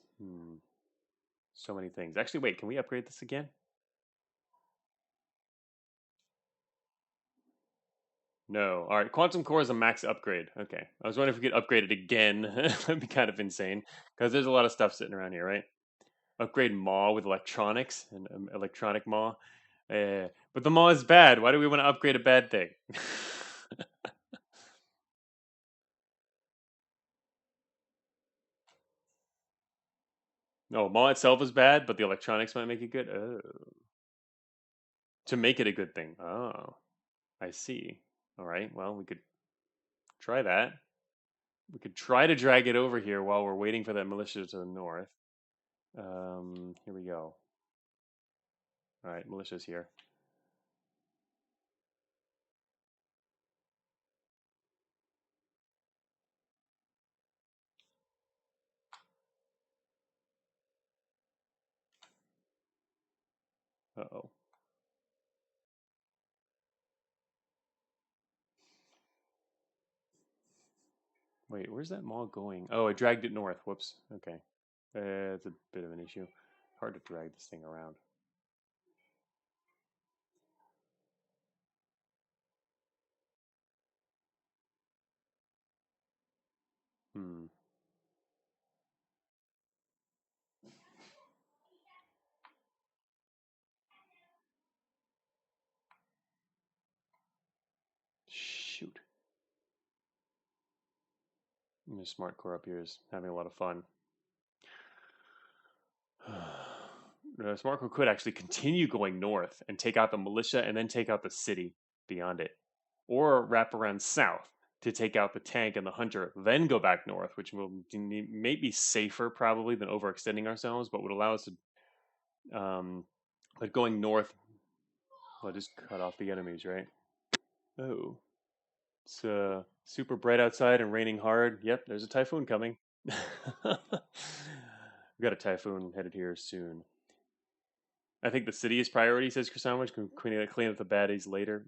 So many things. Actually, wait, can we upgrade this again? No. All right, quantum core is a max upgrade. Okay, I was wondering if we could upgrade it again. That'd be kind of insane because there's a lot of stuff sitting around here, right? Upgrade maw with electronics and electronic maw. But the maw is bad. Why do we want to upgrade a bad thing? No, maw itself is bad, but the electronics might make it good. Oh, to make it a good thing. Oh, I see. All right. Well, we could try that. We could try to drag it over here while we're waiting for that militia to the north. Here we go. All right, militia's here. Uh-oh. Wait, where's that mall going? Oh, I dragged it north. Whoops. Okay. It's a bit of an issue. Hard to drag this thing around. Hmm. Shoot. The smart core up here is having a lot of fun. Smart core could actually continue going north and take out the militia and then take out the city beyond it. or wrap around south to take out the tank and the hunter, then go back north, which will may be safer probably than overextending ourselves, but would allow us to. But going north, I'll just cut off the enemies, right? Oh, it's super bright outside and raining hard. Yep, there's a typhoon coming. We've got a typhoon headed here soon. I think the city is priority, says Krasanovic. Can clean up the baddies later.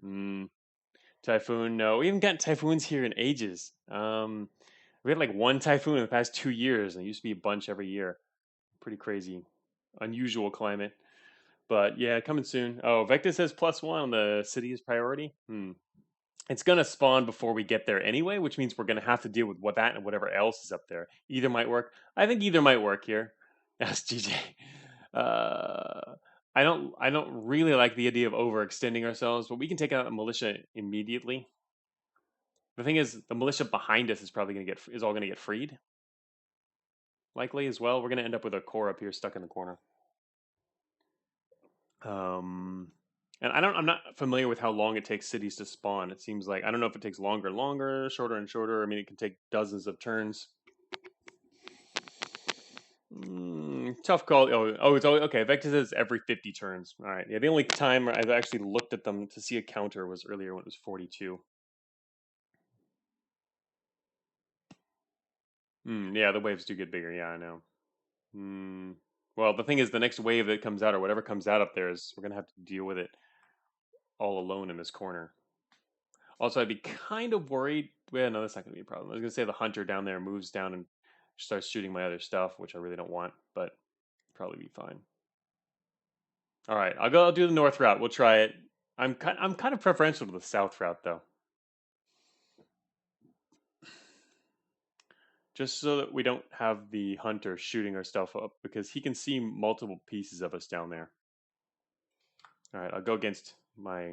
Typhoon, no. We haven't gotten typhoons here in ages. We had like one typhoon in the past 2 years, and it used to be a bunch every year. Pretty crazy. Unusual climate. But yeah, coming soon. Oh, Vector says +1 on the city is priority. It's gonna spawn before we get there anyway, which means we're gonna have to deal with what that and whatever else is up there. Either might work. I think either might work here. Ask GJ. Uh, I don't really like the idea of overextending ourselves, but we can take out the militia immediately. The thing is, the militia behind us is probably all gonna get freed, likely as well. We're gonna end up with a core up here stuck in the corner. And I'm not familiar with how long it takes cities to spawn. It seems like I don't know if it takes longer and longer, shorter and shorter. I mean, it can take dozens of turns. Tough call. It's always, okay. Vector says every 50 turns. All right. Yeah, the only time I've actually looked at them to see a counter was earlier when it was 42. Yeah, the waves do get bigger. Yeah, I know. Well, the thing is, the next wave that comes out or whatever comes out up there is we're gonna have to deal with it all alone in this corner. Also, I'd be kind of worried. Well, no, that's not going to be a problem. I was going to say the hunter down there moves down and starts shooting my other stuff, which I really don't want, but probably be fine. All right, I'll do the north route. We'll try it. I'm kind of preferential to the south route though, just so that we don't have the hunter shooting our stuff up because he can see multiple pieces of us down there. All right, I'll go against my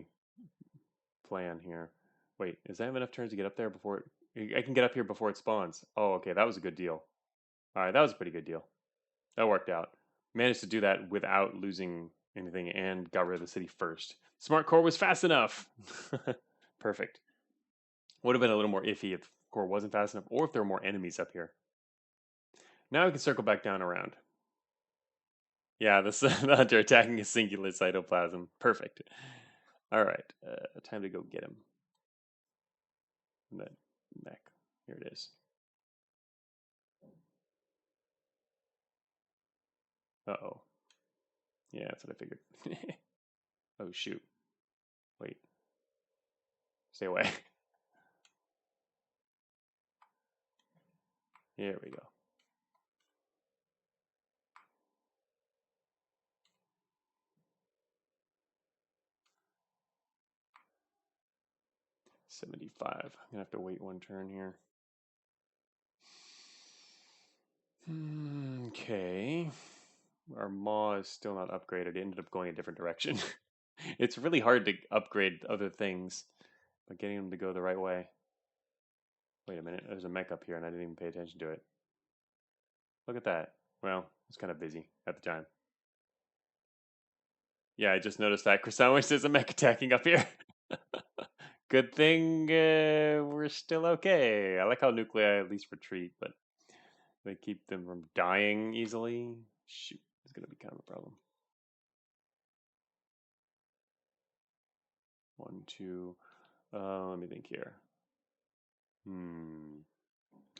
plan here. Wait, is I have enough turns to get up there before I can get up here before it spawns? Oh, okay, that was a good deal. All right, that was a pretty good deal. That worked out. Managed to do that without losing anything and got rid of the city first. Smart core was fast enough. Perfect. Would have been a little more iffy if core wasn't fast enough or if there were more enemies up here. Now we can circle back down around. Yeah, the hunter attacking a singular cytoplasm. Perfect. All right, time to go get him. That mech. Here it is. Uh-oh. Yeah, that's what I figured. Oh, shoot. Wait. Stay away. Here we go. $75. I'm gonna have to wait one turn here. Okay. Our maw is still not upgraded. It ended up going a different direction. It's really hard to upgrade other things, but getting them to go the right way. Wait a minute. There's a mech up here, and I didn't even pay attention to it. Look at that. Well, it's kind of busy at the time. Yeah, I just noticed that. Chris there's a mech attacking up here. Good thing we're still okay. I like how nuclei at least retreat, but they keep them from dying easily. Shoot, it's going to be kind of a problem. 1, 2. Let me think here.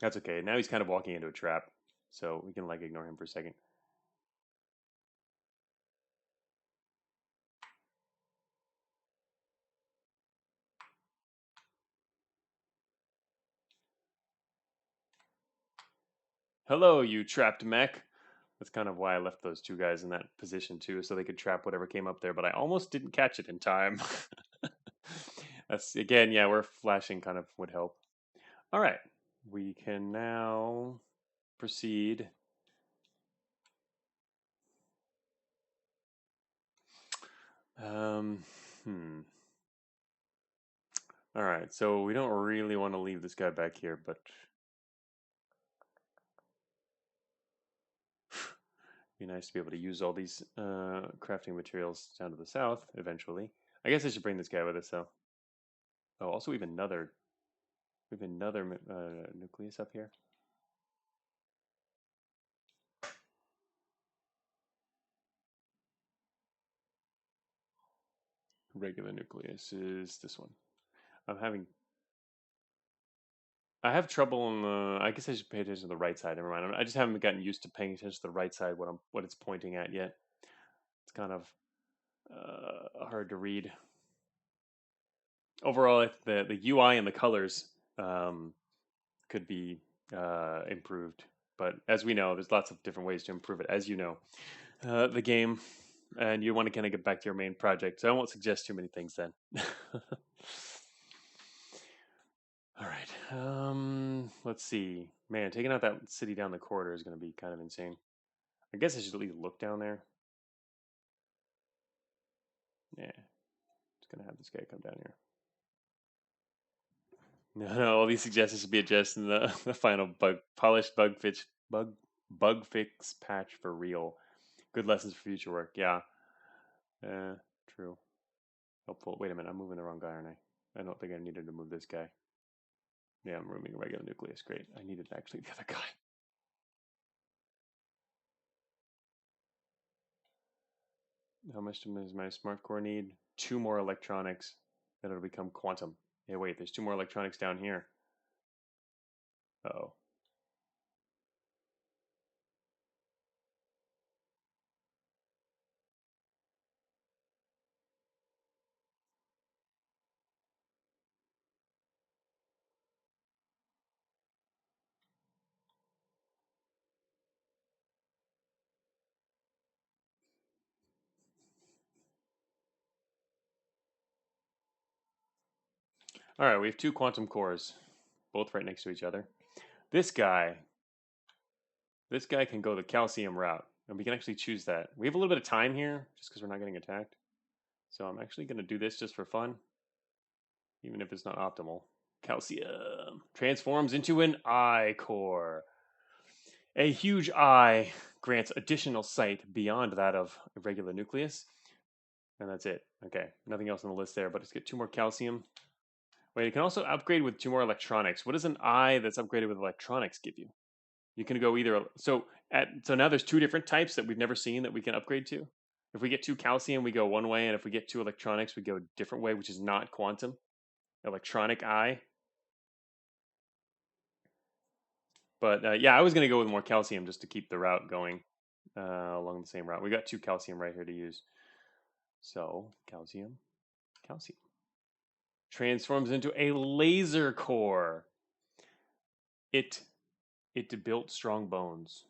That's okay. Now he's kind of walking into a trap, so we can like ignore him for a second. Hello, you trapped mech. That's kind of why I left those two guys in that position too, so they could trap whatever came up there, but I almost didn't catch it in time. That's again, yeah, where flashing kind of would help. All right, we can now proceed. All right, so we don't really want to leave this guy back here, but be nice to be able to use all these crafting materials down to the south eventually. I guess I should bring this guy with us though. Oh, also we have another nucleus up here. Regular nucleus is this one. I'm having I have trouble on the. I guess I should pay attention to the right side. Never mind. I just haven't gotten used to paying attention to the right side what it's pointing at yet. It's kind of hard to read. Overall, the UI and the colors could be improved, but as we know, there's lots of different ways to improve it. As you know, the game, and you want to kind of get back to your main project, so I won't suggest too many things then. All right. Let's see. Man, taking out that city down the corridor is going to be kind of insane. I guess I should at least look down there. Yeah, just gonna have this guy come down here. No, all these suggestions should be adjusted in the final polished bug fix patch for real. Good lessons for future work. Yeah, true. Helpful. Wait a minute, I'm moving the wrong guy, aren't I? I don't think I needed to move this guy. Yeah, I'm moving a regular nucleus. Great. I needed actually the other guy. How much does my smart core need? 2 more electronics. Then it'll become quantum. Hey, wait, there's 2 more electronics down here. Uh-oh. All right, we have 2 quantum cores, both right next to each other. This guy, this guy can go the calcium route, and we can actually choose that. We have a little bit of time here, just because we're not getting attacked. So I'm actually going to do this just for fun, even if it's not optimal. Calcium transforms into an eye core. A huge eye grants additional sight beyond that of a regular nucleus. And that's it. Okay, nothing else on the list there, but let's get 2 more calcium. Wait, it can also upgrade with 2 more electronics. What does an eye that's upgraded with electronics give you? You can go either. So now there's 2 different types that we've never seen that we can upgrade to. If we get 2 calcium, we go one way, and if we get 2 electronics, we go a different way, which is not quantum. Electronic eye. But yeah, I was going to go with more calcium just to keep the route going along the same route. We got 2 calcium right here to use. So calcium. Transforms into a laser core. It built strong bones.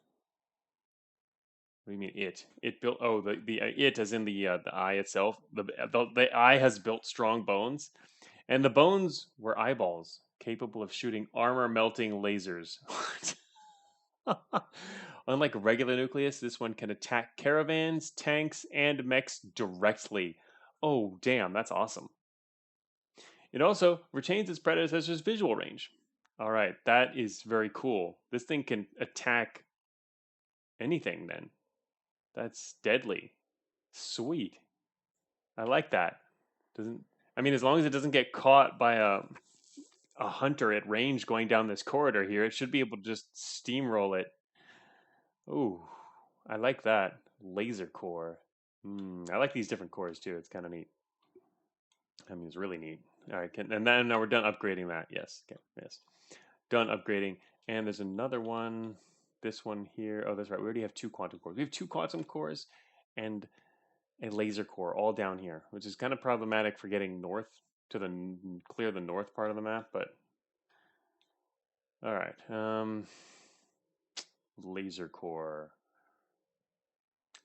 What do you mean it? It built the it as in the eye itself. The eye has built strong bones, and the bones were eyeballs capable of shooting armor melting lasers. Unlike regular nucleus, this one can attack caravans, tanks, and mechs directly. Oh damn, that's awesome. It also retains its predecessor's visual range. All right, that is very cool. This thing can attack anything then. That's deadly. Sweet. I like that. Doesn't I mean as long as it doesn't get caught by a hunter at range going down this corridor here, it should be able to just steamroll it. Ooh, I like that. Laser core. I like these different cores too. It's kind of neat. I mean, it's really neat. All right, and then now we're done upgrading that. Yes, okay, yes, done upgrading. And there's another one. This one here. Oh, that's right. We already have 2 quantum cores. We have 2 quantum cores and a laser core all down here, which is kind of problematic for getting north to clear the north part of the map. But all right, laser core.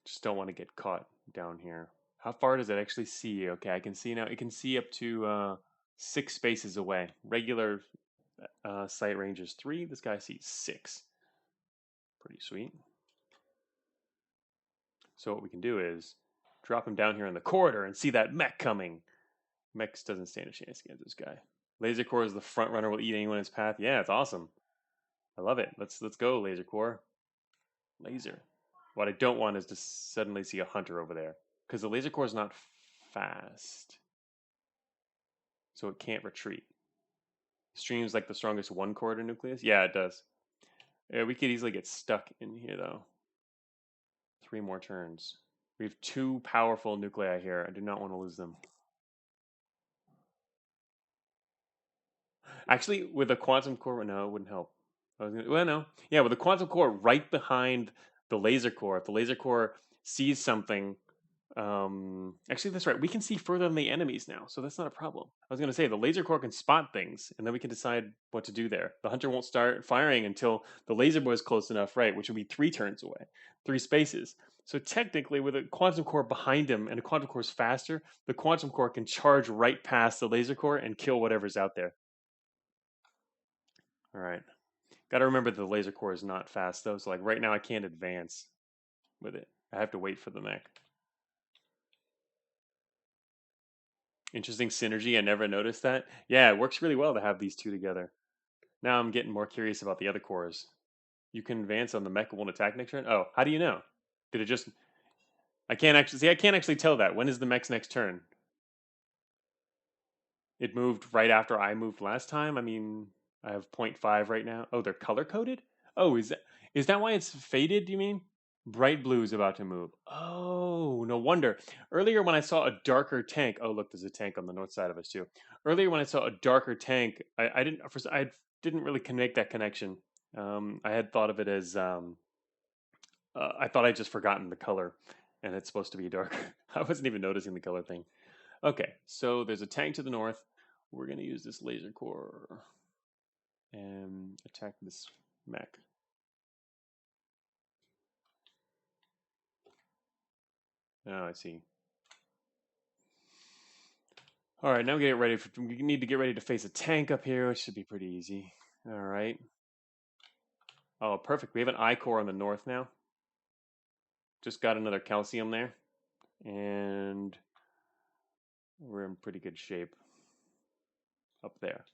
Just don't want to get caught down here. How far does it actually see? Okay, I can see now. It can see up to 6 spaces away. Regular sight range is 3. This guy sees 6. Pretty sweet. So what we can do is drop him down here in the corridor and see that mech coming. Mechs doesn't stand a chance against this guy. Laser core is the front runner, will eat anyone in his path. Yeah, it's awesome. I love it. Let's go, laser core. Laser. What I don't want is to suddenly see a hunter over there, because the laser core is not fast. so it can't retreat. Streams like the strongest one quarter nucleus. Yeah, it does. Yeah, we could easily get stuck in here though. 3 more turns. We have 2 powerful nuclei here. I do not want to lose them. Actually, with a quantum core, no, it wouldn't help. Well, no. Yeah, with a quantum core right behind the laser core. If the laser core sees something, actually, that's right. We can see further than the enemies now, so that's not a problem. I was going to say the laser core can spot things, and then we can decide what to do there. The hunter won't start firing until the laser boy is close enough, right? Which would be 3 turns away, 3 spaces. So technically, with a quantum core behind him and a quantum core is faster, the quantum core can charge right past the laser core and kill whatever's out there. All right. Got to remember the laser core is not fast though. So like right now I can't advance with it. I have to wait for the mech. Interesting synergy. I never noticed that. Yeah, it works really well to have these two together. Now I'm getting more curious about the other cores. You can advance on the mech won't attack next turn. Oh, how do you know? Did it just? I can't actually see. I can't actually tell that. When is the mech's next turn? It moved right after I moved last time. I mean, I have 0.5 right now. Oh, they're color coded. Oh, is that why it's faded? Do you mean? Bright blue is about to move. Oh, no wonder. Earlier when I saw a darker tank, oh look, there's a tank on the north side of us too. Earlier when I saw a darker tank, I didn't really connect that connection. I had thought of it as I thought I'd just forgotten the color, and it's supposed to be dark. I wasn't even noticing the color thing. Okay, so there's a tank to the north. We're gonna use this laser core and attack this mech. Oh, I see. All right, now we get ready. We need to get ready to face a tank up here, which should be pretty easy. All right. Oh, perfect. We have an I core on the north now. Just got another calcium there, and we're in pretty good shape up there.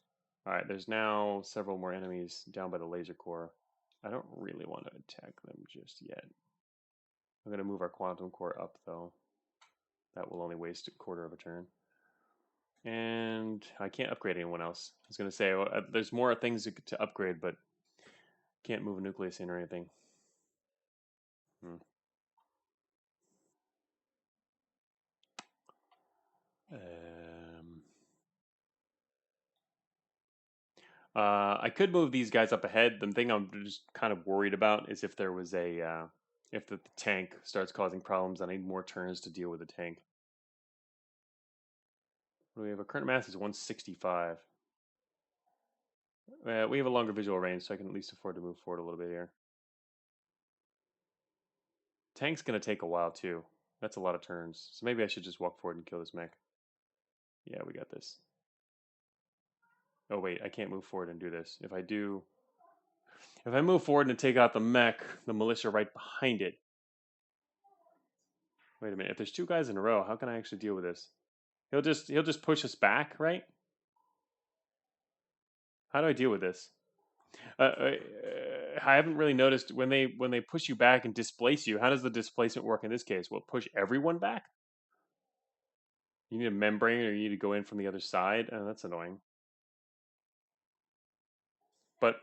All right, there's now several more enemies down by the laser core. I don't really want to attack them just yet. I'm going to move our quantum core up, though. That will only waste a quarter of a turn. And I can't upgrade anyone else. I was going to say, there's more things to upgrade, but can't move a nucleus in or anything. Hmm. I could move these guys up ahead. The thing I'm just kind of worried about is if there was if the tank starts causing problems, I need more turns to deal with the tank. We have a current mass is 165. We have a longer visual range, so I can at least afford to move forward a little bit here. Tank's gonna take a while too. That's a lot of turns, so maybe I should just walk forward and kill this mech. Yeah, we got this. Oh wait, I can't move forward and do this. If I move forward and take out the mech, the militia right behind it. Wait a minute. If there's 2 guys in a row, how can I actually deal with this? He'll just push us back, right? How do I deal with this? I haven't really noticed when they push you back and displace you. How does the displacement work in this case? Will it push everyone back? You need a membrane, or you need to go in from the other side. Oh, that's annoying. But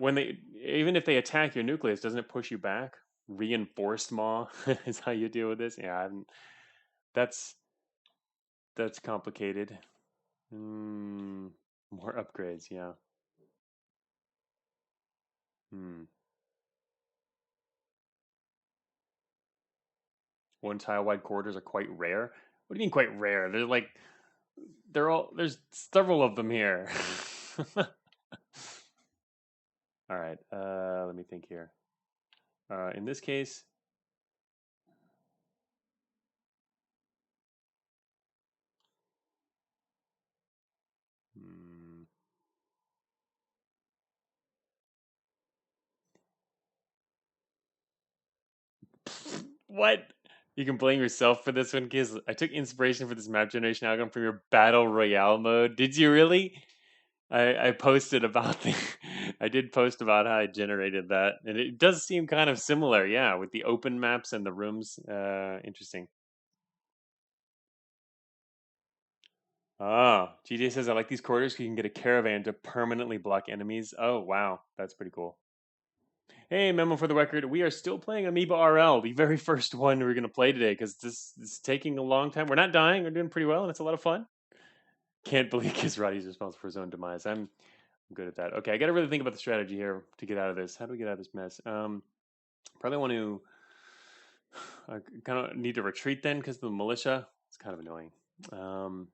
even if they attack your nucleus, doesn't it push you back? Reinforced maw is how you deal with this. Yeah, that's complicated. More upgrades, yeah. Hmm. One tile wide corridors are quite rare. What do you mean quite rare? There's several of them here. All right, let me think here. In this case, hmm, what? You can blame yourself for this one, because I took inspiration for this map generation algorithm from your battle royale mode. Did you really? I posted about the I did post about how I generated that, and it does seem kind of similar, yeah, with the open maps and the rooms. Interesting. Ah, GJ says I like these quarters 'cause you can get a caravan to permanently block enemies. Oh wow, that's pretty cool. Hey, memo for the record, we are still playing Amoeba RL, the very first one we're gonna play today, because this is taking a long time. We're not dying, we're doing pretty well, and it's a lot of fun. Can't believe Kisrati's responsible for his own demise. I'm good at that. Okay, I gotta really think about the strategy here to get out of this. How do we get out of this mess? Probably want to kind of need to retreat then because of the militia. It's kind of annoying. Um,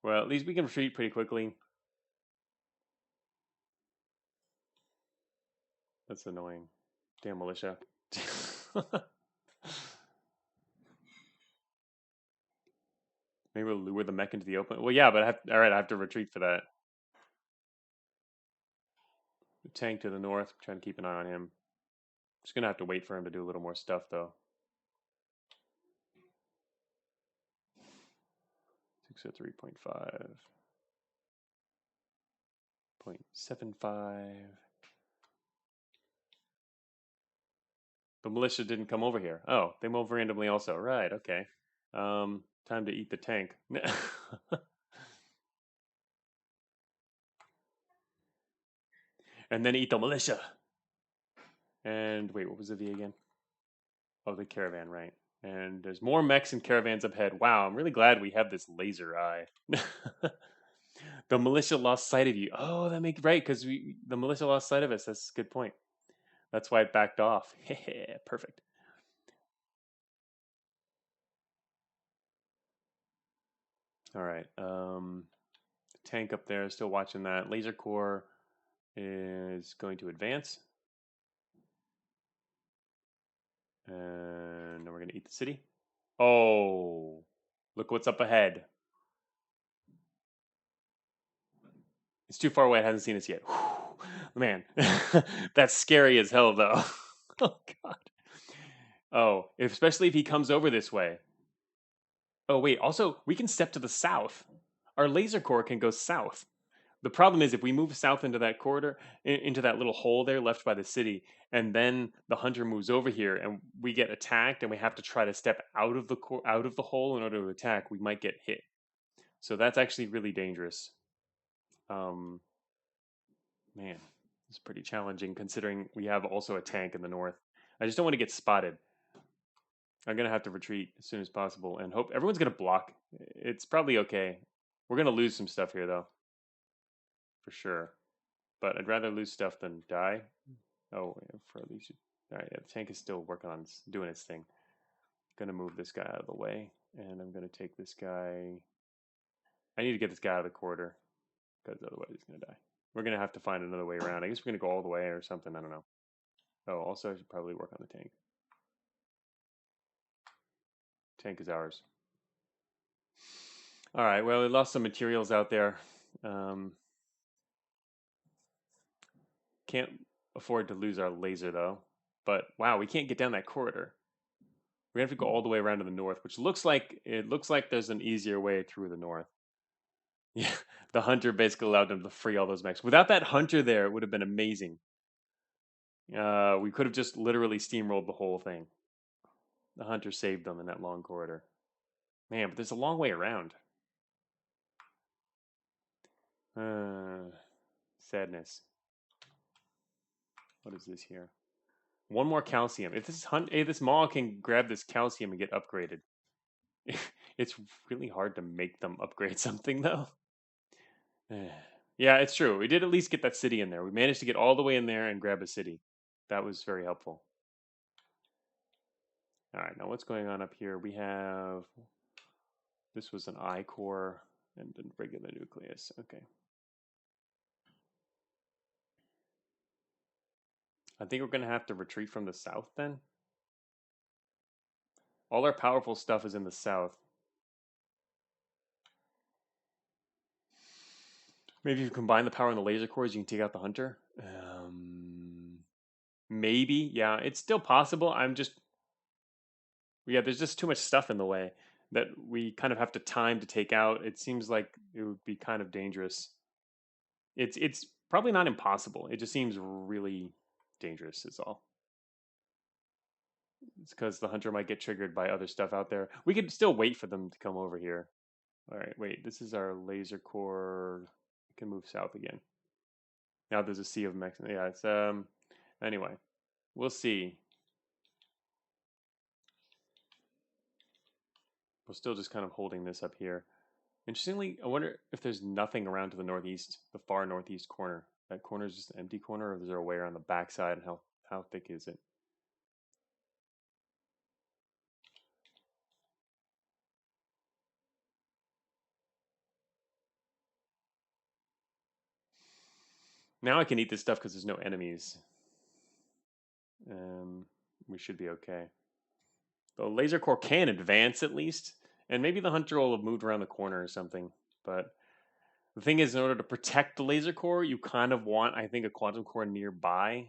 well, at least we can retreat pretty quickly. That's annoying. Damn militia. Maybe we'll lure the mech into the open. Well, yeah, but all right, I have to retreat for that. The tank to the north. I'm trying to keep an eye on him. Just gonna have to wait for him to do a little more stuff though. 603.5. 0.75. The militia didn't come over here. Oh, they moved randomly also. Right, okay. Time to eat the tank. And then eat the militia. And wait, what was the V again? Oh, the caravan, right. And there's more mechs and caravans up ahead. Wow, I'm really glad we have this laser eye. The militia lost sight of you. Oh, that makes right, because the militia lost sight of us. That's a good point. That's why it backed off. Perfect. All right. Tank up there, still watching that. Laser core is going to advance. And then we're going to eat the city. Oh, look what's up ahead. It's too far away. It hasn't seen us yet. Whew, man, that's scary as hell, though. Oh, God. Oh, especially if he comes over this way. Oh, wait. Also, we can step to the south. Our laser core can go south. The problem is if we move south into that corridor, into that little hole there left by the city, and then the hunter moves over here, and we get attacked, and we have to try to step out of the hole in order to attack, we might get hit. So that's actually really dangerous. Um, Man, it's pretty challenging considering we have also a tank in the north. I just don't want to get spotted. I'm gonna have to retreat as soon as possible and hope everyone's gonna block. It's probably okay. We're gonna lose some stuff here though, for sure. But I'd rather lose stuff than die. Oh, yeah, for at least. All right, yeah, the tank is still working on doing its thing. Gonna move this guy out of the way, and I'm gonna take this guy. I need to get this guy out of the corridor because otherwise he's gonna die. We're gonna have to find another way around. I guess we're gonna go all the way or something. I don't know. Oh, also I should probably work on the tank. Tank is ours. All right. Well, we lost some materials out there. Um, can't afford to lose our laser though. But wow, we can't get down that corridor. We have to go all the way around to the north, which looks like there's an easier way through the north. Yeah, the hunter basically allowed them to free all those mechs. Without that hunter there, it would have been amazing. We could have just literally steamrolled the whole thing. The hunter saved them in that long corridor. Man, but there's a long way around. Sadness. What is this here? One more calcium. If this mall can grab this calcium and get upgraded, it's really hard to make them upgrade something though. Yeah, it's true. We did at least get that city in there. We managed to get all the way in there and grab a city. That was very helpful. All right, now what's going on up here? We have this was an I core and a regular nucleus. Okay. I think we're going to have to retreat from the south then. All our powerful stuff is in the south. Maybe if you combine the power in the laser cores, you can take out the hunter. Maybe, yeah, it's still possible. Yeah, there's just too much stuff in the way that we kind of have to time to take out. It seems like it would be kind of dangerous. It's probably not impossible. It just seems really dangerous. Is all. It's because the hunter might get triggered by other stuff out there. We could still wait for them to come over here. All right, wait. This is our laser core. We can move south again. Now there's a sea of mechs. Yeah, it's Anyway, we'll see. We're still just kind of holding this up here. Interestingly, I wonder if there's nothing around to the northeast, the far northeast corner. That corner is just an empty corner, or is there a way around the backside, and how thick is it? Now I can eat this stuff because there's no enemies. Um, we should be okay. The laser core can advance at least, and maybe the hunter will have moved around the corner or something. But the thing is, in order to protect the laser core, you kind of want, I think, a quantum core nearby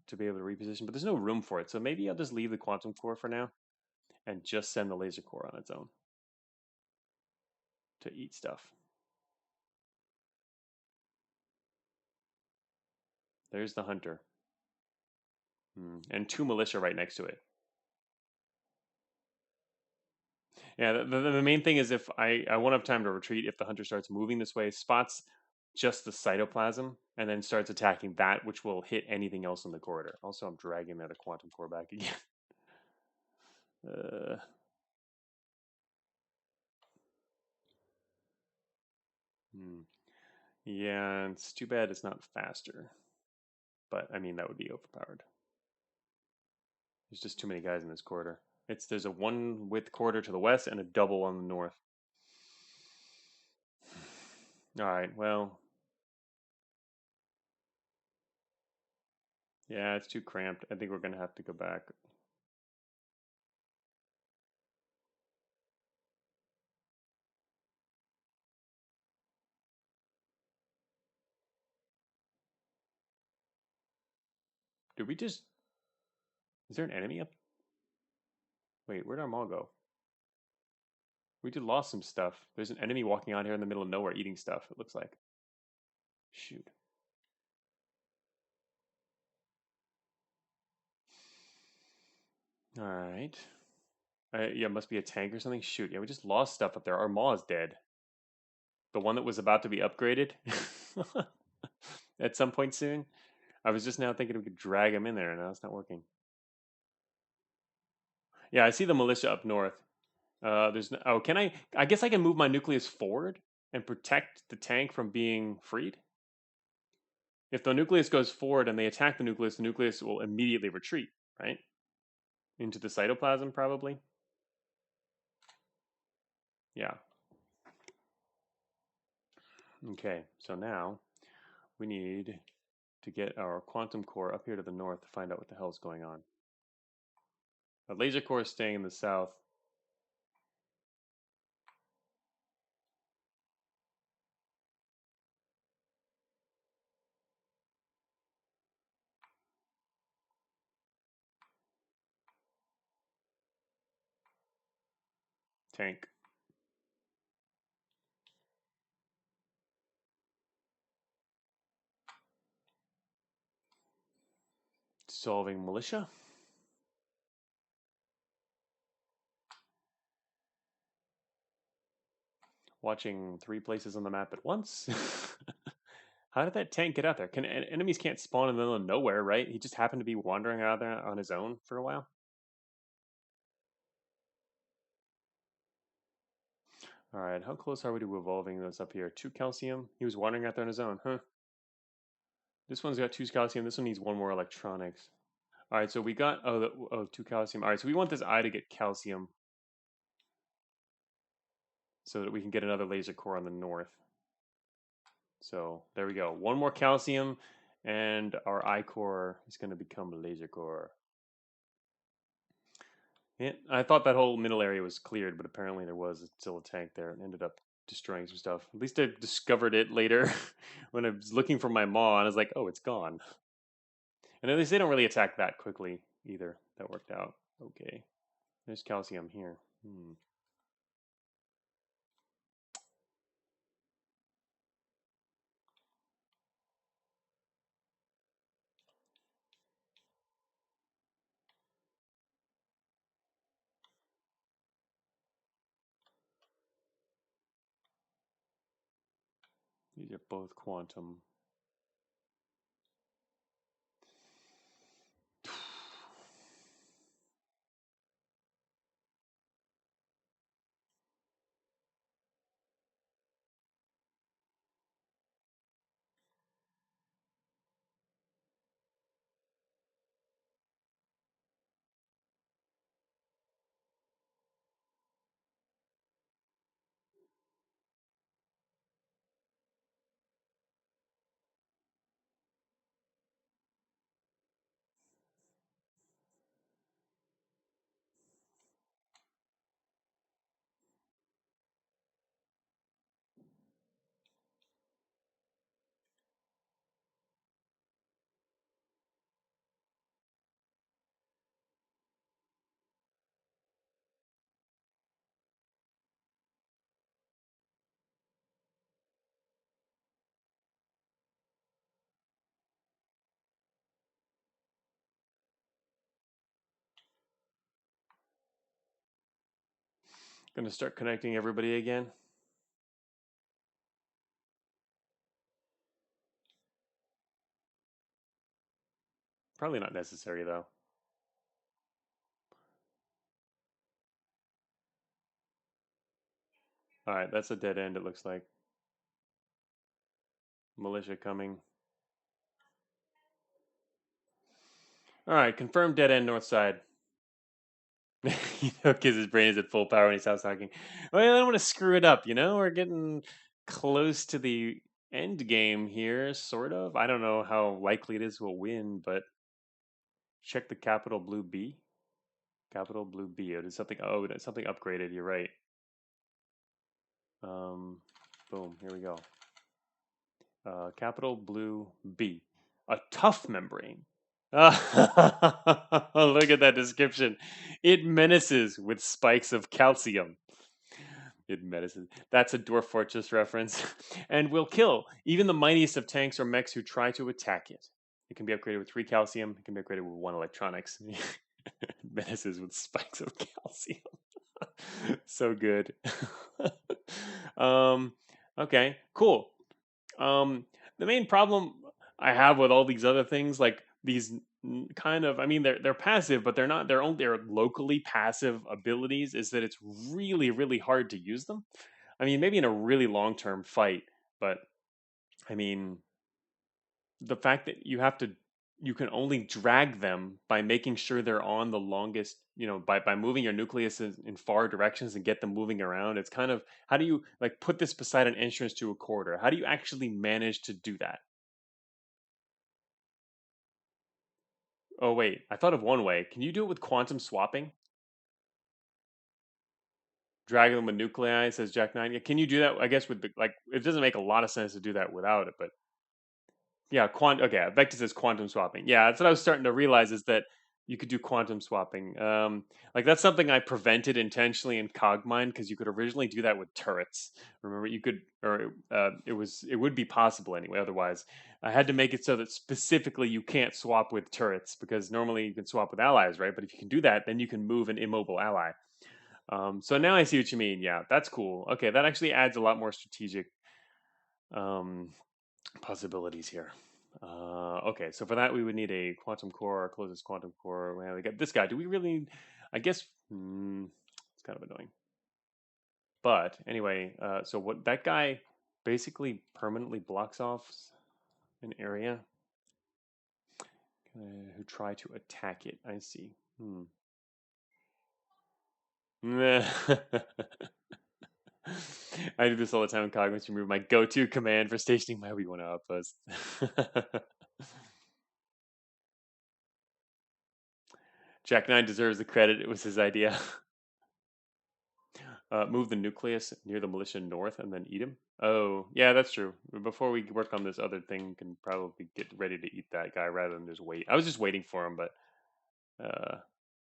to be able to reposition. But there's no room for it, so maybe I'll just leave the quantum core for now and just send the laser core on its own to eat stuff. There's the hunter. And two militia right next to it. Yeah, the main thing is if I won't have time to retreat if the hunter starts moving this way, spots just the cytoplasm, and then starts attacking that, which will hit anything else in the corridor. Also, I'm dragging that quantum core back again. uh, hmm. Yeah, it's too bad it's not faster. But I mean, that would be overpowered. There's just too many guys in this corridor. There's a one width corridor to the west and a double on the north. All right, well, yeah, it's too cramped. I think we're gonna have to go back. Did we just? Is there an enemy up? Wait, where'd our mall go? We just lost some stuff. There's an enemy walking out here in the middle of nowhere eating stuff. It looks like. Shoot. All right. Yeah, must be a tank or something. Shoot. Yeah, we just lost stuff up there. Our mall is dead. The one that was about to be upgraded at some point soon. I was just now thinking we could drag him in there, and now it's not working. Yeah, I see the militia up north. There's no, oh, can I? I guess I can move my nucleus forward and protect the tank from being freed. If the nucleus goes forward and they attack the nucleus will immediately retreat, right? Into the cytoplasm, probably. Yeah. Okay, so now we need to get our quantum core up here to the north to find out what the hell is going on. The laser core is staying in the south. Tank. Solving militia. Watching 3 places on the map at once. How did that tank get out there? Enemies can't spawn in the middle of nowhere, right? He just happened to be wandering out there on his own for a while. All right, how close are we to evolving this up here? 2 calcium. He was wandering out there on his own, huh? This one's got 2 calcium. This one needs 1 more electronics. All right, so we got 2 calcium. All right, so we want this eye to get calcium so that we can get another laser core on the north. So there we go. 1 more calcium, and our eye core is going to become a laser core. Yeah, I thought that whole middle area was cleared, but apparently there was still a tank there and ended up destroying some stuff. At least I discovered it later when I was looking for my maw, and I was like, oh, it's gone. And at least they don't really attack that quickly either. That worked out. Okay. There's calcium here. These are both quantum. Gonna start connecting everybody again. Probably not necessary though. All right, that's a dead end. It looks like militia coming. All right, confirmed dead end north side. Because his brain is at full power when he stops talking. Well, I don't want to screw it up. We're getting close to the end game here, sort of. I don't know how likely it is we'll win, but check the capital blue B. Capital blue B. It is something. Oh, it's something upgraded. You're right. Boom. Here we go. Capital blue B. A tough membrane. Look at that description. It menaces with spikes of calcium. It menaces. That's a Dwarf Fortress reference. And will kill even the mightiest of tanks or mechs who try to attack it. It can be upgraded with 3 calcium. It can be upgraded with 1 electronics. It menaces with spikes of calcium. So good. um, okay, cool. The main problem I have with all these other things, like these kind of, I mean, they're passive, but they're not. They're locally passive abilities. Is that it's really really hard to use them. I mean, maybe in a really long term fight, but I mean, the fact that you can only drag them by making sure they're on the longest, by moving your nucleus in far directions and get them moving around. It's kind of, how do you like put this beside an entrance to a corridor? How do you actually manage to do that? Oh wait, I thought of one way. Can you do it with quantum swapping? Drag them with nuclei, says Jack Nine. Yeah, can you do that? I guess with it doesn't make a lot of sense to do that without it, but yeah, okay, Vector says quantum swapping. Yeah, that's what I was starting to realize, is that you could do quantum swapping. Like that's something I prevented intentionally in Cogmind, because you could originally do that with turrets. Remember, you could, or it would be possible anyway. Otherwise, I had to make it so that specifically you can't swap with turrets, because normally you can swap with allies, right? But if you can do that, then you can move an immobile ally. So now I see what you mean. Yeah, that's cool. Okay, that actually adds a lot more strategic um, possibilities here. Okay, so for that we would need a quantum core, our closest quantum core. Well, we got this guy. Do we really? I guess it's kind of annoying. But anyway, so what that guy basically permanently blocks off an area who try to attack it. I see. I do this all the time in Cognitive. Remove my go-to command for stationing my Obi-Wan outpost. Jack Nine deserves the credit. It was his idea. Move the nucleus near the militia north and then eat him. Oh, yeah, that's true. Before we work on this other thing, we can probably get ready to eat that guy rather than just wait. I was just waiting for him, but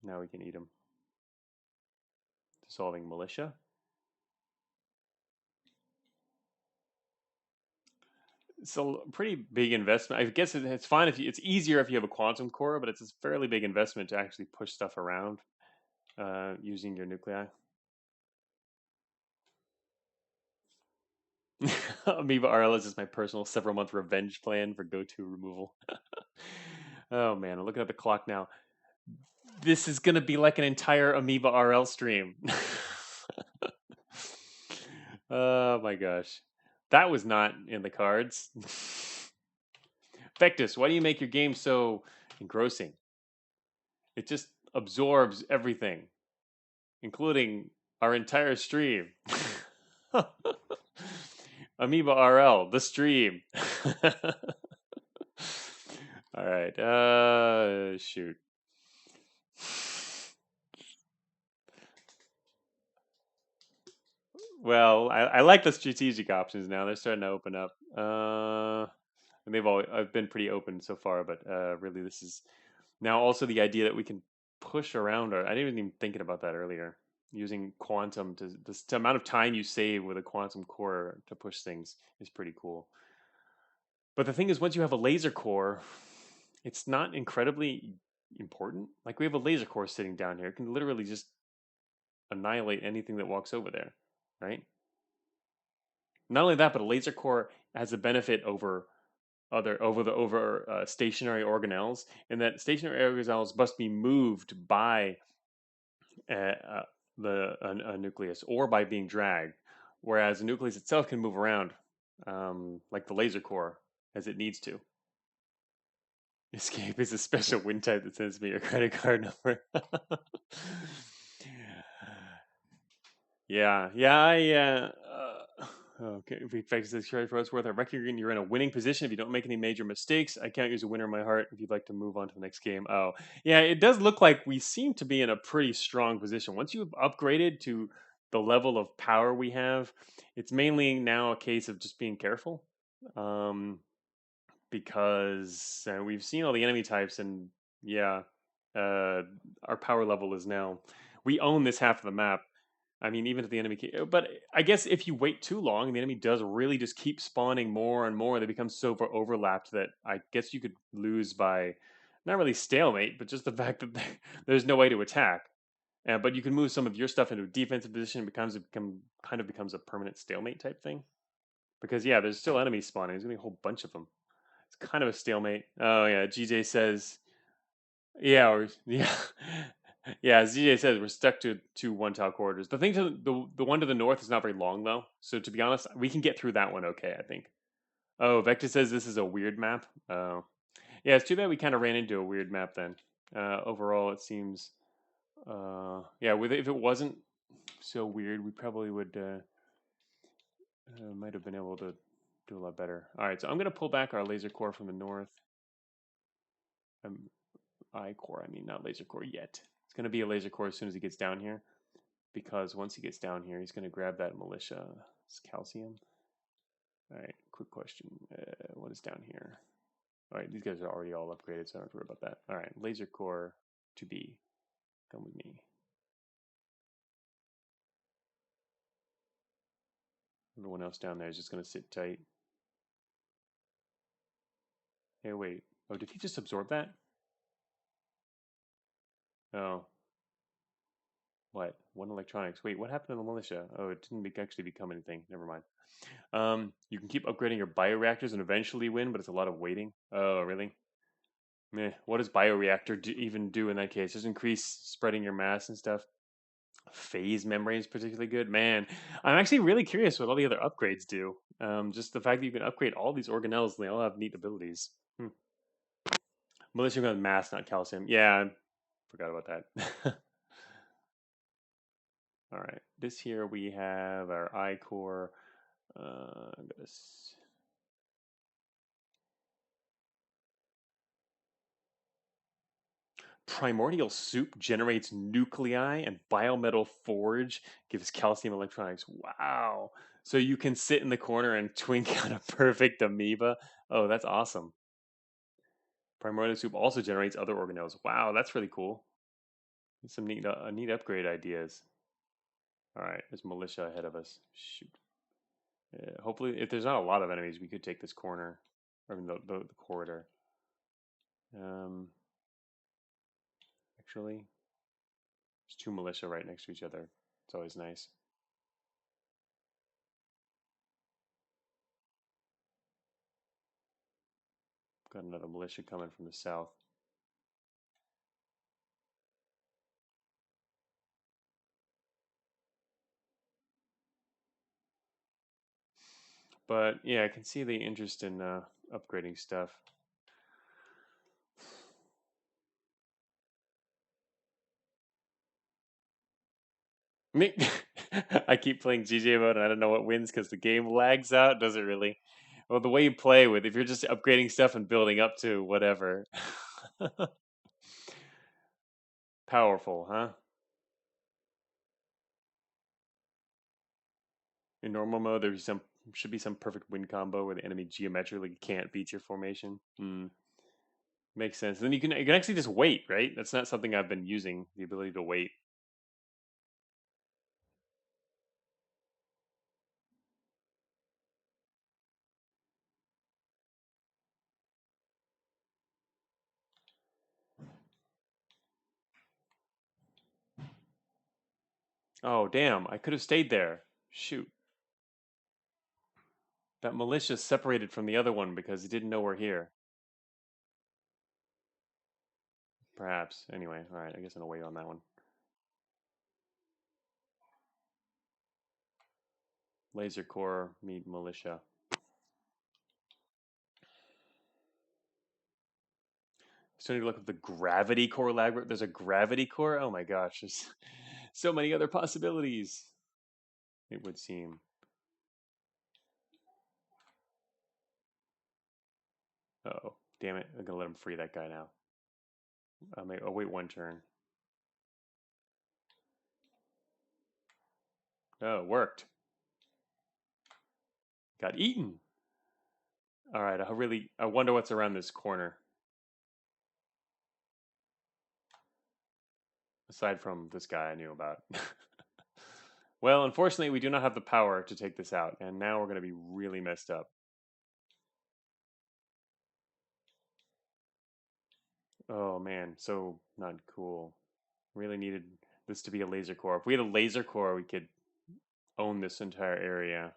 now we can eat him. Dissolving militia. It's a pretty big investment. I guess it's fine if it's easier if you have a quantum core, but it's a fairly big investment to actually push stuff around using your nuclei. Amoeba RL is just my personal several-month revenge plan for go-to removal. Oh man, I'm looking at the clock now. This is gonna be like an entire Amoeba RL stream. Oh my gosh. That was not in the cards. Vectus, why do you make your game so engrossing? It just absorbs everything, including our entire stream. Amoeba RL, the stream. All right. Shoot. Well, I like the strategic options now. They're starting to open up. And I've been pretty open so far, but really this is now also the idea that we can push around I didn't even thinking about that earlier. Using quantum to the amount of time you save with a quantum core to push things is pretty cool. But the thing is, once you have a laser core, it's not incredibly important. Like we have a laser core sitting down here, it can literally just annihilate anything that walks over there, right? Not only that, but a laser core has a benefit over stationary organelles, and that stationary organelles must be moved by uh, uh, a nucleus or by being dragged, whereas a nucleus itself can move around, like the laser core, as it needs to. Escape is a special wind type that sends me your credit card number. Yeah. Okay, if we fix this credit for what's worth, I reckon you're in a winning position if you don't make any major mistakes. I can't use a winner in my heart if you'd like to move on to the next game. Oh, yeah, it does look like we seem to be in a pretty strong position. Once you've upgraded to the level of power we have, it's mainly now a case of just being careful. Um, because we've seen all the enemy types, and yeah, uh, our power level is now we own this half of the map. I mean, even if the enemy, but I guess if you wait too long, the enemy does really just keep spawning more and more. They become so overlapped that I guess you could lose by not really stalemate, but just the fact that there's no way to attack. But you can move some of your stuff into a defensive position. Kind of becomes a permanent stalemate type thing. Because yeah, there's still enemies spawning. There's gonna be a whole bunch of them. It's kind of a stalemate. Oh yeah, GJ says yeah, or yeah, yeah. As GJ says we're stuck to two one tile corridors. The thing to the one to the north is not very long though, so to be honest, we can get through that one okay. I think. Oh, Vector says this is a weird map. Oh, yeah. It's too bad we kind of ran into a weird map then. Overall, it seems. Yeah, with if it wasn't so weird, we probably would might have been able to do a lot better. All right, so I'm gonna pull back our laser core from the north. I core, I mean, not laser core yet. It's going to be a laser core as soon as he gets down here, because once he gets down here, he's going to grab that militia. It's calcium. All right, quick question. What is down here? All right, these guys are already all upgraded, so I don't have to worry about that. All right, laser core to be. Come with me. Everyone else down there is just going to sit tight. Hey, wait. Oh, did he just absorb that? Oh. What? One electronics. Wait, what happened to the militia? Oh, it didn't actually become anything. Never mind. You can keep upgrading your bioreactors and eventually win, but it's a lot of waiting. Oh, really? Meh. What does bioreactor even do in that case? Just increase spreading your mass and stuff. Phase memory is particularly good. Man, I'm actually really curious what all the other upgrades do. Just the fact that you can upgrade all these organelles, and they all have neat abilities. Militia with mass, not calcium. Yeah, I forgot about that. All right, this here we have our I core. Primordial soup generates nuclei, and biometal forge gives calcium electronics. Wow. So you can sit in the corner and twink out a perfect amoeba. Oh, that's awesome. Primordial soup also generates other organelles. Wow, that's really cool. Some neat upgrade ideas. All right, there's militia ahead of us. Shoot. Hopefully, if there's not a lot of enemies, we could take this corner. I mean, the corridor. Um, actually, there's two militia right next to each other. It's always nice. Got another militia coming from the south. But yeah, I can see the interest in upgrading stuff. Me, I keep playing GJ mode and I don't know what wins because the game lags out. Does it really? Well, the way you play with, if you're just upgrading stuff and building up to whatever. Powerful, huh? In normal mode, there should be some perfect win combo where the enemy geometrically can't beat your formation. Hmm. Makes sense. Then you can actually just wait, right? That's not something I've been using, the ability to wait. Oh, damn. I could have stayed there. Shoot. That militia separated from the other one because he didn't know we're here. Perhaps. Anyway, alright, I guess I'm gonna wait on that one. Laser core meet militia. Still need to look up the gravity core lag. There's a gravity core? Oh my gosh, there's so many other possibilities. It would seem. Oh, damn it. I'm gonna let him free that guy now. I'll wait one turn. Oh, it worked. Got eaten. Alright, I wonder what's around this corner. Aside from this guy I knew about. Well, unfortunately, we do not have the power to take this out, and now we're going to be really messed up. Oh man, so not cool. Really needed this to be a laser core. If we had a laser core, we could own this entire area.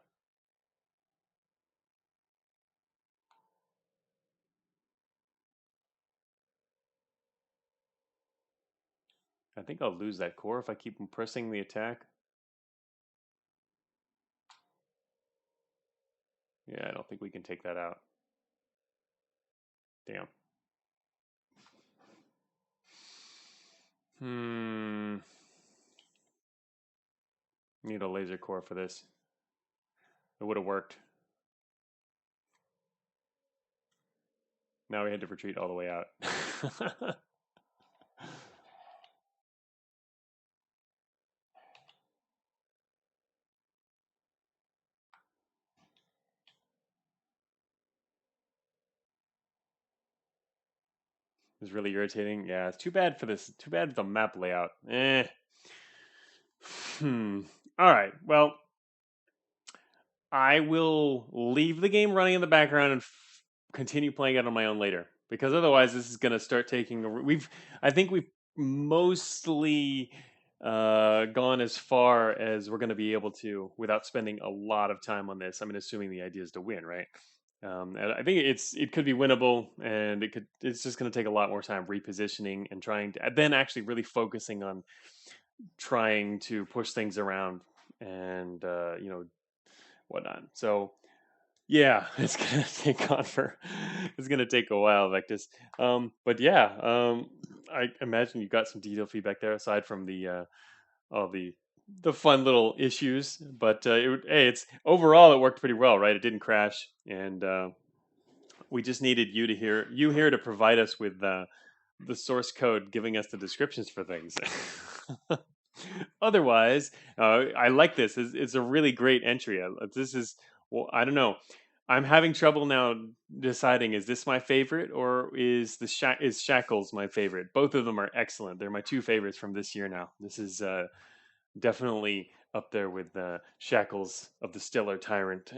I think I'll lose that core if I keep pressing the attack. Yeah, I don't think we can take that out. Damn. Need a laser core for this. It would have worked. Now we had to retreat all the way out. It's really irritating. Yeah, it's too bad for this. Too bad for the map layout. Eh. All right. Well, I will leave the game running in the background and continue playing it on my own later because otherwise this is going to start taking. I think we've mostly gone as far as we're going to be able to without spending a lot of time on this. I mean, assuming the idea is to win, right? And I think it could be winnable, and it's just going to take a lot more time repositioning and trying to then actually really focusing on trying to push things around and whatnot. So yeah, it's gonna take a while, Vectus. But yeah, I imagine you got some detailed feedback there aside from all the fun little issues. But hey, it's overall it worked pretty well, right? It didn't crash, and we just needed you here to provide us with the source code, giving us the descriptions for things. Otherwise, I like this. It's a really great entry. This is, well, I don't know. I'm having trouble now deciding is this my favorite or is Shackles my favorite? Both of them are excellent. They're my two favorites from this year now. This is definitely up there with Shackles of the Stellar Tyrant,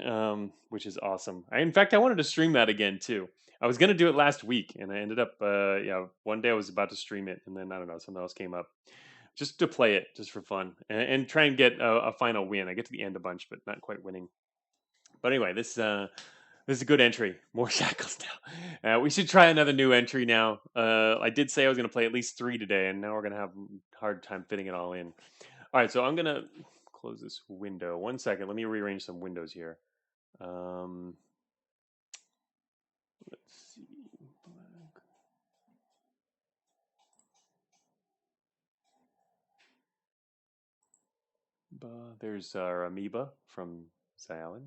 which is awesome. In fact, I wanted to stream that again too. I was gonna do it last week, and I ended up, one day I was about to stream it, and then I don't know, something else came up just to play it just for fun and try and get a final win. I get to the end a bunch, but not quite winning. But anyway, This is a good entry. More shackles now. We should try another new entry now. I did say I was going to play at least 3 today, and now we're going to have a hard time fitting it all in. All right, so I'm going to close this window. 1 second. Let me rearrange some windows here. Let's see. There's our amoeba from Xylan.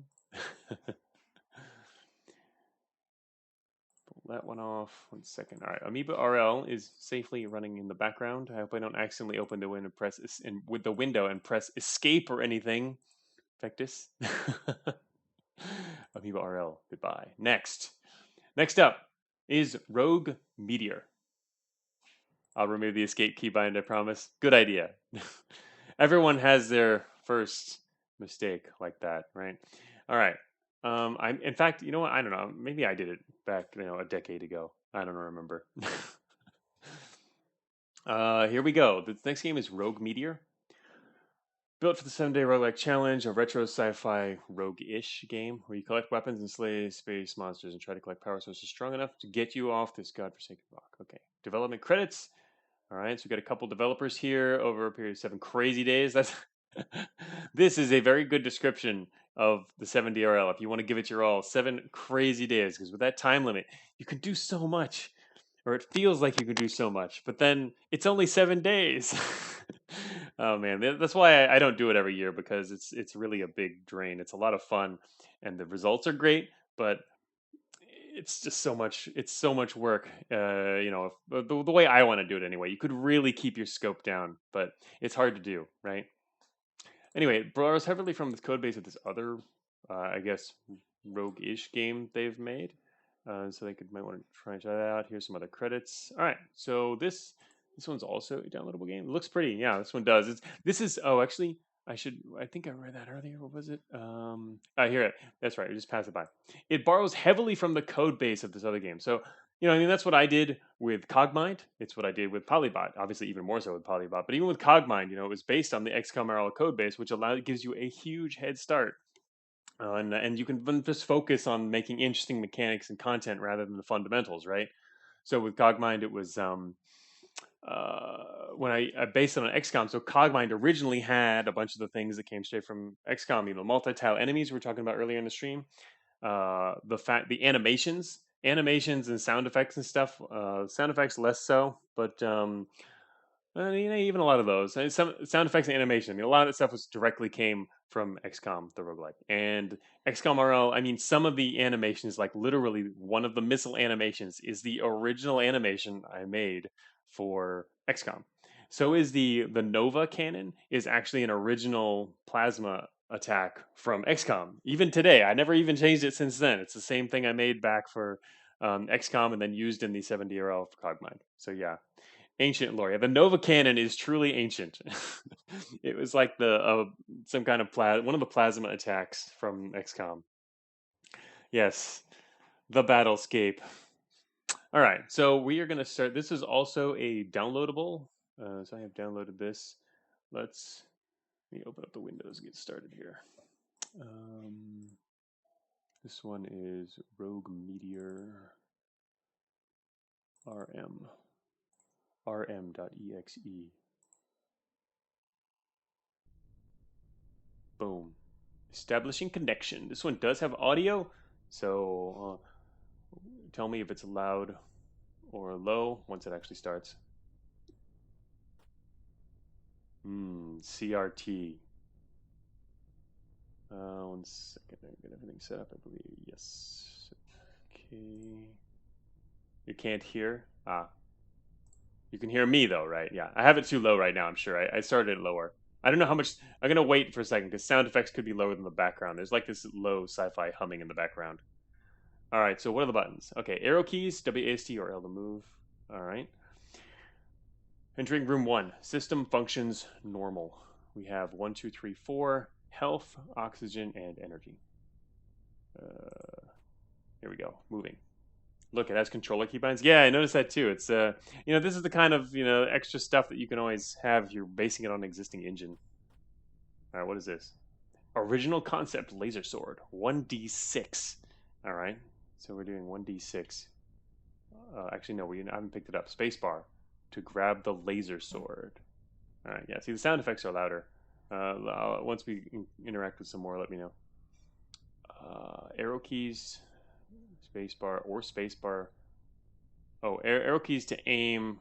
Pull that one off. 1 second. All right, Amoeba RL is safely running in the background. I hope I don't accidentally open the window and press with the window and press escape or anything. Vectus. Amoeba RL. Goodbye. Next up is Rogue Meteor. I'll remove the escape keybind, I promise. Good idea. Everyone has their first mistake like that, right? All right. In fact, you know what? I don't know. Maybe I did it back, a decade ago. I don't remember. Here we go. The next game is Rogue Meteor. Built for the 7-day roguelike challenge, a retro sci-fi rogue-ish game where you collect weapons and slay space monsters and try to collect power sources strong enough to get you off this godforsaken rock. Okay. Development credits. All right, so we got a couple developers here over a period of 7 crazy days. That's this is a very good description of the 7DRL. If you want to give it your all, 7 crazy days, because with that time limit, you can do so much, or it feels like you can do so much, but then it's only 7 days. Oh man, that's why I don't do it every year, because it's really a big drain. It's a lot of fun, and the results are great, but it's just so much. It's so much work. The way I want to do it anyway. You could really keep your scope down, but it's hard to do, right? Anyway, it borrows heavily from the code base of this other, I guess, rogue-ish game they've made. So they might want to try that out. Here's some other credits. All right, so this one's also a downloadable game. It looks pretty. Yeah, this one does. This is. Oh, actually, I think I read that earlier. What was it? I hear it. That's right. We just passed it by. It borrows heavily from the code base of this other game. So I mean, that's what I did with Cogmind. It's what I did with Polybot. Obviously, even more so with Polybot. But even with Cogmind, it was based on the XCOM RL code base, which gives you a huge head start. And you can just focus on making interesting mechanics and content rather than the fundamentals, right? So with Cogmind, it was when I based it on XCOM. So Cogmind originally had a bunch of the things that came straight from XCOM. Multi-tile enemies we were talking about earlier in the stream. The animations and sound effects and stuff. Sound effects less so, but even a lot of those. Some sound effects and animation. I mean, a lot of that stuff directly came from XCOM, the roguelike. And XCOM RL, I mean, some of the animations, like literally one of the missile animations, is the original animation I made for XCOM. So is the Nova cannon is actually an original plasma attack from XCOM. Even today, I never even changed it since then. It's the same thing I made back for XCOM and then used in the 7DRL for Cogmind. So yeah, ancient lore. Yeah, the Nova cannon is truly ancient. It was like some kind of one of the plasma attacks from XCOM. Yes, the battlescape. All right, so we are going to start. This is also a downloadable. So I have downloaded this. Let me open up the windows and get started here. This one is Rogue Meteor rm.exe. Boom. Establishing connection. This one does have audio, so tell me if it's loud or low once it actually starts. CRT. 1 second. I get everything set up, I believe. Yes. Okay. You can't hear? You can hear me though, right? Yeah. I have it too low right now, I'm sure. I started it lower. I don't know how much. I'm going to wait for a second because sound effects could be lower than the background. There's like this low sci-fi humming in the background. All right, so what are the buttons? Okay, arrow keys, WASD or L to move. All right. Entering room 1. System functions normal. We have 1, 2, 3, 4. Health, oxygen, and energy. Here we go. Moving. Look, it has controller keybinds. Yeah, I noticed that too. It's this is the kind of extra stuff that you can always have if you're basing it on an existing engine. All right, what is this? Original concept laser sword, 1d6. All right. So we're doing 1d6. Actually, no, I haven't picked it up. Spacebar to grab the laser sword. All right. Yeah. See, the sound effects are louder. Once we interact with some more, let me know. Arrow keys, spacebar, or spacebar. Oh, arrow keys to aim,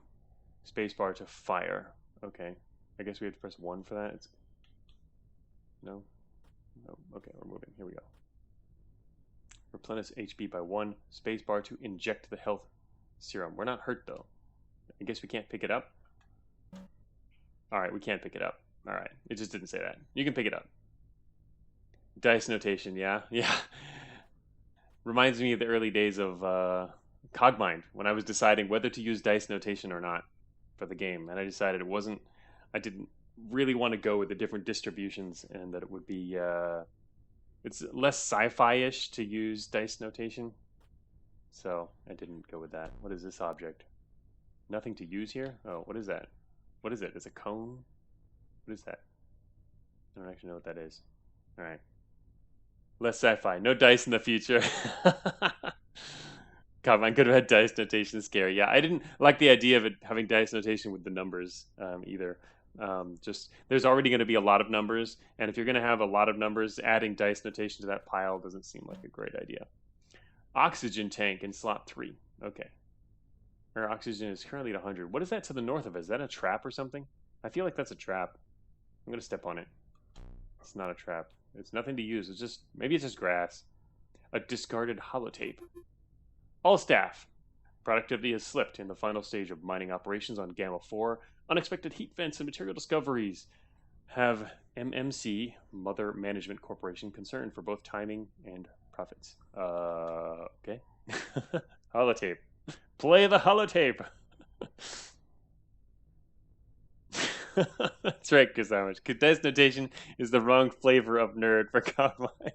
spacebar to fire. Okay. I guess we have to press 1 for that. No? No. Okay, we're moving. Here we go. Replenish HP by 1. Spacebar to inject the health serum. We're not hurt, though. I guess we can't pick it up. Alright, we can't pick it up. Alright, it just didn't say that. You can pick it up. Dice notation, yeah? Yeah. Reminds me of the early days of Cogmind, when I was deciding whether to use dice notation or not for the game. And I decided I didn't really want to go with the different distributions, and that it would be, it's less sci-fi-ish to use dice notation. So I didn't go with that. What is this object? Nothing to use here? Oh, what is that? What is it? It's a cone? What is that? I don't actually know what that is. Alright. Less sci-fi. No dice in the future. God, I could have had dice notation scary. Yeah, I didn't like the idea of it having dice notation with the numbers either. Just there's already going to be a lot of numbers, and if you're going to have a lot of numbers, adding dice notation to that pile doesn't seem like a great idea. Oxygen tank in slot 3. Okay. Our oxygen is currently at 100. What is that to the north of us? Is that a trap or something? I feel like that's a trap. I'm going to step on it. It's not a trap. It's nothing to use. It's just, maybe it's just grass. A discarded holotape. All staff. Productivity has slipped in the final stage of mining operations on Gamma 4. Unexpected heat vents and material discoveries have MMC, Mother Management Corporation, concern for both timing and profits. Okay. Holotape. Play the holotape. That's right, Kazamish. Dice notation is the wrong flavor of nerd for Cogmind.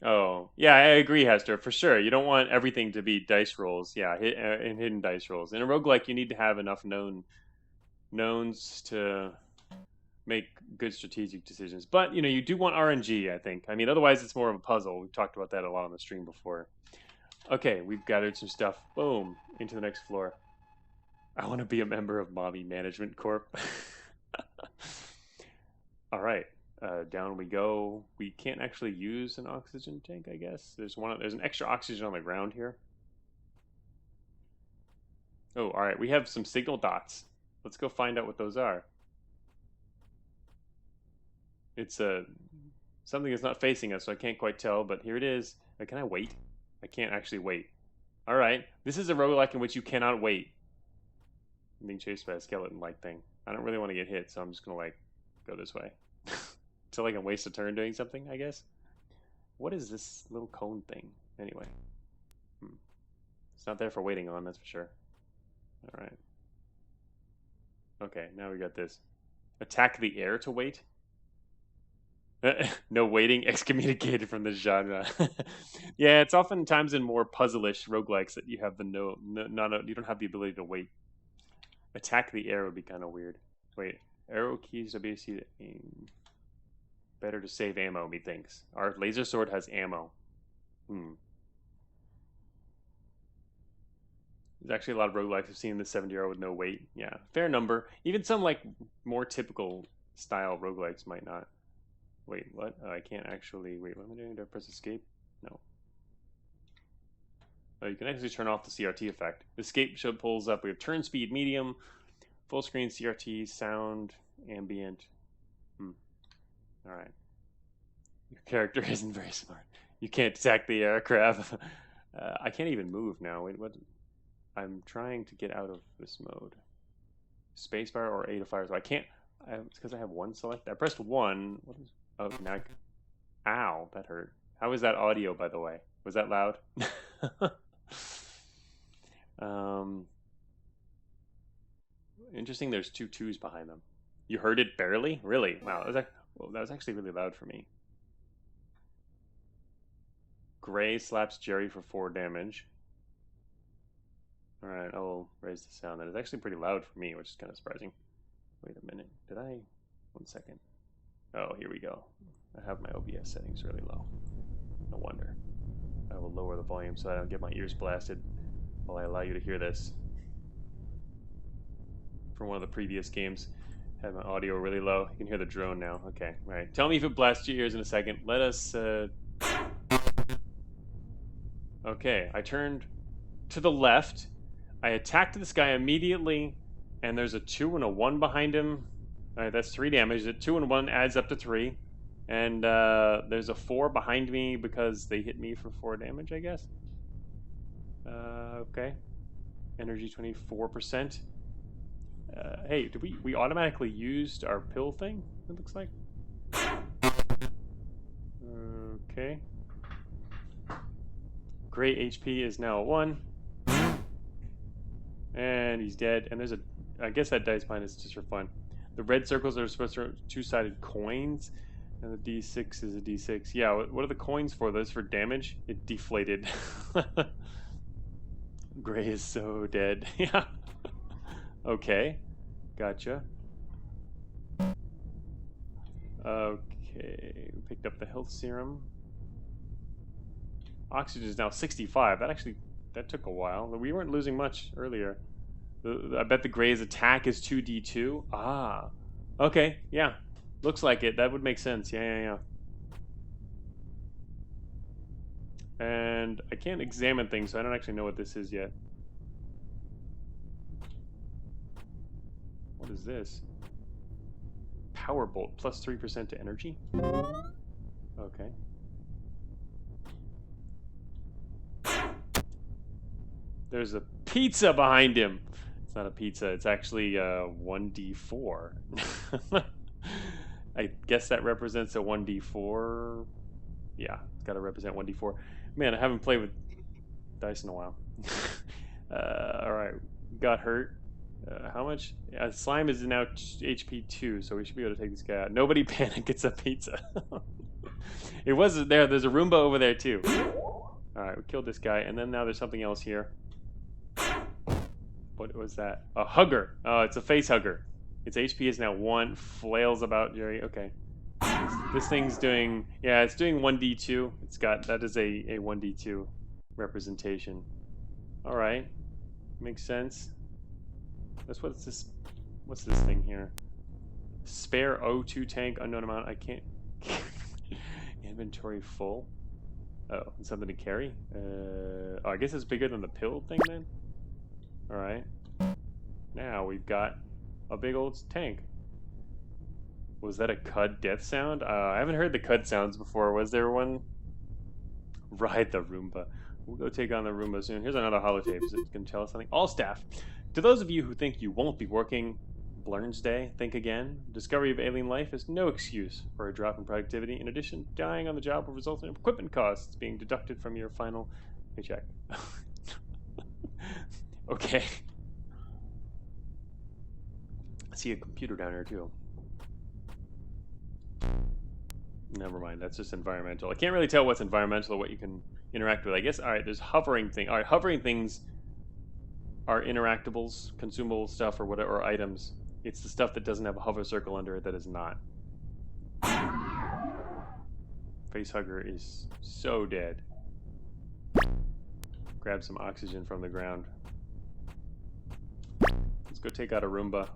Oh, yeah, I agree, Hester, for sure. You don't want everything to be dice rolls. Yeah, and hidden dice rolls. In a roguelike, you need to have enough knowns to make good strategic decisions. But, you do want RNG, I think. I mean, otherwise it's more of a puzzle. We've talked about that a lot on the stream before. Okay, we've gathered some stuff. Boom, into the next floor. I want to be a member of Mommy Management Corp. All right, down we go. We can't actually use an oxygen tank, I guess. There's an extra oxygen on the ground here. Oh, all right. We have some signal dots. Let's go find out what those are. It's something that's not facing us, so I can't quite tell. But here it is. Can I wait? I can't actually wait. All right. This is a roguelike in which you cannot wait. I'm being chased by a skeleton-like thing. I don't really want to get hit, so I'm just gonna go this way. Until I can waste a turn doing something, I guess. What is this little cone thing? Anyway. It's not there for waiting on, that's for sure. Alright. Okay, now we got this. Attack the air to wait? No waiting, excommunicated from this genre. Yeah, it's oftentimes in more puzzle-ish roguelikes that you have you don't have the ability to wait. Attack the air would be kind of weird. Wait, arrow keys WC to aim. Better to save ammo, methinks. Our laser sword has ammo. There's actually a lot of roguelikes I've seen in the 70 with no weight. Yeah, fair number. Even some more typical style roguelikes might not. Wait, what? I can't actually. Wait, what am I doing? Do I press escape? No. Oh, you can actually turn off the CRT effect. Escape pulls up. We have turn speed medium, full screen CRT, sound, ambient. All right. Your character isn't very smart. You can't attack the aircraft. I can't even move now. Wait, what? I'm trying to get out of this mode. Spacebar or A to fire. So I can't. It's because I have one select. I pressed 1. What is? Oh, now. Ow, that hurt. How is that audio, by the way? Was that loud? Interesting. There's 2 2s behind them. You heard it barely? Really? Wow. That was actually really loud for me. Gray slaps Jerry for 4 damage. Alright, I'll raise the sound. That is actually pretty loud for me, which is kind of surprising. Wait a minute. Did I? 1 second. Oh, here we go. I have my OBS settings really low. No wonder. I will lower the volume so I don't get my ears blasted while I allow you to hear this. From one of the previous games, had my audio really low. You can hear the drone now. Okay, all right. Tell me if it blasts your ears in a second. Let us. Okay, I turned to the left. I attacked this guy immediately, and there's a 2 and a 1 behind him. All right, that's 3 damage. The 2 and 1 adds up to 3. And there's a 4 behind me because they hit me for 4 damage, I guess. Okay. Energy 24%. Hey, did we automatically used our pill thing, it looks like? Okay. Great HP is now a 1. And he's dead. And there's a... I guess that dice mine is just for fun. The red circles are supposed to be 2-sided coins. And the D6 is a D6. Yeah, what are the coins for? Those for damage? It deflated. Gray is so dead. Yeah. Okay. Gotcha. Okay. We picked up the health serum. Oxygen is now 65. That took a while. We weren't losing much earlier. I bet the Gray's attack is 2d2. Ah. Okay, yeah. Looks like it. That would make sense. Yeah. And I can't examine things, so I don't actually know what this is yet. What is this? Power bolt, plus 3% to energy? Okay. There's a pizza behind him. It's not a pizza. It's actually 1d4. I guess that represents a 1d4. Yeah, it's got to represent 1d4. Man, I haven't played with dice in a while. Alright, got hurt. How much? Slime is now HP 2, so we should be able to take this guy out. Nobody panic, it's a pizza. It wasn't there. There's a Roomba over there, too. Alright, we killed this guy, and then now there's something else here. What was that? A hugger. Oh, it's a face hugger. Its HP is now 1. Flails about, Jerry. Okay. This thing's doing... Yeah, it's doing 1d2. It's got... That is a 1d2 representation. Alright. Makes sense. What's this thing here? Spare O2 tank, unknown amount. I can't... Inventory full. Oh, something to carry? Oh, I guess it's bigger than the pill thing then? Alright. Now we've got a big old tank. Was that a Cud death sound? I haven't heard the Cud sounds before. Was there one? Ride the Roomba. We'll go take on the Roomba soon. Here's another holotape. Is it going to tell us something? All staff. To those of you who think you won't be working Blurns Day, think again. Discovery of alien life is no excuse for a drop in productivity. In addition, dying on the job will result in equipment costs being deducted from your final paycheck. Okay. I see a computer down here too. Never mind, that's just environmental. I can't really tell what's environmental or what you can interact with. I guess, alright, there's hovering thing. Alright, hovering things are interactables, consumable stuff, or whatever, or items. It's the stuff that doesn't have a hover circle under it that is not. Facehugger is so dead. Grab some oxygen from the ground. Let's go take out a Roomba.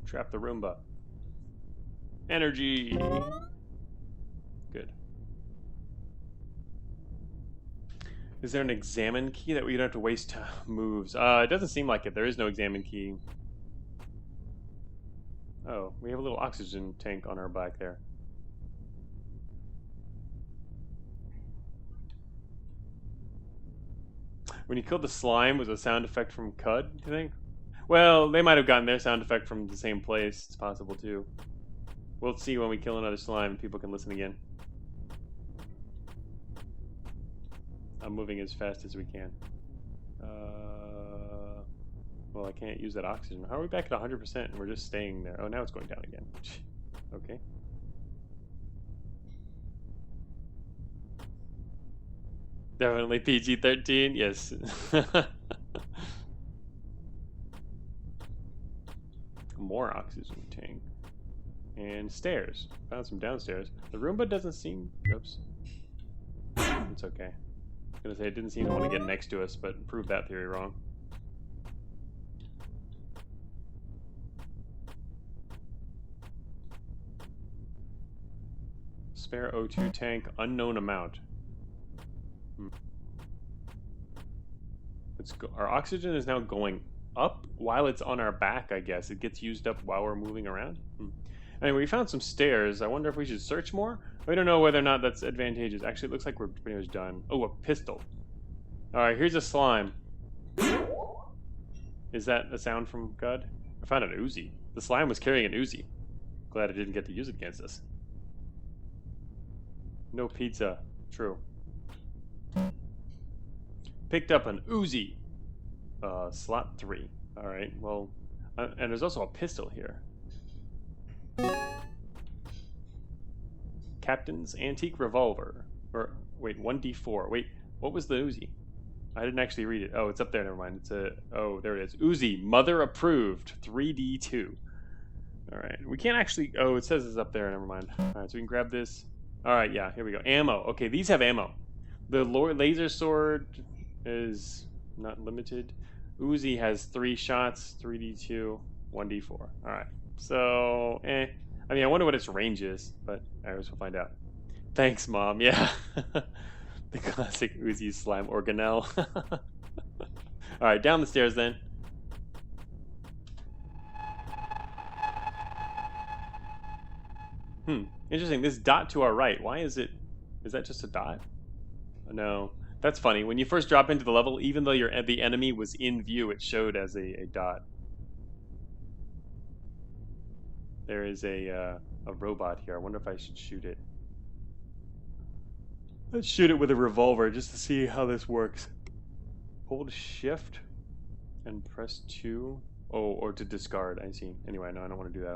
Trap the Roomba. Energy! Good. Is there an examine key that we don't have to waste moves? It doesn't seem like it. There is no examine key. Oh, we have a little oxygen tank on our back there. When you killed the slime, was a sound effect from Cud, do you think? Well, they might have gotten their sound effect from the same place. It's possible, too. We'll see when we kill another slime. People can listen again. I'm moving as fast as we can. Well, I can't use that oxygen. How are we back at 100% and we're just staying there? Oh, now it's going down again. Okay. Definitely PG-13, yes. More oxygen tank. And stairs. Found some downstairs. The Roomba doesn't seem... Oops. It's okay. I was gonna say it didn't seem to want to get next to us, but proved that theory wrong. Spare O2 tank, unknown amount. Our oxygen is now going up while it's on our back, I guess. It gets used up while we're moving around. Anyway, we found some stairs. I wonder if we should search more? We don't know whether or not that's advantageous. Actually, it looks like we're pretty much done. Oh, a pistol. Alright, here's a slime. Is that a sound from God? I found an Uzi. The slime was carrying an Uzi. Glad I didn't get to use it against us. No pizza. True. Picked up an Uzi. Slot 3. Alright, well... and there's also a pistol here. Captain's Antique Revolver. Or, wait, 1D4. Wait, what was the Uzi? I didn't actually read it. Oh, it's up there, never mind. It's a... Oh, there it is. Uzi, Mother Approved, 3D2. Alright, we can't actually... Oh, it says it's up there, never mind. Alright, so we can grab this. Alright, yeah, here we go. Ammo. Okay, these have ammo. The laser sword is not limited. Uzi has 3 shots, 3D2, 1D4. Alright, so, I mean, I wonder what its range is, but I guess we'll find out. Thanks, Mom. Yeah. The classic Uzi slime organelle. Alright, down the stairs then. Interesting. This dot to our right. Why is it... Is that just a dot? No. That's funny. When you first drop into the level, even though the enemy was in view, it showed as a dot. There is a robot here. I wonder if I should shoot it. Let's shoot it with a revolver just to see how this works. Hold shift and press 2. Oh, or to discard. I see. Anyway, no, I don't want to do that. I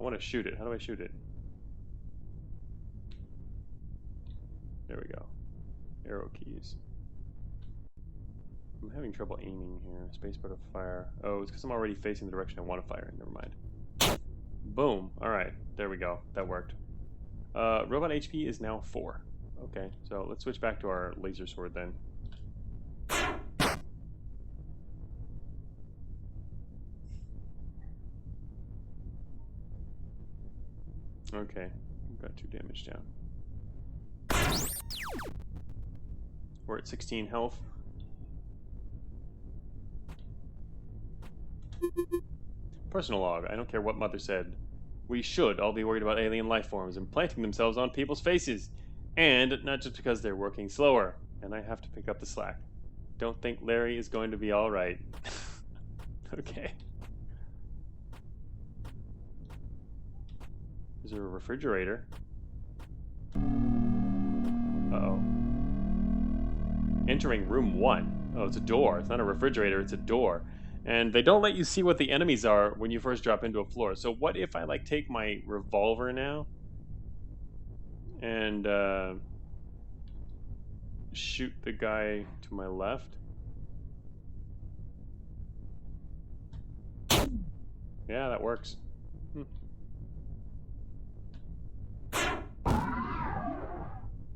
want to shoot it. How do I shoot it? There we go. Arrow keys. I'm having trouble aiming here. Spacebar to fire. Oh, it's because I'm already facing the direction I want to fire in. Never mind. Boom. Alright. There we go. That worked. Robot HP is now 4. Okay, so let's switch back to our laser sword then. Okay, we've got 2 damage down. We're at 16 health. Personal log. I don't care what Mother said. We should all be worried about alien life forms implanting themselves on people's faces. And not just because they're working slower. And I have to pick up the slack. Don't think Larry is going to be alright. Okay. Is there a refrigerator? Uh-oh. Entering room 1. Oh, it's a door. It's not a refrigerator, it's a door. And they don't let you see what the enemies are when you first drop into a floor. So what if I, like, take my revolver now and shoot the guy to my left? Yeah, that works.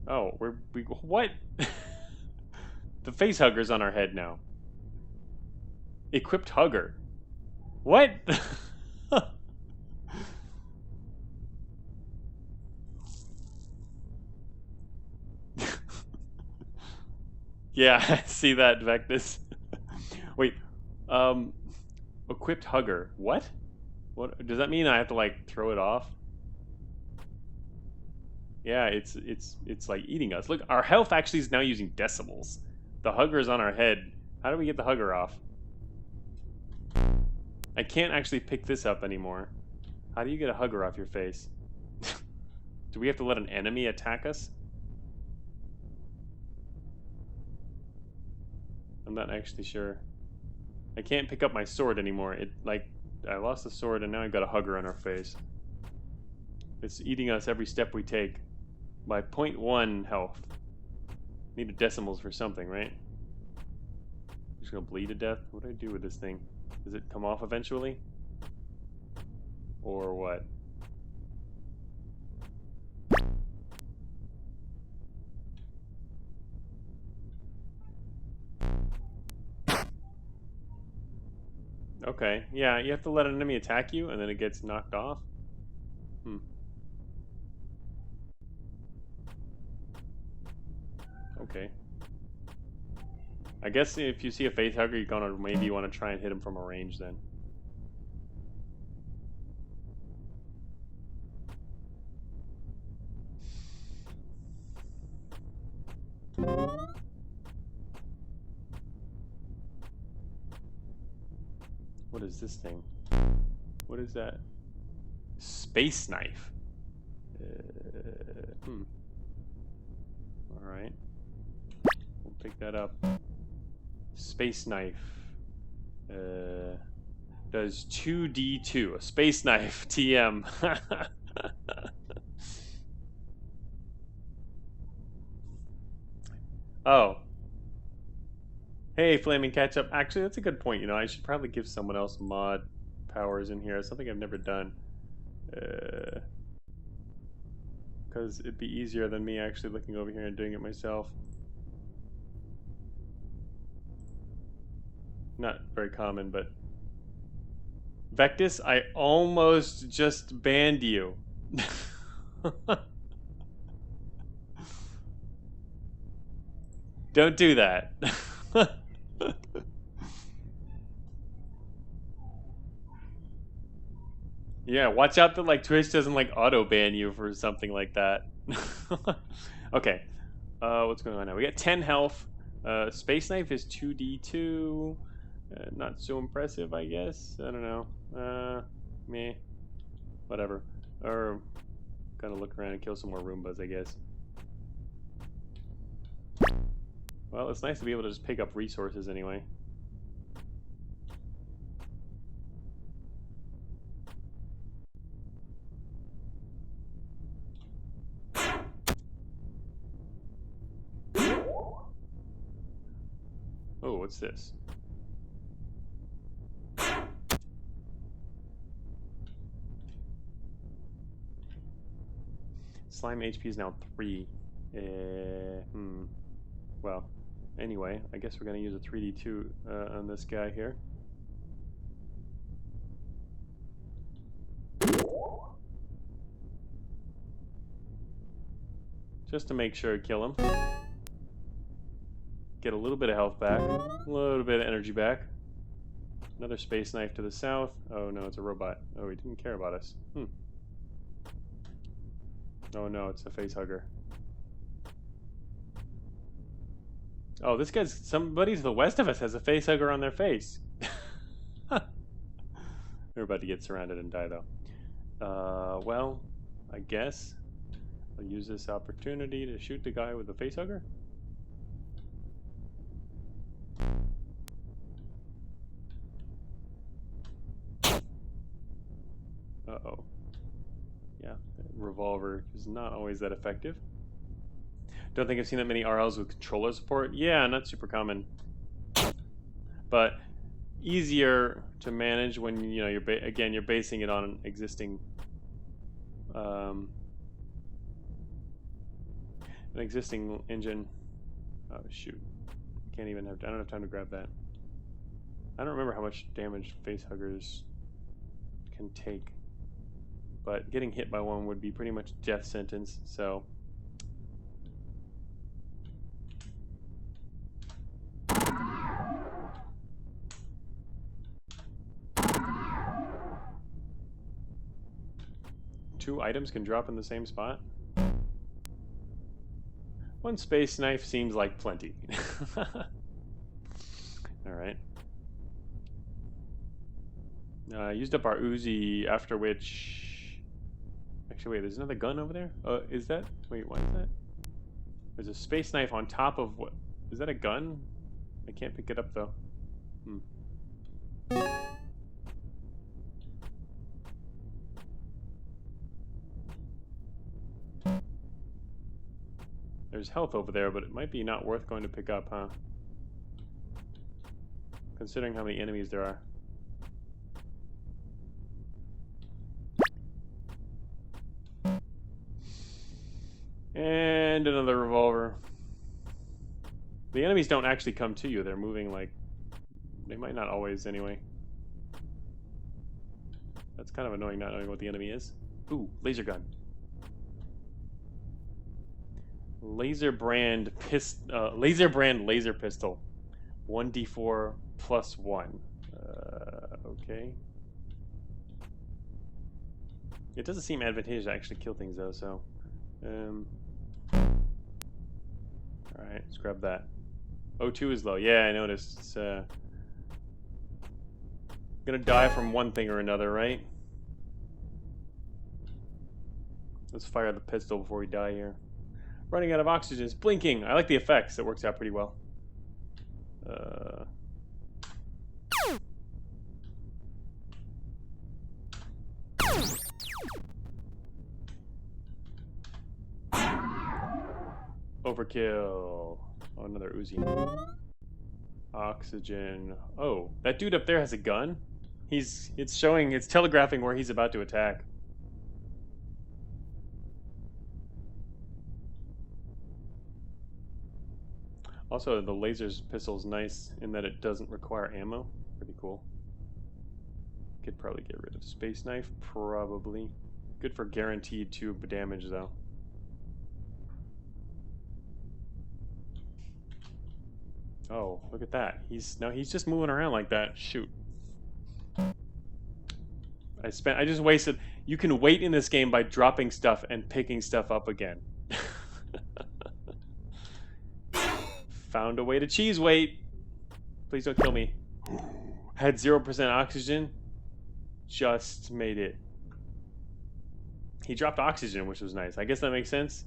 Oh, what? The face hugger's on our head now. Equipped hugger. What? Yeah, I see that, Vectus. Wait, equipped hugger. What? What does that mean? I have to, like, throw it off? Yeah, it's like eating us. Look, our health actually is now using decimals. The hugger's on our head. How do we get the hugger off? I can't actually pick this up anymore. How do you get a hugger off your face? Do we have to let an enemy attack us? I'm not actually sure. I can't pick up my sword anymore. I lost the sword and now I've got a hugger on our face. It's eating us every step we take. By 0.1 health. Needed decimals for something, right? Just gonna bleed to death? What do I do with this thing? Does it come off eventually? Or what? Okay, yeah, you have to let an enemy attack you and then it gets knocked off? Hmm. Okay. I guess if you see a face hugger, you're gonna maybe want to try and hit him from a range then. What is this thing? What is that? Space knife. Alright. We'll pick that up. Space knife. Does 2d2. A space knife. TM. Oh. Hey, Flaming Ketchup. Actually, that's a good point. You know, I should probably give someone else mod powers in here. Something I've never done. Because it'd be easier than me actually looking over here and doing it myself. Not very common, but... Vectus, I almost just banned you. Don't do that. Yeah, watch out that like Twitch doesn't like auto ban you for something like that. Okay, what's going on now? We got 10 health. Space knife is 2d2. Not so impressive, I guess. I don't know. Meh. Whatever. Or gonna look around and kill some more Roombas, I guess. Well, it's nice to be able to just pick up resources anyway. Oh, what's this? Slime HP is now 3. Well, anyway, I guess we're going to use a 3d2 on this guy here. Just to make sure to kill him. Get a little bit of health back. A little bit of energy back. Another space knife to the south. Oh no, it's a robot. Oh, he didn't care about us. Oh no, it's a face hugger. Oh, this guy's... Somebody to the west of us has a face hugger on their face. We're about to get surrounded and die, though. Well, I guess I'll use this opportunity to shoot the guy with the face hugger. Uh-oh. Yeah, revolver is not always that effective. Don't think I've seen that many RLs with controller support. Yeah, not super common. But easier to manage when, you know, you're basing it on an existing engine. Oh shoot. I don't have time to grab that. I don't remember how much damage face huggers can take. But getting hit by one would be pretty much death sentence, so... Two items can drop in the same spot? One space knife seems like plenty. Alright. Used up our Uzi, after which... Actually, wait, there's another gun over there? Is that... Wait, what is that? There's a space knife on top of what... Is that a gun? I can't pick it up, though. There's health over there, but it might be not worth going to pick up, huh? Considering how many enemies there are. And another revolver. The enemies don't actually come to you. They're moving like... They might not always, anyway. That's kind of annoying not knowing what the enemy is. Ooh, laser gun. Laser brand laser pistol. 1d4 plus 1. Okay. It doesn't seem advantageous to actually kill things though, so... Alright, let's grab that. O2 is low. Yeah, I noticed. It's gonna die from one thing or another, right? Let's fire the pistol before we die here. Running out of oxygen. It's blinking. I like the effects. It works out pretty well. Overkill. Oh, another Uzi. Oxygen. Oh, that dude up there has a gun? It's telegraphing where he's about to attack. Also, the laser's pistol's nice in that it doesn't require ammo. Pretty cool. Could probably get rid of space knife, probably. Good for guaranteed tube damage, though. Oh, look at that. He's just moving around like that. Shoot. I just wasted. You can wait in this game by dropping stuff and picking stuff up again. Found a way to cheese wait. Please don't kill me. Had 0% oxygen. Just made it. He dropped oxygen, which was nice. I guess that makes sense.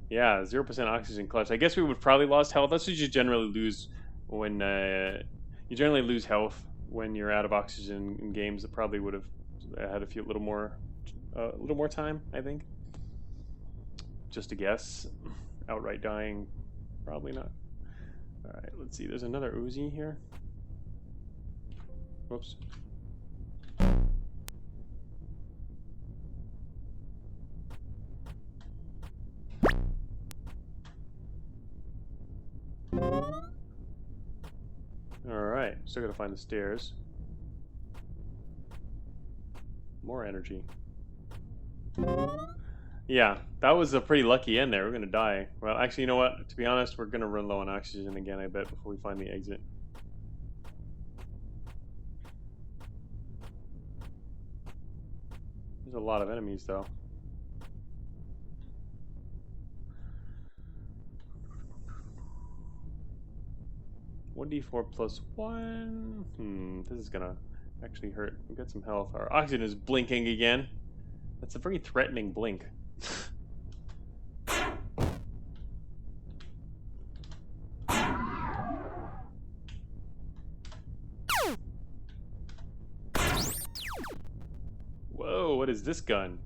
Yeah, 0% oxygen clutch. I guess we would probably lost health. That's what you generally lose when you generally lose health when you're out of oxygen in games. That probably would have had a little more time, I think. Just a guess. Outright dying, probably not. All right, let's see. There's another Uzi here. Whoops. Alright, still gotta find the stairs. More energy. Yeah, that was a pretty lucky end there. We're gonna die. Well, actually, you know what? To be honest, we're gonna run low on oxygen again, I bet, before we find the exit. There's a lot of enemies, though. One d4 plus 1. This is gonna actually hurt. We've got some health. Our oxygen is blinking again. That's a very threatening blink. Whoa, what is this gun?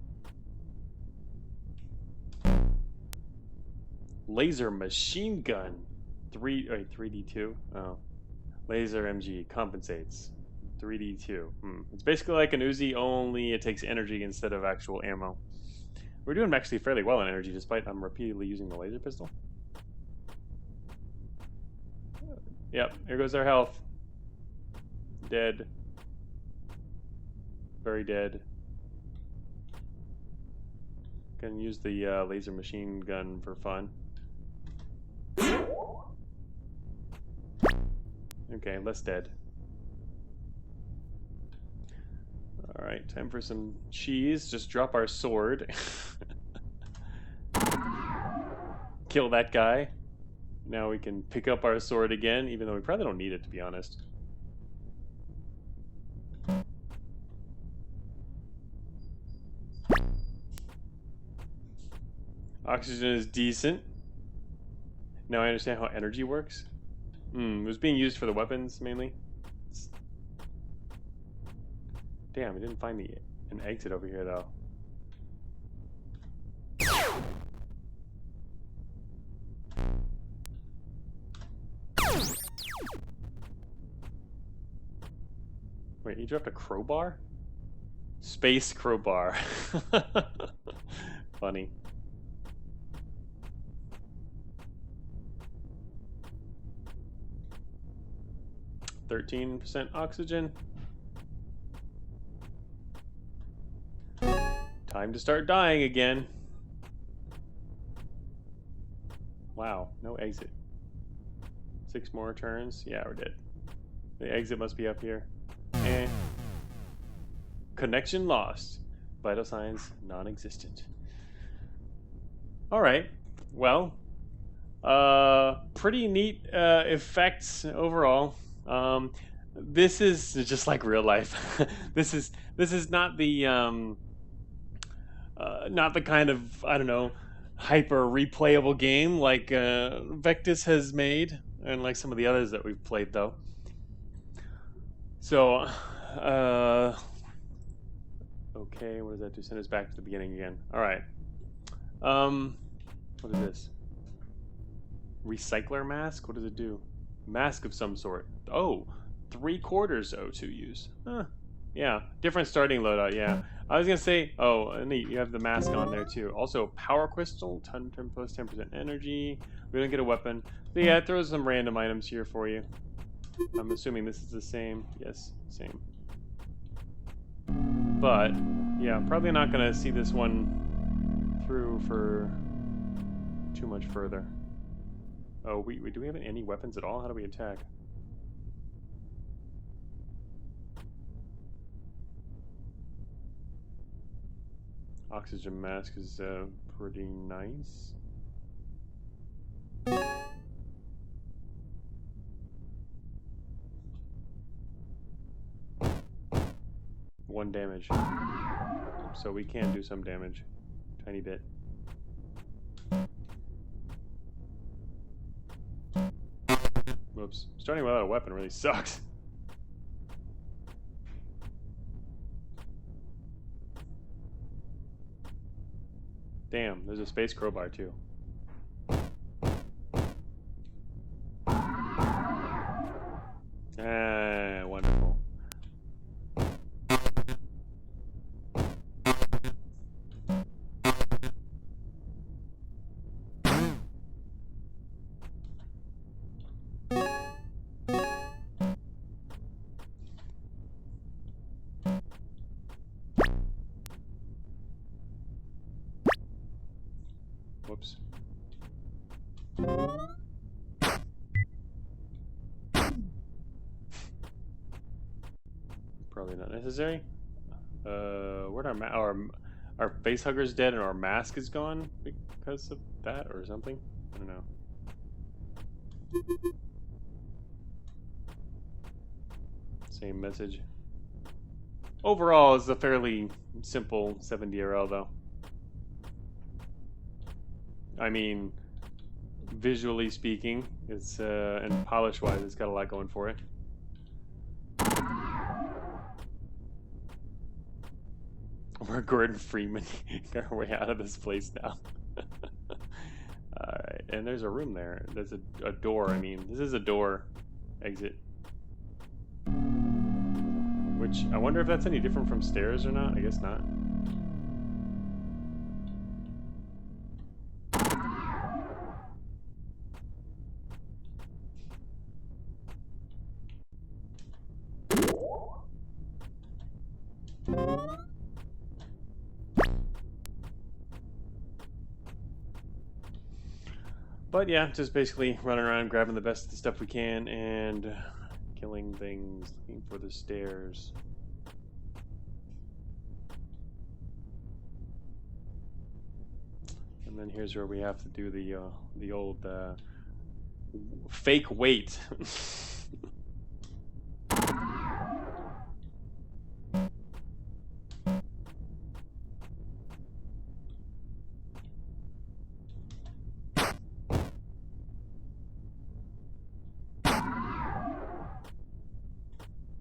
Laser machine gun. 3D2. Oh. Laser MG compensates. 3D2. It's basically like an Uzi, only it takes energy instead of actual ammo. We're doing actually fairly well in energy, despite I'm repeatedly using the laser pistol. Yep, here goes our health. Dead. Very dead. Can use the laser machine gun for fun. Okay, less dead. Alright, time for some cheese. Just drop our sword. Kill that guy. Now we can pick up our sword again, even though we probably don't need it, to be honest. Oxygen is decent. Now I understand how energy works. It was being used for the weapons, mainly. Damn, I didn't find an exit over here, though. Wait, he dropped a crowbar? Space crowbar. Funny. %13 oxygen. Time to start dying again. Wow, no exit. 6 more turns. Yeah, we're dead. The exit must be up here. And connection lost. Vital signs non-existent. All right. Well, pretty neat effects overall. This is just like real life. This is not the kind of, I don't know, hyper replayable game like Vectis has made, and like some of the others that we've played though. So, okay, what does that do? Send us back to the beginning again. All right. What is this? Recycler mask? What does it do? Mask of some sort. Oh, 3/4 O2 use. Huh. Yeah, different starting loadout. Yeah, I was gonna say. Oh, neat. You have the mask on there too. Also, power crystal, 10 plus 10% energy. We don't get a weapon. So yeah, it throws some random items here for you. I'm assuming this is the same. Yes, same. But yeah, probably not gonna see this one through for too much further. Oh, do we have any weapons at all? How do we attack? Oxygen mask is pretty nice. One damage. So we can do some damage. Tiny bit. Whoops. Starting without a weapon really sucks. Damn, there's a space crowbar too. Ah, wonderful. Whoops. Probably not necessary. Where'd our face hugger's dead and our mask is gone because of that or something? I don't know. Same message. Overall, it's a fairly simple 7DRL though. I mean, visually speaking, it's and polish-wise, it's got a lot going for it. We're Gordon Freeman, got our way out of this place now. Alright, and there's a room there. There's a door, I mean. This is a door exit. Which, I wonder if that's any different from stairs or not. I guess not. But yeah, just basically running around, grabbing the best of the stuff we can, and killing things, looking for the stairs. And then here's where we have to do the old fake wait.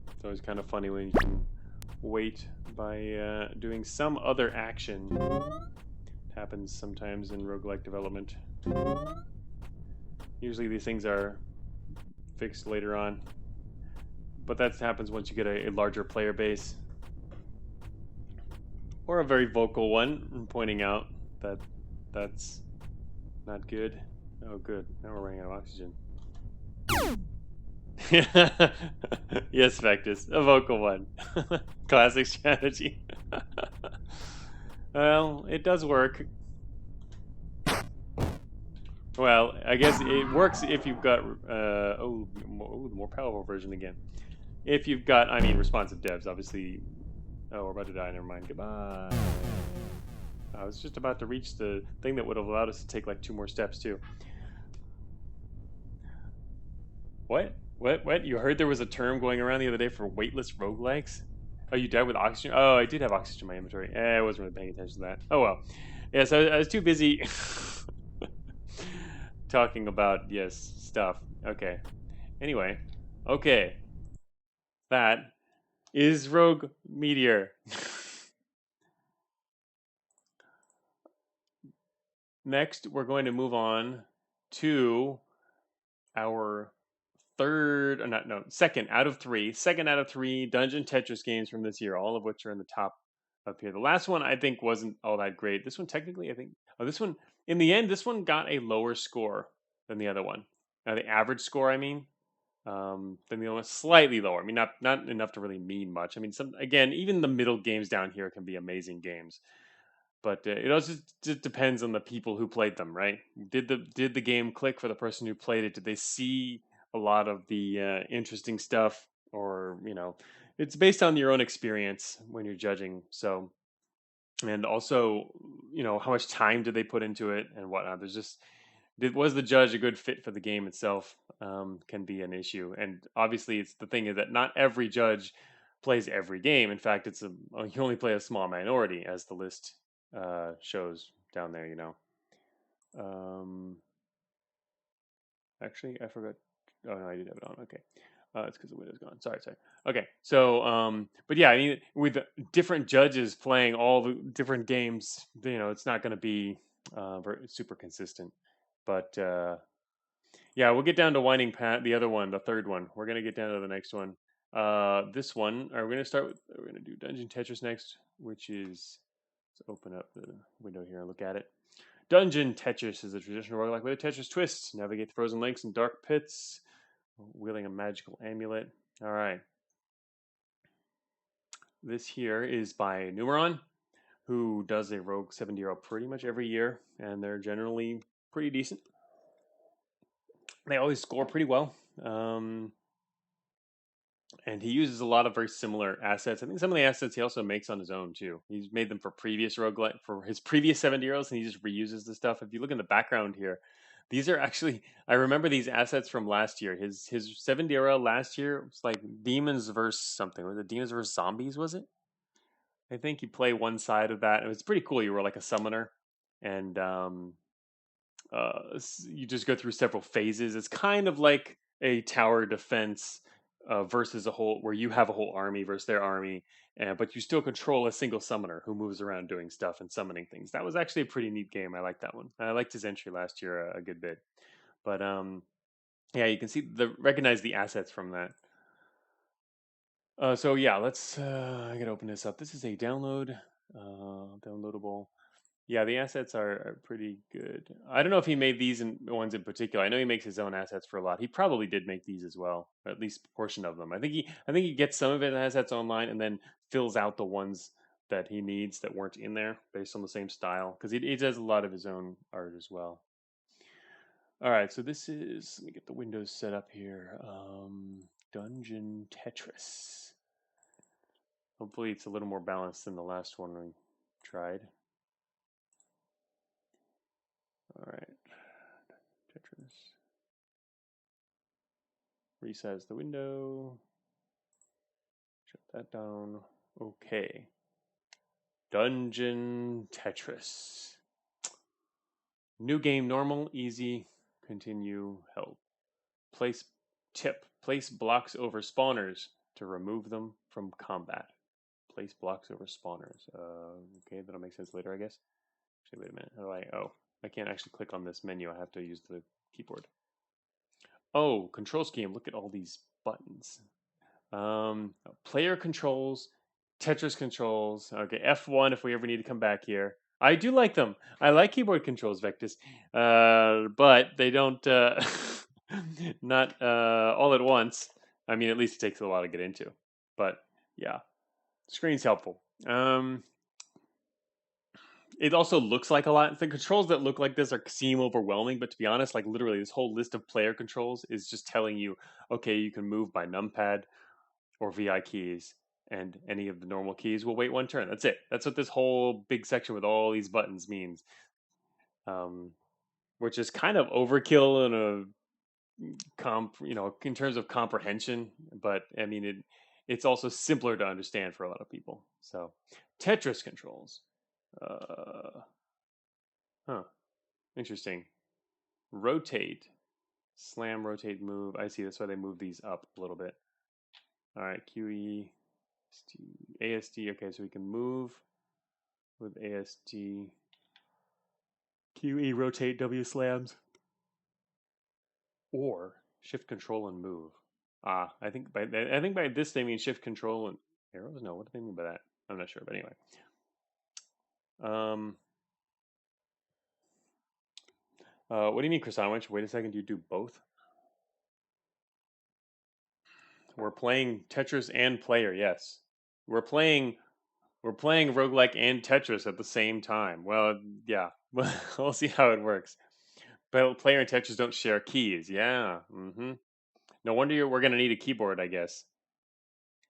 It's always kind of funny when you can wait by doing some other action. It happens sometimes in roguelike development. Usually these things are fixed later on. but that happens once you get a larger player base. Or a very vocal one, pointing out that that's not good. Oh, good. Now we're running out of oxygen. Yes, Vectus, a vocal one. Classic strategy. Well, it does work. Well, I guess it works if you've got the more powerful version again. If you've got, I mean, responsive devs, obviously. Oh, we're about to die. Never mind. Goodbye. I was just about to reach the thing that would have allowed us to take like 2 more steps too. What? What? You heard there was a term going around the other day for weightless roguelikes? Oh, you died with oxygen? Oh, I did have oxygen in my inventory. I wasn't really paying attention to that. Oh well. Yeah, so I was too busy talking about, yes, stuff. Okay. Anyway. Okay. That is Rogue Meteor. Next, we're going to move on to our second out of three Dungeon Tetris games from this year, all of which are in the top up here. The last one I think wasn't all that great. This one technically, I think, this one in the end, this one got a lower score than the other one. The average score, I mean, than the other one, slightly lower. I mean, not enough to really mean much. I mean, even the middle games down here can be amazing games. But it also just depends on the people who played them, right? Did the game click for the person who played it? Did they see a lot of the interesting stuff, or it's based on your own experience when you're judging. So, and also, how much time did they put into it and whatnot. Was the judge a good fit for the game itself? Can be an issue, and obviously, it's the thing is that not every judge plays every game. In fact, you only play a small minority, as the list shows down there. Actually, I forgot. Oh no, I did have it on. Okay, it's because the window's gone. Sorry. Okay, so but yeah, I mean, with different judges playing all the different games, it's not going to be super consistent. But yeah, we'll get down to Winding Path, the other one, the third one. We're going to get down to the next one. This one, we're going to start with. We're going to do Dungeon Tetris next, which is. Let's open up the window here and look at it. Dungeon Tetris is a traditional roguelike with a Tetris twist. Navigate the frozen lakes and dark pits, wielding a magical amulet. All right. This here is by Numeron, who does a Rogue 70-year-old pretty much every year, and they're generally pretty decent. They always score pretty well. And he uses a lot of very similar assets. I think some of the assets he also makes on his own too. He's made them for his previous 70-year-olds, and he just reuses the stuff. If you look in the background here, these are actually I remember these assets from last year. His 70-year-old last year was like Demons versus something. Was it Demons versus Zombies? Was it? I think you play one side of that. It was pretty cool. You were like a summoner, and you just go through several phases. It's kind of like a tower defense versus where you have a whole army versus their army, but you still control a single summoner who moves around doing stuff and summoning things. That was actually a pretty neat game. I liked that one. I liked his entry last year a good bit, but yeah, you can recognize the assets from that. So yeah, let's. I gotta open this up. This is a downloadable. Yeah, the assets are pretty good. I don't know if he made these ones in particular. I know he makes his own assets for a lot. He probably did make these as well, or at least a portion of them. I think he gets some of his assets online and then fills out the ones that he needs that weren't in there based on the same style, because he does a lot of his own art as well. All right, so this is. Let me get the windows set up here. Dungeon Tetris. Hopefully, it's a little more balanced than the last one we tried. All right, Tetris. Resize the window. Shut that down. Okay. Dungeon Tetris. New game, normal, easy, continue, help. Place blocks over spawners to remove them from combat. Place blocks over spawners. Okay, that'll make sense later, I guess. Actually, wait a minute. How do I can't actually click on this menu. I have to use the keyboard. Oh, control scheme. Look at all these buttons. Player controls, Tetris controls. Okay, F1 if we ever need to come back here. I do like them. I like keyboard controls, Vectus, but they don't not all at once. I mean, at least it takes a while to get into. But yeah, screen's helpful. It also looks like a lot. The controls that look like this seem overwhelming, but to be honest, like literally, this whole list of player controls is just telling you, okay, you can move by numpad or VI keys, and any of the normal keys will wait one turn. That's it. That's what this whole big section with all these buttons means, um, which is kind of overkill in in terms of comprehension. But I mean, it's also simpler to understand for a lot of people. So, Tetris controls. Uh, huh. Interesting. Rotate, slam, rotate, move. I see. That's why they move these up a little bit. All right, QE, ASD. Okay, so we can move with ASD. QE, rotate, W slams, or shift, control, and move. I think by this they mean shift, control, and arrows. No, what do they mean by that? I'm not sure, but anyway. Um, what do you mean, Krasavich? Wait a second. Do you do both? We're playing Tetris and player. Yes, we're playing roguelike and Tetris at the same time. Well, yeah, we'll see how it works. But player and Tetris don't share keys. Yeah. No wonder we're gonna need a keyboard, I guess.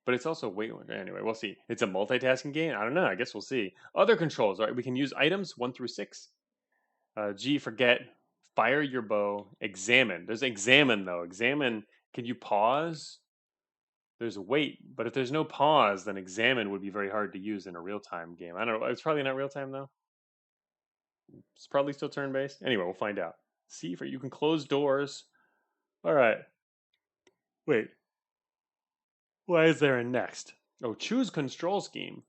But it's also anyway. We'll see. It's a multitasking game. I don't know. I guess we'll see. Other controls. All right, we can use items 1 through 6. G, forget. Fire your bow. Examine. There's examine though. Examine. Can you pause? There's wait, but if there's no pause, then examine would be very hard to use in a real time game. I don't know. It's probably not real time though. It's probably still turn based. Anyway, we'll find out. See for you can close doors. All right. Wait. Why is there a next? Oh, choose control scheme.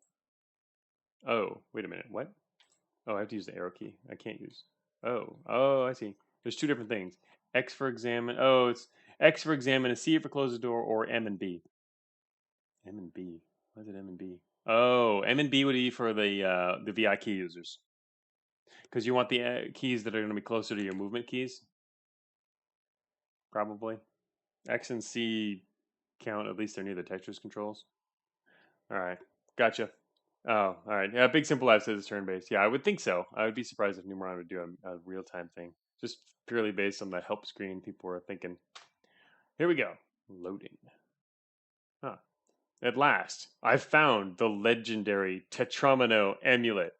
Oh, wait a minute. What? Oh, I have to use the arrow key. I can't use. Oh, I see. There's two different things. X for examine. Oh, it's X for examine, and C for close the door, or M and B. M and B. What is it? M and B. Oh, M and B would be for the VI key users, because you want the keys that are going to be closer to your movement keys. Probably. X and C count, at least they're near the Tetris controls. All right, gotcha. Oh, all right. Yeah, Big Simple Life says it's turn based. Yeah, I would think so. I would be surprised if Numeron would do a real time thing, just purely based on the help screen. People were thinking. Here we go. Loading. Huh. At last, I've found the legendary Tetramino amulet.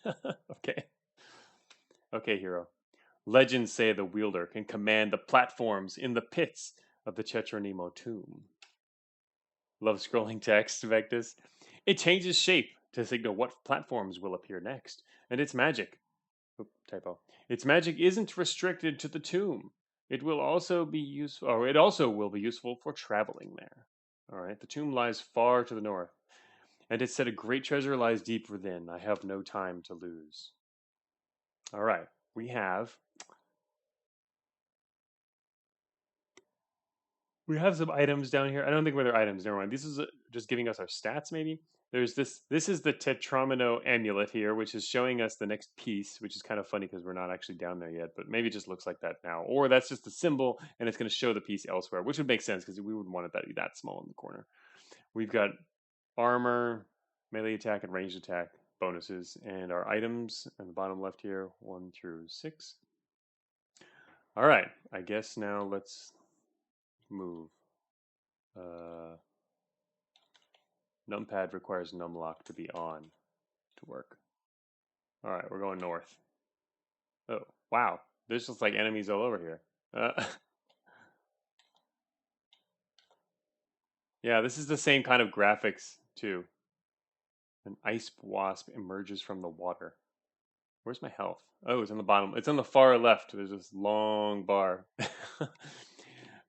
Okay. Okay, hero. Legends say the wielder can command the platforms in the pits of the Tetranemo tomb. Love scrolling text, Vectus. It changes shape to signal what platforms will appear next, and its magic. Typo. Its magic isn't restricted to the tomb. It will also be useful, or it also will be useful for traveling there. All right. The tomb lies far to the north, and it said a great treasure lies deep within. I have no time to lose. All right. We have some items down here. I don't think they're items. Never mind. This is just giving us our stats, maybe. There's this. This is the Tetramino amulet here, which is showing us the next piece, which is kind of funny because we're not actually down there yet. But maybe it just looks like that now, or that's just the symbol, and it's going to show the piece elsewhere, which would make sense because we wouldn't want it to be that small in the corner. We've got armor, melee attack, and ranged attack bonuses, and our items in the bottom left here, 1 through 6. All right. I guess now let's move. Numpad requires numlock to be on to work. All right, we're going north. Oh, wow. There's just like enemies all over here. Yeah, this is the same kind of graphics too. An ice wasp emerges from the water. Where's my health? Oh, it's on the bottom. It's on the far left. There's this long bar.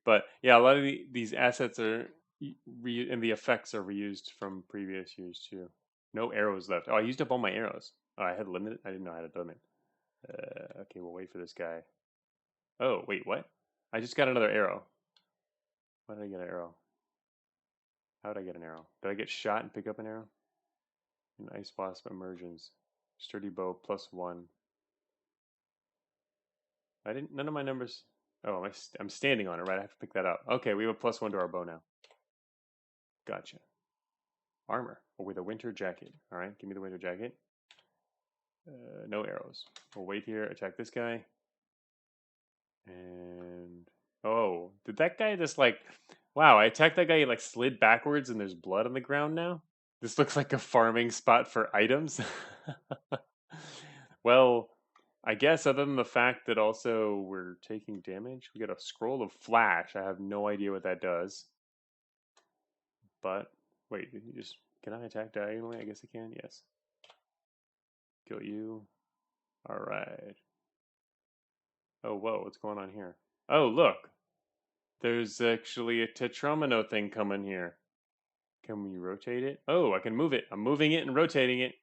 But yeah, a lot of these assets are and the effects are reused from previous years too. No arrows left. Oh, I used up all my arrows. Oh, I had limited. I didn't know how to limit. Okay, we'll wait for this guy. Oh, wait, what? I just got another arrow. Why did I get an arrow? How did I get an arrow? Did I get shot and pick up an arrow? An ice wasp emergence. Sturdy bow +1. I didn't. None of my numbers. Oh, I'm standing on it, right? I have to pick that up. Okay, we have a +1 to our bow now. Gotcha. Armor with a winter jacket. All right, give me the winter jacket. No arrows. We'll wait here. Attack this guy. And oh, did that guy just like? Wow, I attacked that guy. He like slid backwards, and there's blood on the ground now. This looks like a farming spot for items. Well, I guess other than the fact that also we're taking damage, we get a scroll of flash. I have no idea what that does. But wait, did you just can I attack diagonally? I guess I can. Yes. Kill you. All right. Oh, whoa, what's going on here? Oh, look. There's actually a tetromino thing coming here. Can we rotate it? Oh, I can move it. I'm moving it and rotating it.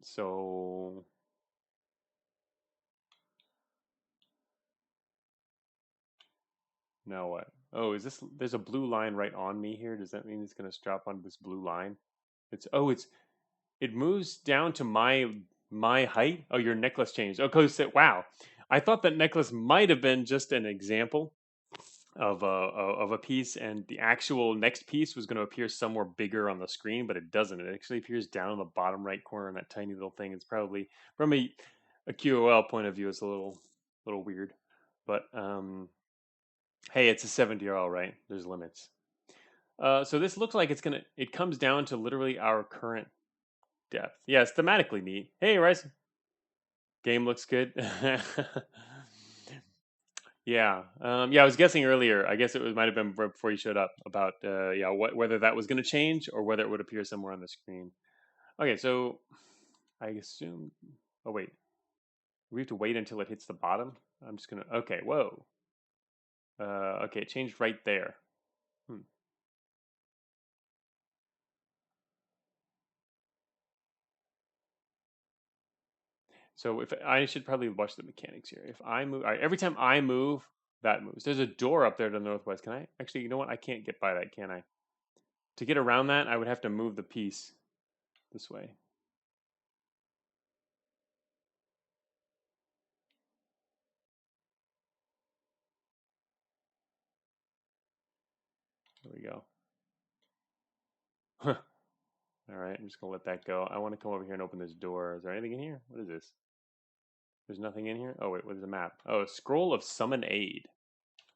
So now what? Oh, is this? There's a blue line right on me here. Does that mean it's gonna drop on this blue line? It moves down to my height. Oh, your necklace changed. Oh, cause wow, I thought that necklace might have been just an example of a piece, and the actual next piece was going to appear somewhere bigger on the screen, but it doesn't. It actually appears down in the bottom right corner in that tiny little thing. It's probably from a QOL point of view, it's a little weird, but hey, it's a 70RL, right? There's limits. So this looks like it comes down to literally our current depth. Yeah, it's thematically neat. Hey, Rice, game looks good. Yeah, yeah. I was guessing earlier. I guess might have been right before you showed up about yeah, whether that was going to change or whether it would appear somewhere on the screen. Okay, so I assume. Oh wait, we have to wait until it hits the bottom. I'm just gonna. Okay, whoa. Okay, it changed right there. Hmm. So if I should probably watch the mechanics here. If I move, all right, every time I move, that moves. There's a door up there to the northwest. Can I actually? You know what? I can't get by that, can I? To get around that, I would have to move the piece this way. There we go. All right, I'm just gonna let that go. I want to come over here and open this door. Is there anything in here? What is this? There's nothing in here. Oh wait, what is the map? Oh, a scroll of summon aid.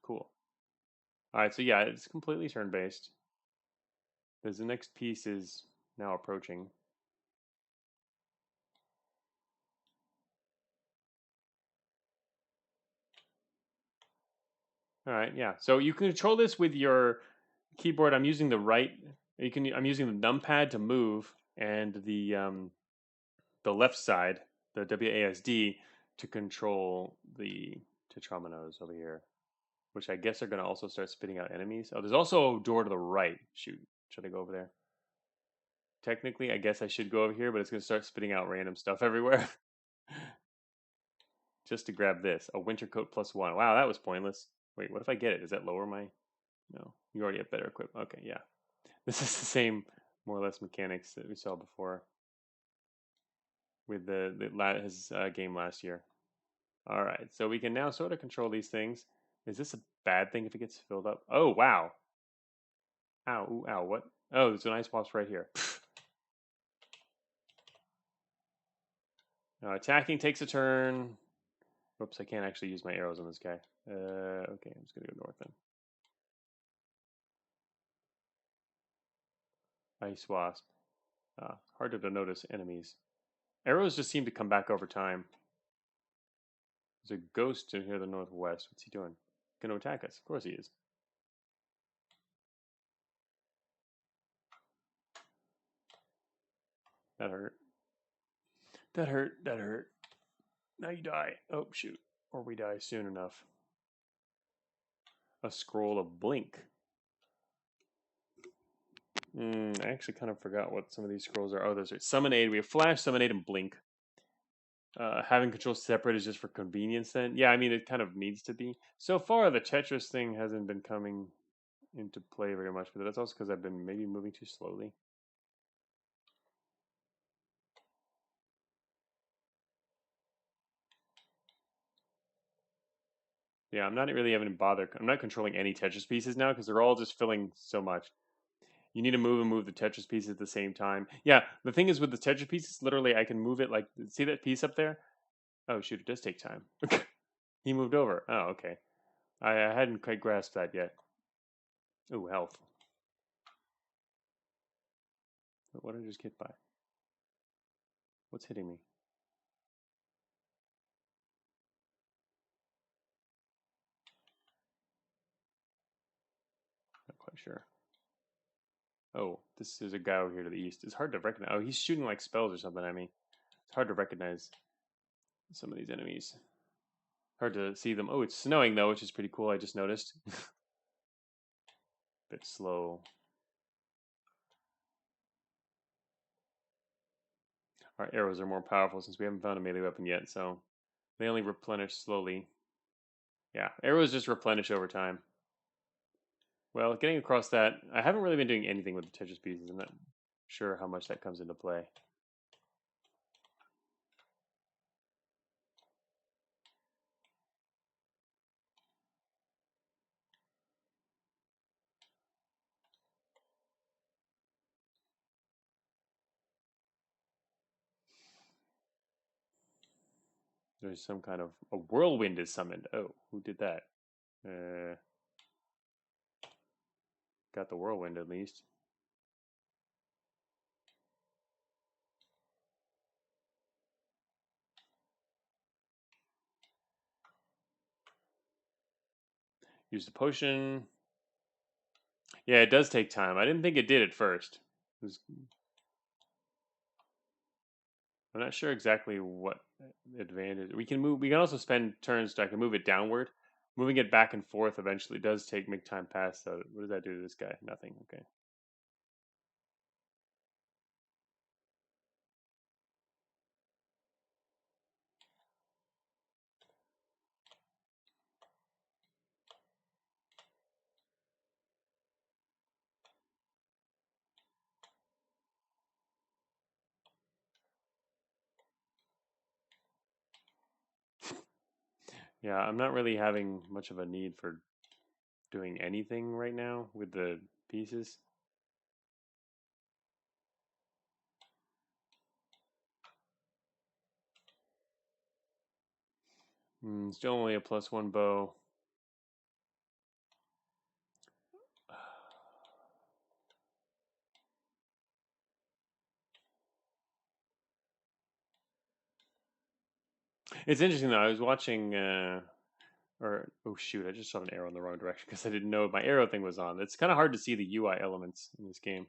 Cool. All right, so yeah, it's completely turn-based. Because the next piece is now approaching. All right, yeah. So you can control this with your keyboard. I'm using the right. I'm using the numpad to move, and the left side, the WASD, to control the tetrominos over here, which I guess are going to also start spitting out enemies. Oh, there's also a door to the right. Shoot, should I go over there? Technically, I guess I should go over here, but it's going to start spitting out random stuff everywhere. Just to grab this, a winter coat +1. Wow, that was pointless. Wait, what if I get it? Does that lower my? No, you already have better equipment. Okay, yeah, this is the same more or less mechanics that we saw before with his game last year. All right, so we can now sort of control these things. Is this a bad thing if it gets filled up? Oh wow! Ow! Ooh, ow! What? Oh, there's an ice wasp right here. Attacking takes a turn. Whoops! I can't actually use my arrows on this guy. Okay, I'm just gonna go north then. Ice wasp. Harder to notice enemies. Arrows just seem to come back over time. There's a ghost in here in the northwest. What's he doing? Going to attack us? Of course he is. That hurt. That hurt. That hurt. Now you die. Oh, shoot. Or we die soon enough. A scroll of blink. I actually kind of forgot what some of these scrolls are. Oh, those are summon aid. We have flash, summon aid, and blink. having control separate is just for convenience then. Yeah, I mean, it kind of needs to be. So far, the Tetris thing hasn't been coming into play very much, but that's also because I've been maybe moving too slowly. Yeah, I'm not really even bothered. I'm not controlling any Tetris pieces now because they're all just filling so much. You need to move and move the Tetris pieces at the same time. Yeah, the thing is with the Tetris pieces, literally I can move it like, see that piece up there? Oh shoot, it does take time. He moved over. Oh, okay. I hadn't quite grasped that yet. Ooh, health. What did I just get by? What's hitting me? Not quite sure. Oh, this is a guy over here to the east. It's hard to recognize. Oh, he's shooting like spells or something at me. It's hard to recognize some of these enemies. Hard to see them. Oh, it's snowing though, which is pretty cool. I just noticed. Bit slow. Our arrows are more powerful since we haven't found a melee weapon yet, so they only replenish slowly. Yeah, arrows just replenish over time. Well, getting across that, I haven't really been doing anything with the Tetris pieces. I'm not sure how much that comes into play. There's some kind of a whirlwind is summoned. Oh, who did that? Uh, got the whirlwind at least. Use the potion. Yeah, it does take time. I didn't think it did at first. I'm not sure exactly what advantage we can move. We can also spend turns. I can move it downward. Moving it back and forth eventually does make time pass. So what does that do to this guy? Nothing. Okay. Yeah, I'm not really having much of a need for doing anything right now with the pieces. Still only a +1 bow. It's interesting though. I was watching, or oh shoot, I just shot an arrow in the wrong direction because I didn't know my arrow thing was on. It's kind of hard to see the UI elements in this game,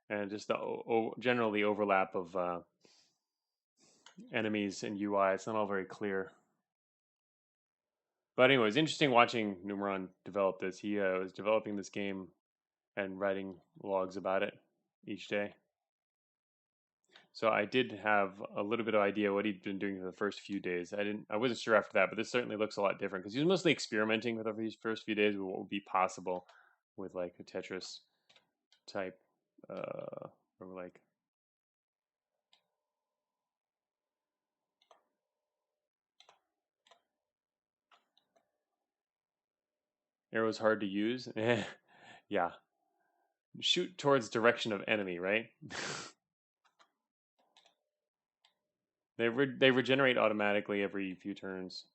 and just the general the overlap of enemies and UI. It's not all very clear. But anyway, it's interesting watching Numeron develop this. He was developing this game and writing logs about it each day. So I did have a little bit of idea what he'd been doing for the first few days. I wasn't sure after that, but this certainly looks a lot different because he was mostly experimenting with these first few days with what would be possible with like a Tetris type, or like arrows hard to use. Yeah, shoot towards direction of enemy, right? They regenerate automatically every few turns.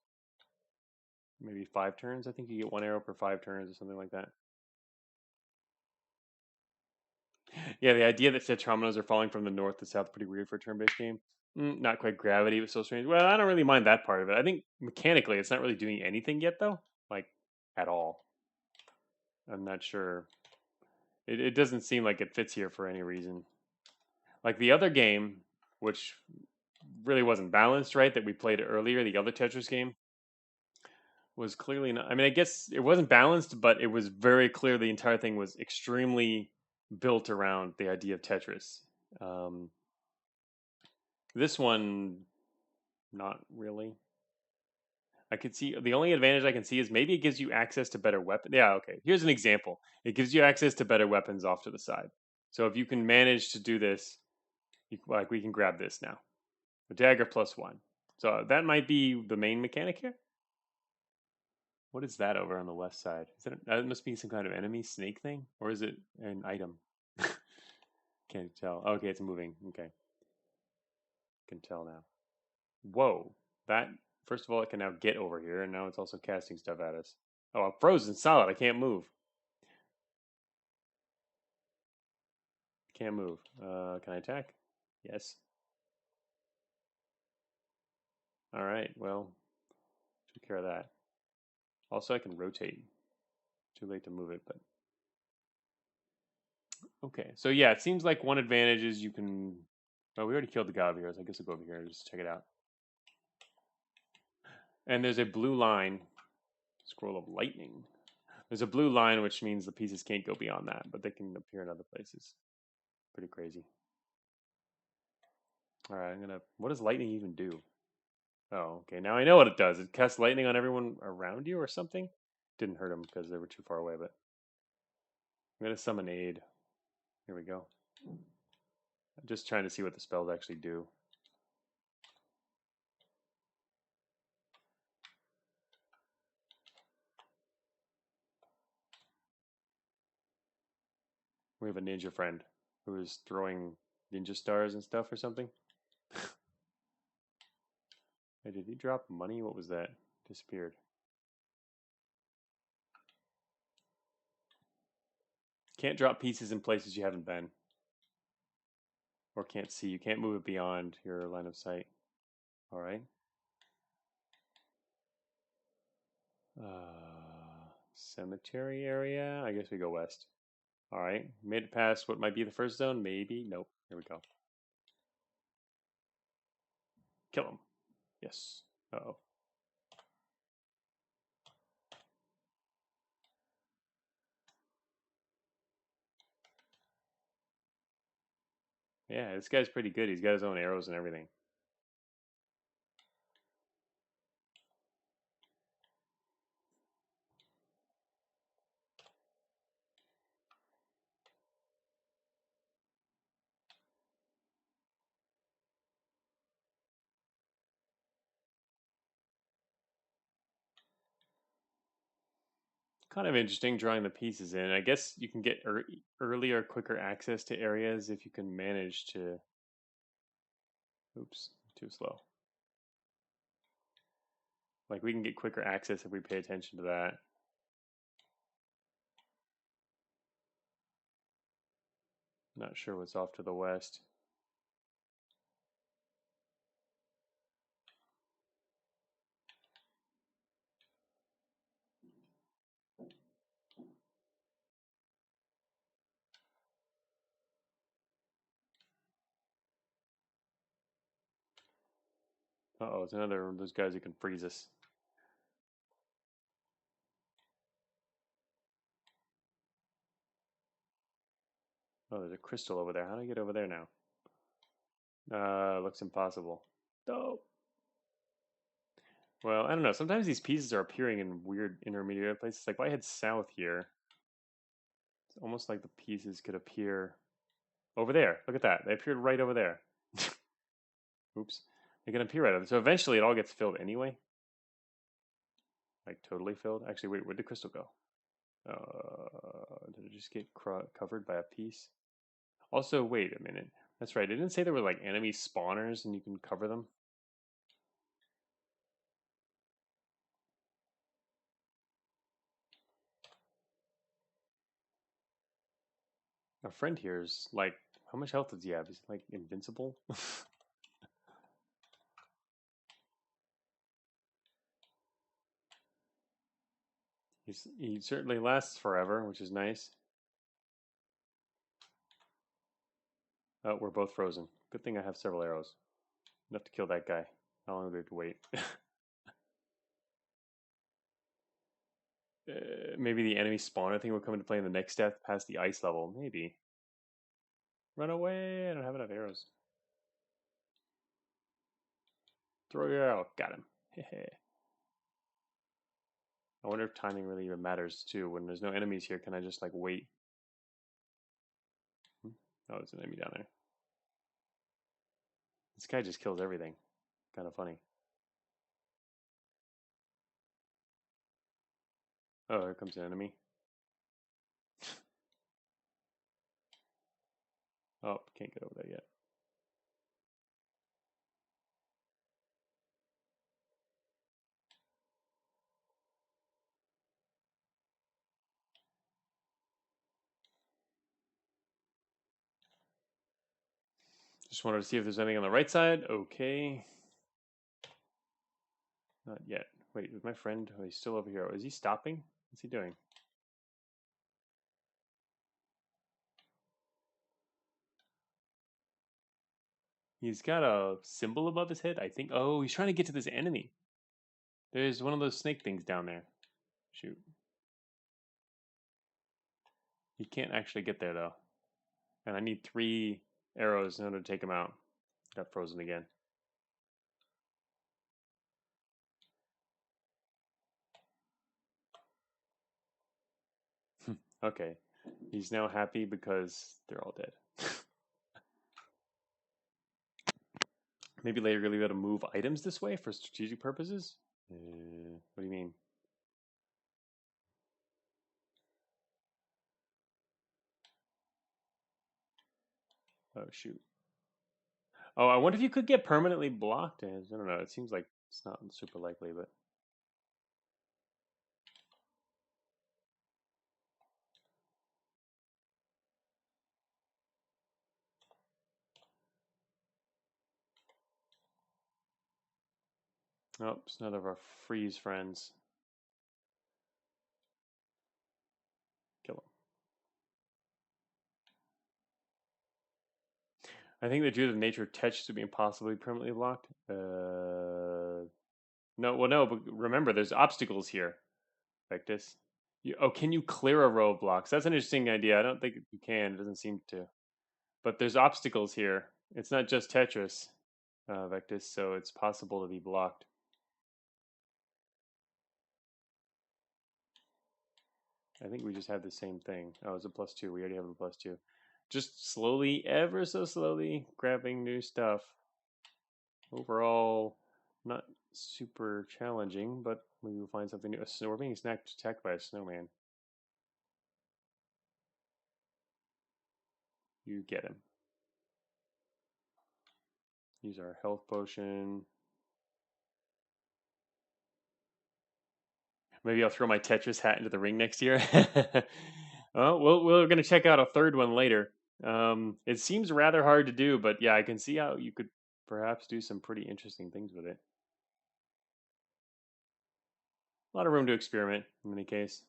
Maybe 5 turns. I think you get 1 arrow per 5 turns or something like that. Yeah, the idea that tetrominoes are falling from the north to south pretty weird for a turn-based game. Not quite gravity, but so strange. Well, I don't really mind that part of it. I think mechanically, it's not really doing anything yet, though, like at all. I'm not sure. It doesn't seem like it fits here for any reason. Like the other game, which really wasn't balanced, right? That we played earlier, the other Tetris game was clearly not. I mean, I guess it wasn't balanced, but it was very clear the entire thing was extremely built around the idea of Tetris. Um, this one Not really. I could see the only advantage I can see is maybe it gives you access to better weapons. Yeah, okay. Here's an example. It gives you access to better weapons off to the side. So if you can manage to do this, like we can grab this now. A dagger +1. So that might be the main mechanic here. What is that over on the west side? Is that must be some kind of enemy snake thing, or is it an item? Can't tell. Okay, it's moving. Okay, can tell now. Whoa, that first of all, it can now get over here, and now it's also casting stuff at us. Oh, I'm frozen solid. I can't move. Can't move. Can I attack? Yes. All right. Well, took care of that. Also, I can rotate. Too late to move it, but okay. So yeah, it seems like one advantage is you can. Oh, we already killed the guy over here, so I guess I'll go over here and just check it out. And there's a blue line. Scroll of lightning. There's a blue line, which means the pieces can't go beyond that, but they can appear in other places. Pretty crazy. All right, I'm gonna. What does lightning even do? Oh, okay. Now I know what it does. It casts lightning on everyone around you or something. Didn't hurt them because they were too far away, but I'm gonna summon aid. Here we go. I'm just trying to see what the spells actually do. We have a ninja friend who is throwing ninja stars and stuff or something. Hey, did he drop money? What was that? Disappeared. Can't drop pieces in places you haven't been. Or can't see. You can't move it beyond your line of sight. Alright. Cemetery area? I guess we go west. Alright. Made it past what might be the first zone? Maybe. Nope. Here we go. Kill him. Yes. Uh-oh. Yeah, this guy's pretty good. He's got his own arrows and everything. Kind of interesting drawing the pieces in. I guess you can get earlier, quicker access to areas if you can manage to. Oops, too slow. Like we can get quicker access if we pay attention to that. Not sure what's off to the west. Uh-oh, it's another one of those guys who can freeze us. Oh, there's a crystal over there. How do I get over there now? Looks impossible. Oh. Well, I don't know. Sometimes these pieces are appearing in weird intermediate places. Like if I head south here, it's almost like the pieces could appear over there. Look at that. They appeared right over there. Oops. They can appear right over there. So eventually it all gets filled anyway. Like totally filled. Actually, wait, where'd the crystal go? Did it just get covered by a piece? Also, wait a minute. That's right. It didn't say there were like enemy spawners and you can cover them. Our friend here is like, how much health does he have? Is he like invincible? He certainly lasts forever, which is nice. Oh, we're both frozen. Good thing I have several arrows. Enough to kill that guy. How long do we have to wait? Maybe the enemy spawner thing will come into play in the next death past the ice level. Maybe. Run away! I don't have enough arrows. Throw your arrow. Got him. I wonder if timing really even matters too. When there's no enemies here, can I just like wait? Oh, there's an enemy down there. This guy just kills everything. Kind of funny. Oh, here comes an enemy. Oh, can't get over there yet. Just wanted to see if there's anything on the right side. Okay. Not yet. Wait, is my friend? Oh, he's still over here. Is he stopping? What's he doing? He's got a symbol above his head, I think. Oh, he's trying to get to this enemy. There's one of those snake things down there. Shoot. He can't actually get there, though. And I need 3 arrows in order to take him out. Got frozen again. Okay. He's now happy because they're all dead. Maybe later we'll be able to move items this way for strategic purposes? What do you mean? Oh, shoot. Oh, I wonder if you could get permanently blocked. I don't know. It seems like it's not super likely, but... Oh, it's another of our freeze friends. Kill him. I think that due to the nature of Tetris to be impossibly permanently blocked. No, well, no, but remember, there's obstacles here, like this. Can you clear a row of blocks? That's an interesting idea. I don't think you can. It doesn't seem to. But there's obstacles here. It's not just Tetris, Vectis, so it's possible to be blocked. I think we just have the same thing. Oh, it's a +2. We already have a +2. Just slowly, ever so slowly, grabbing new stuff. Overall, not super challenging, but maybe we'll find something new. We're being attacked by a snowman. You get him. Use our health potion. Maybe I'll throw my Tetris hat into the ring next year. We're going to check out a third one later. It seems rather hard to do, but yeah, I can see how you could perhaps do some pretty interesting things with it. A lot of room to experiment in any case.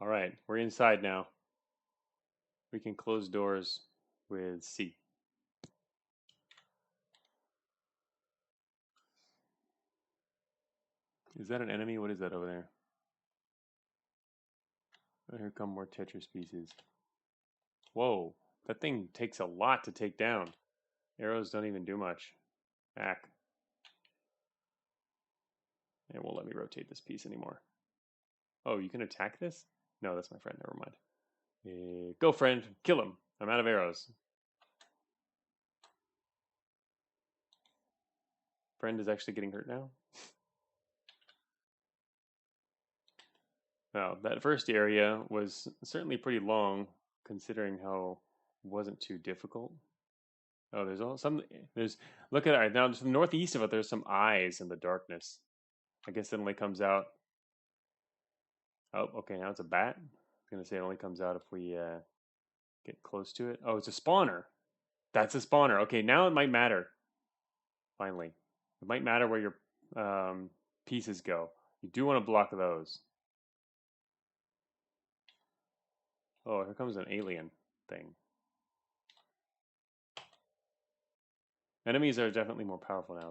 All right, we're inside now. We can close doors with C. Is that an enemy? What is that over there? Oh, here come more Tetris pieces. Whoa, that thing takes a lot to take down. Arrows don't even do much. Ack. It won't let me rotate this piece anymore. Oh, you can attack this? No, that's my friend. Never mind. Go, friend. Kill him. I'm out of arrows. Friend is actually getting hurt now. Well, that first area was certainly pretty long, considering how it wasn't too difficult. Oh, look at it. Now, to the northeast of it, there's some eyes in the darkness. I guess it only comes out. Oh, okay, now it's a bat. I was going to say it only comes out if we get close to it. Oh, it's a spawner. That's a spawner. Okay, now it might matter. Finally. It might matter where your pieces go. You do want to block those. Oh, here comes an alien thing. Enemies are definitely more powerful now,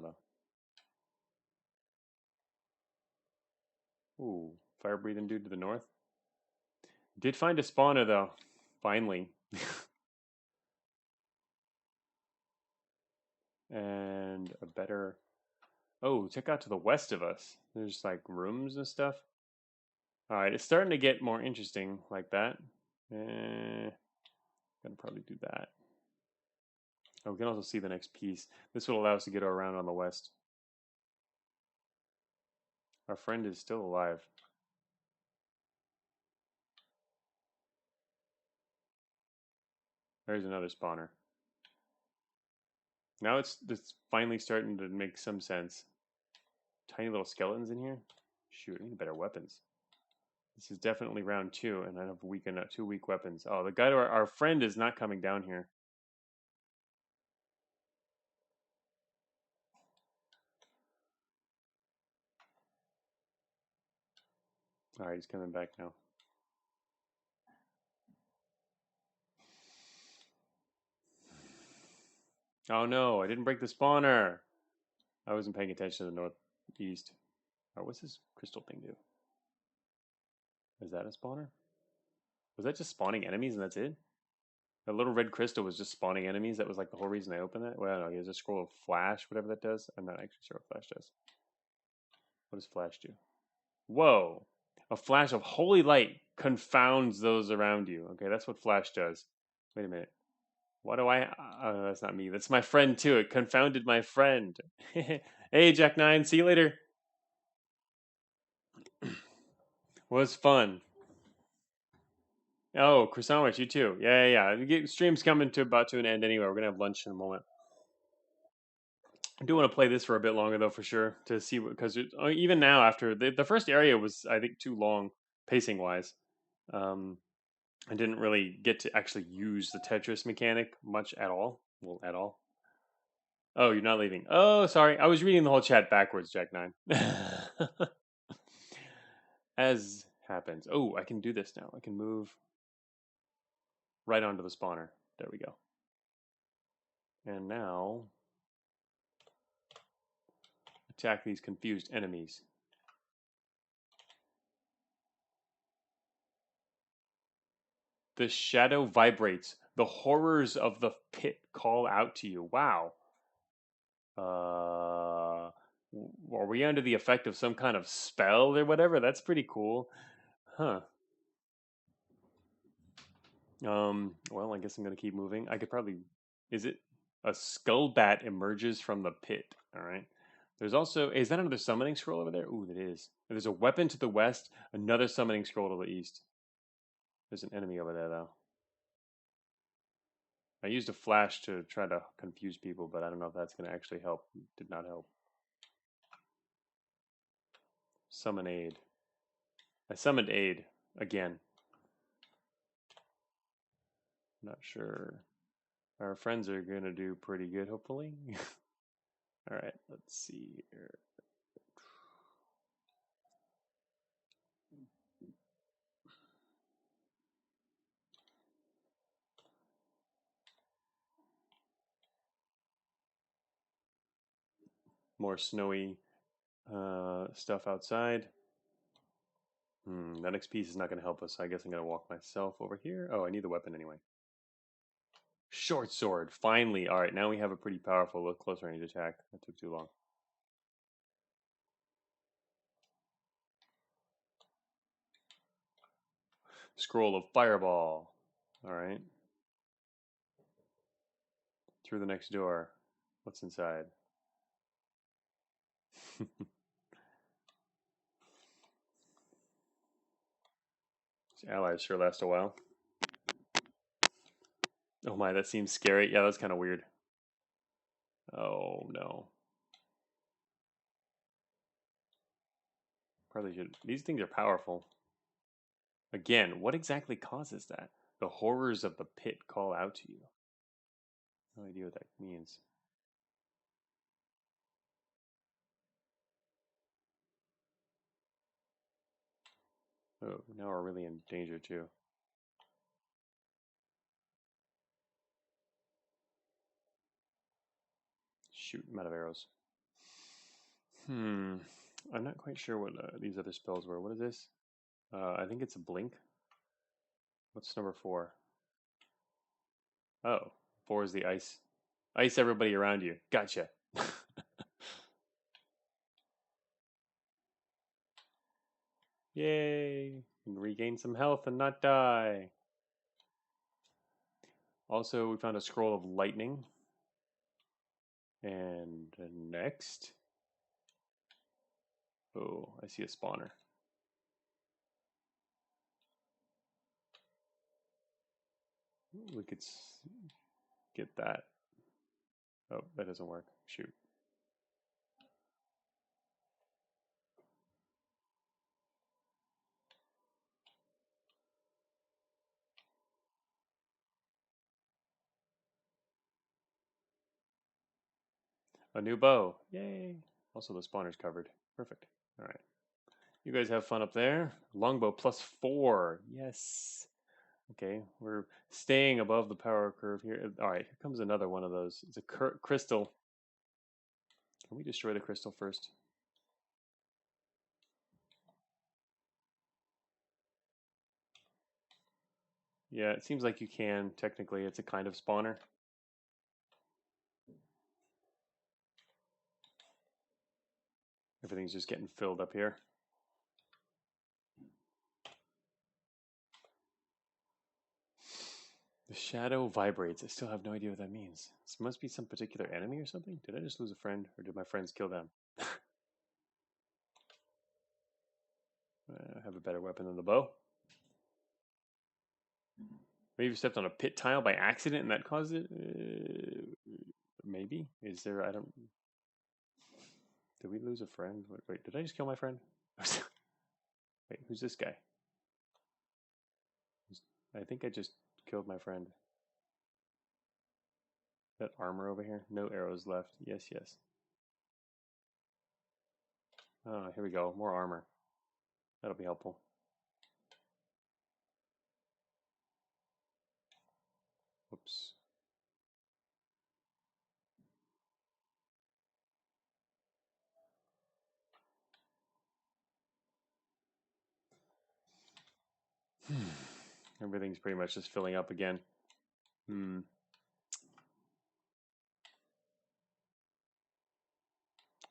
though. Ooh, fire-breathing dude to the north. Did find a spawner, though. Finally. And a better... Oh, check out to the west of us. There's like rooms and stuff. Alright, it's starting to get more interesting like that. Gonna probably do that. Oh, we can also see the next piece. This will allow us to get around on the west. Our friend is still alive. There's another spawner. Now it's finally starting to make some sense. Tiny little skeletons in here? Shoot, I need better weapons. This is definitely round 2, and I have two weak weapons. Oh, the guy to our friend is not coming down here. Alright, he's coming back now. Oh no, I didn't break the spawner. I wasn't paying attention to the northeast. Oh, what's this crystal thing do? Is that a spawner? Was that just spawning enemies and that's it? That little red crystal was just spawning enemies. That was like the whole reason I opened it. Well, no, there's a scroll of flash, whatever that does. I'm not actually sure what flash does. What does flash do? Whoa! A flash of holy light confounds those around you. Okay, that's what flash does. Wait a minute. Why do I... Oh, that's not me. That's my friend, too. It confounded my friend. Hey, Jack 9. See you later. Was fun. Oh, Croissant, you too. Yeah. Stream's coming to about to an end anyway. We're going to have lunch in a moment. I do want to play this for a bit longer, though, for sure, to see what... Because even now, after... The first area was, I think, too long, pacing-wise. I didn't really get to actually use the Tetris mechanic much at all. Well, at all. Oh, you're not leaving. Oh, sorry. I was reading the whole chat backwards, Jack 9. As happens. Oh, I can do this now. I can move right onto the spawner. There we go. And now attack these confused enemies. The shadow vibrates. The horrors of the pit call out to you. Wow. Are we under the effect of some kind of spell or whatever? That's pretty cool. Huh. Well, I guess I'm gonna keep moving. I could probably... Is it... A skull bat emerges from the pit. Alright. There's also... Is that another summoning scroll over there? Ooh, that is. There's a weapon to the west, another summoning scroll to the east. There's an enemy over there, though. I used a flash to try to confuse people, but I don't know if that's going to actually help. It did not help. Summon aid. I summoned aid again. Not sure. Our friends are going to do pretty good, hopefully. Alright, let's see here. More snowy stuff outside. That next piece is not going to help us, so I guess I'm going to walk myself over here. Oh, I need the weapon anyway. Short sword, finally. Alright, now we have a pretty powerful close range attack. That took too long. Scroll of Fireball. Alright. Through the next door. What's inside? These allies sure last a while. Oh my, that seems scary. Yeah, that's kind of weird. Oh no. Probably should. These things are powerful. Again, what exactly causes that? The horrors of the pit call out to you. No idea what that means. Oh, now we're really in danger too. Shoot, I'm out of arrows. I'm not quite sure what these other spells were. What is this? I think it's a blink. What's number 4? Oh, 4 is the ice. Ice everybody around you. Gotcha. Yay! And regain some health and not die. Also, we found a scroll of lightning. And next. Oh, I see a spawner. We could get that. Oh, that doesn't work. Shoot. A new bow. Yay. Also, the spawner's covered. Perfect. All right. You guys have fun up there. Longbow +4. Yes. Okay, we're staying above the power curve here. All right, here comes another one of those. It's a crystal. Can we destroy the crystal first? Yeah, it seems like you can. Technically, it's a kind of spawner. Everything's just getting filled up here. The shadow vibrates. I still have no idea what that means. This must be some particular enemy or something. Did I just lose a friend, or did my friends kill them? I have a better weapon than the bow. Maybe you stepped on a pit tile by accident and that caused it? Maybe. Is there, I don't... Did we lose a friend? Wait, did I just kill my friend? Wait, who's this guy? I think I just killed my friend. That armor over here? No arrows left. Yes, yes. Oh, here we go. More armor. That'll be helpful. Whoops. Everything's pretty much just filling up again.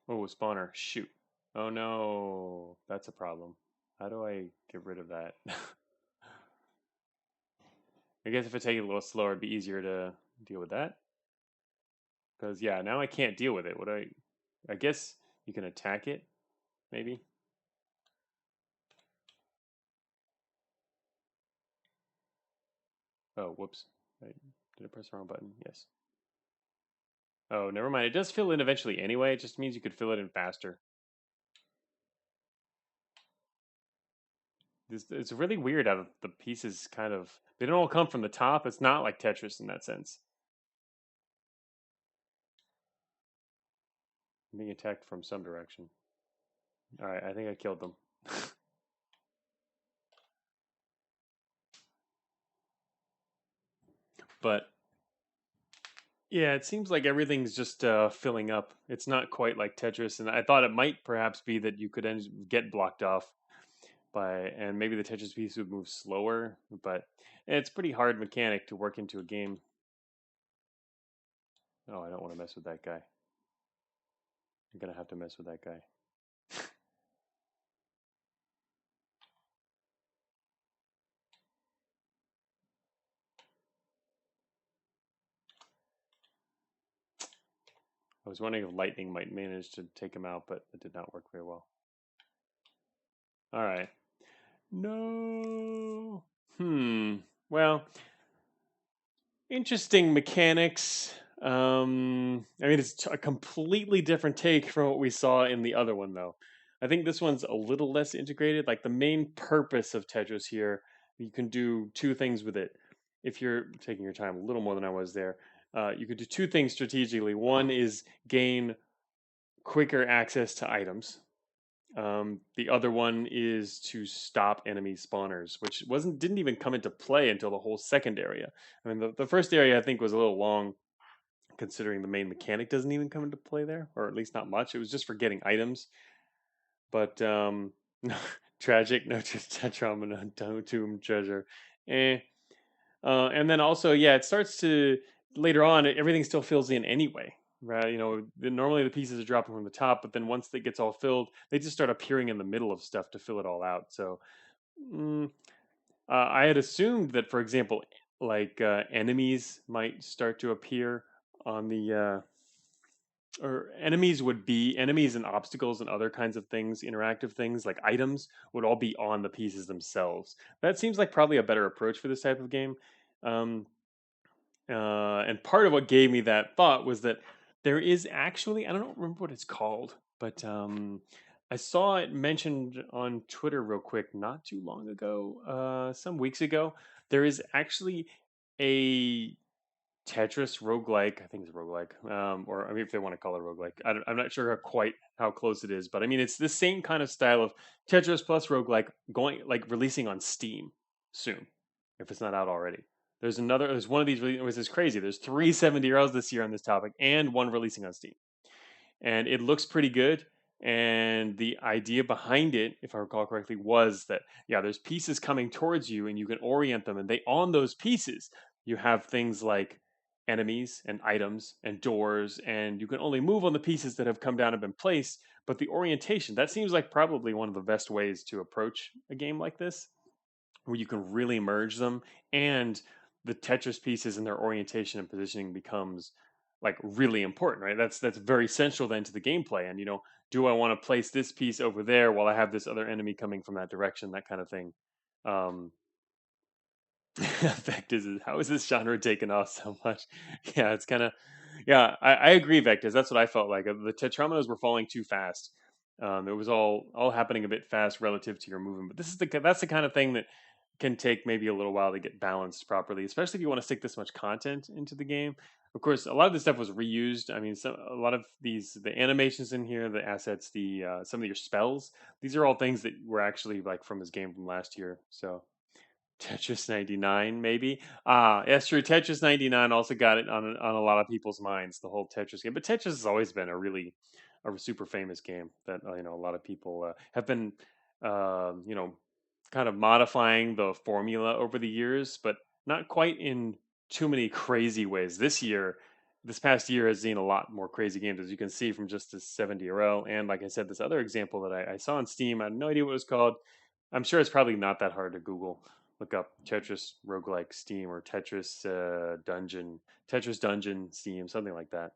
Oh, spawner. Shoot. Oh no. That's a problem. How do I get rid of that? I guess if I take it a little slower, it'd be easier to deal with that. Because, yeah, now I can't deal with it. I guess you can attack it, maybe? Oh, whoops. Did I press the wrong button? Yes. Oh, never mind. It does fill in eventually anyway. It just means you could fill it in faster. It's really weird how the pieces kind of... They don't all come from the top. It's not like Tetris in that sense. I'm being attacked from some direction. Alright, I think I killed them. But... Yeah, it seems like everything's just filling up. It's not quite like Tetris, and I thought it might perhaps be that you could get blocked off and maybe the Tetris piece would move slower, but it's pretty hard mechanic to work into a game. Oh, I don't want to mess with that guy. I'm gonna have to mess with that guy. I was wondering if lightning might manage to take him out, but it did not work very well. All right. No. Well, interesting mechanics. I mean, it's a completely different take from what we saw in the other one, though. I think this one's a little less integrated. Like the main purpose of Tetris here, you can do two things with it. If you're taking your time a little more than I was there, you could do two things strategically. One is gain quicker access to items. The other one is to stop enemy spawners, which didn't even come into play until the whole second area. I mean, the first area I think was a little long, considering the main mechanic doesn't even come into play there, or at least not much. It was just for getting items. But tragic, no Tetrum, no tomb treasure. And then also, yeah, it starts to later on, everything still fills in anyway. Right, normally the pieces are dropping from the top, but then once it gets all filled, they just start appearing in the middle of stuff to fill it all out. So mm, I had assumed that, for example, like enemies might start to appear on the or enemies would be enemies and obstacles and other kinds of things, interactive things like items would all be on the pieces themselves. That seems like probably a better approach for this type of game. Um, and part of what gave me that thought was that there is actually, I don't remember what it's called, but I saw it mentioned on Twitter real quick not too long ago, some weeks ago. There is actually a Tetris roguelike. I think it's roguelike, or I mean, if they want to call it roguelike, I'm not sure quite how close it is, but I mean, it's the same kind of style of Tetris plus roguelike going like releasing on Steam soon, if it's not out already. There's one of these. Which is crazy. There's 370 this year on this topic, and one releasing on Steam, and it looks pretty good. And the idea behind it, if I recall correctly, was that yeah, there's pieces coming towards you, and you can orient them, and they on those pieces you have things like enemies and items and doors, and you can only move on the pieces that have come down and been placed. But the orientation, that seems like probably one of the best ways to approach a game like this, where you can really merge them, and the Tetris pieces and their orientation and positioning becomes like really important, right? That's very central then to the gameplay. And do I want to place this piece over there while I have this other enemy coming from that direction, that kind of thing. Um, Vectors is how is this genre taken off so much? Yeah, it's kind of yeah. I agree, Vectors. That's what I felt like. The tetrominos were falling too fast. It was all happening a bit fast relative to your movement. But that's the kind of thing that can take maybe a little while to get balanced properly, especially if you want to stick this much content into the game. Of course, a lot of this stuff was reused. I mean, a lot of the animations in here, the assets, the some of your spells. These are all things that were actually like from his game from last year. So Tetris 99, maybe. Ah, yes, true. Tetris 99 also got it on a lot of people's minds, the whole Tetris game. But Tetris has always been a super famous game that a lot of people have been kind of modifying the formula over the years, but not quite in too many crazy ways. This past year has seen a lot more crazy games, as you can see from just this 70 and like I said, this other example that I saw on Steam. I had no idea what it was called. I'm sure it's probably not that hard to Google. Look up Tetris roguelike Steam or Tetris Dungeon Steam, something like that.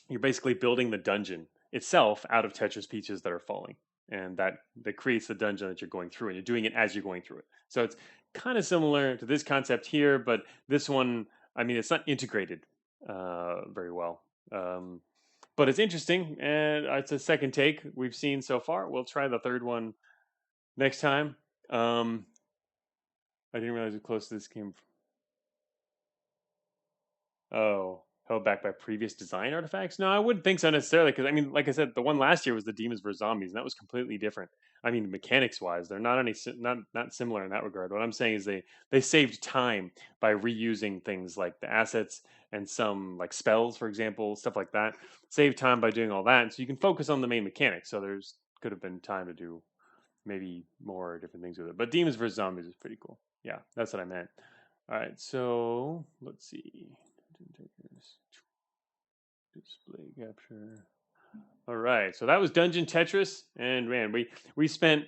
You're basically building the dungeon itself out of Tetris pieces that are falling, and that creates the dungeon that you're going through, and you're doing it as you're going through it. So it's kind of similar to this concept here, but this one, I mean, it's not integrated very well. But it's interesting, and it's a second take we've seen so far. We'll try the third one next time. I didn't realize how close this came. Oh, held back by previous design artifacts? No, I wouldn't think so necessarily. Because I mean, like I said, the one last year was the Demons vs Zombies, and that was completely different. I mean, mechanics wise, they're not similar in that regard. What I'm saying is they saved time by reusing things like the assets and some like spells, for example, stuff like that. Save time by doing all that, and so you can focus on the main mechanics. So there's could have been time to do maybe more different things with it. But Demons vs Zombies is pretty cool. Yeah, that's what I meant. All right, so let's see. Display capture. All right, so that was Dungeon Tetris, and man, we spent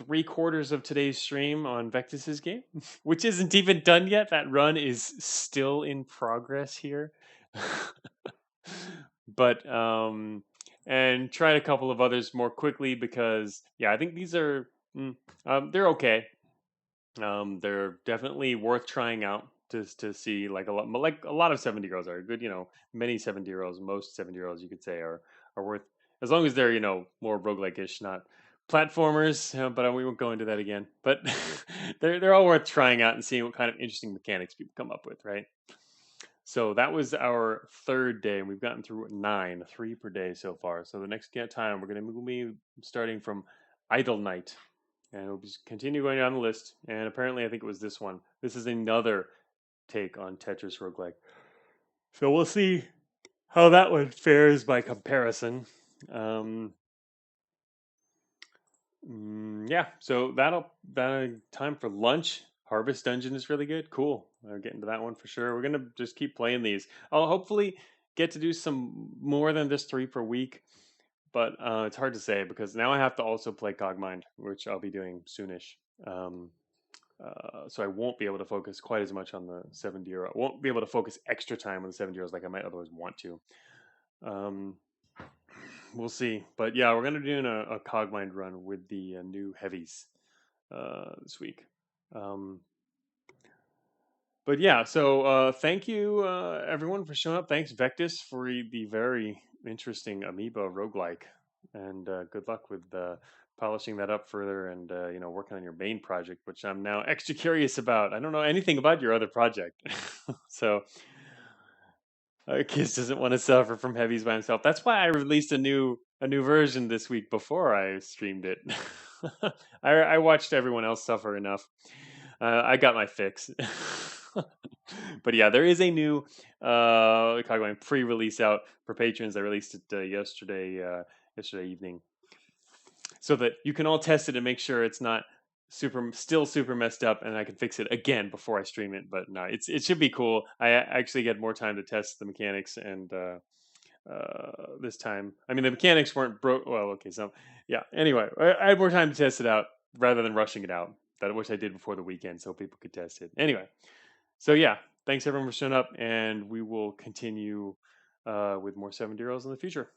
3/4 of today's stream on Vectus's game, which isn't even done yet. That run is still in progress here, but and tried a couple of others more quickly because yeah, I think these are they're okay. They're definitely worth trying out to see like a lot of 70 are good. Many 70 most 70 you could say are worth as long as they're more roguelike-ish, not platformers. But we won't go into that again. But they're all worth trying out and seeing what kind of interesting mechanics people come up with, right? So that was our third day, and we've gotten through 9, 3 per day so far. So the next time we're going to be starting from Idle Night. And we'll just continue going down the list. And apparently, I think it was this one. This is another take on Tetris roguelike. So we'll see how that one fares by comparison. Yeah, so that'll time for lunch. Harvest Dungeon is really good. Cool. I'll get into that one for sure. We're gonna just keep playing these. I'll hopefully get to do some more than this 3 per week, but it's hard to say because now I have to also play Cogmind, which I'll be doing soonish. Um, so I won't be able to focus quite as much on the 7D. Won't be able to focus extra time on the 7D like I might otherwise want to. Um, we'll see. But yeah, we're gonna be doing a Cogmind run with the new heavies this week. Um, but yeah, so thank you everyone for showing up. Thanks Vectus for the very interesting Amoeba Roguelike, and good luck with polishing that up further and working on your main project, which I'm now extra curious about. I don't know anything about your other project, so Kiss doesn't want to suffer from heavies by himself. That's why I released a new version this week before I streamed it. I watched everyone else suffer enough. I got my fix. But yeah, there is a new Kagwine pre-release out for patrons. I released it yesterday evening, so that you can all test it and make sure it's not still super messed up, and I can fix it again before I stream it. But no, it should be cool. I actually get more time to test the mechanics, and this time, I mean, the mechanics weren't broke. Well, okay, so yeah. Anyway, I had more time to test it out rather than rushing it out. That which I did before the weekend, so people could test it. Anyway, so yeah, thanks everyone for showing up, and we will continue with more 7D in the future.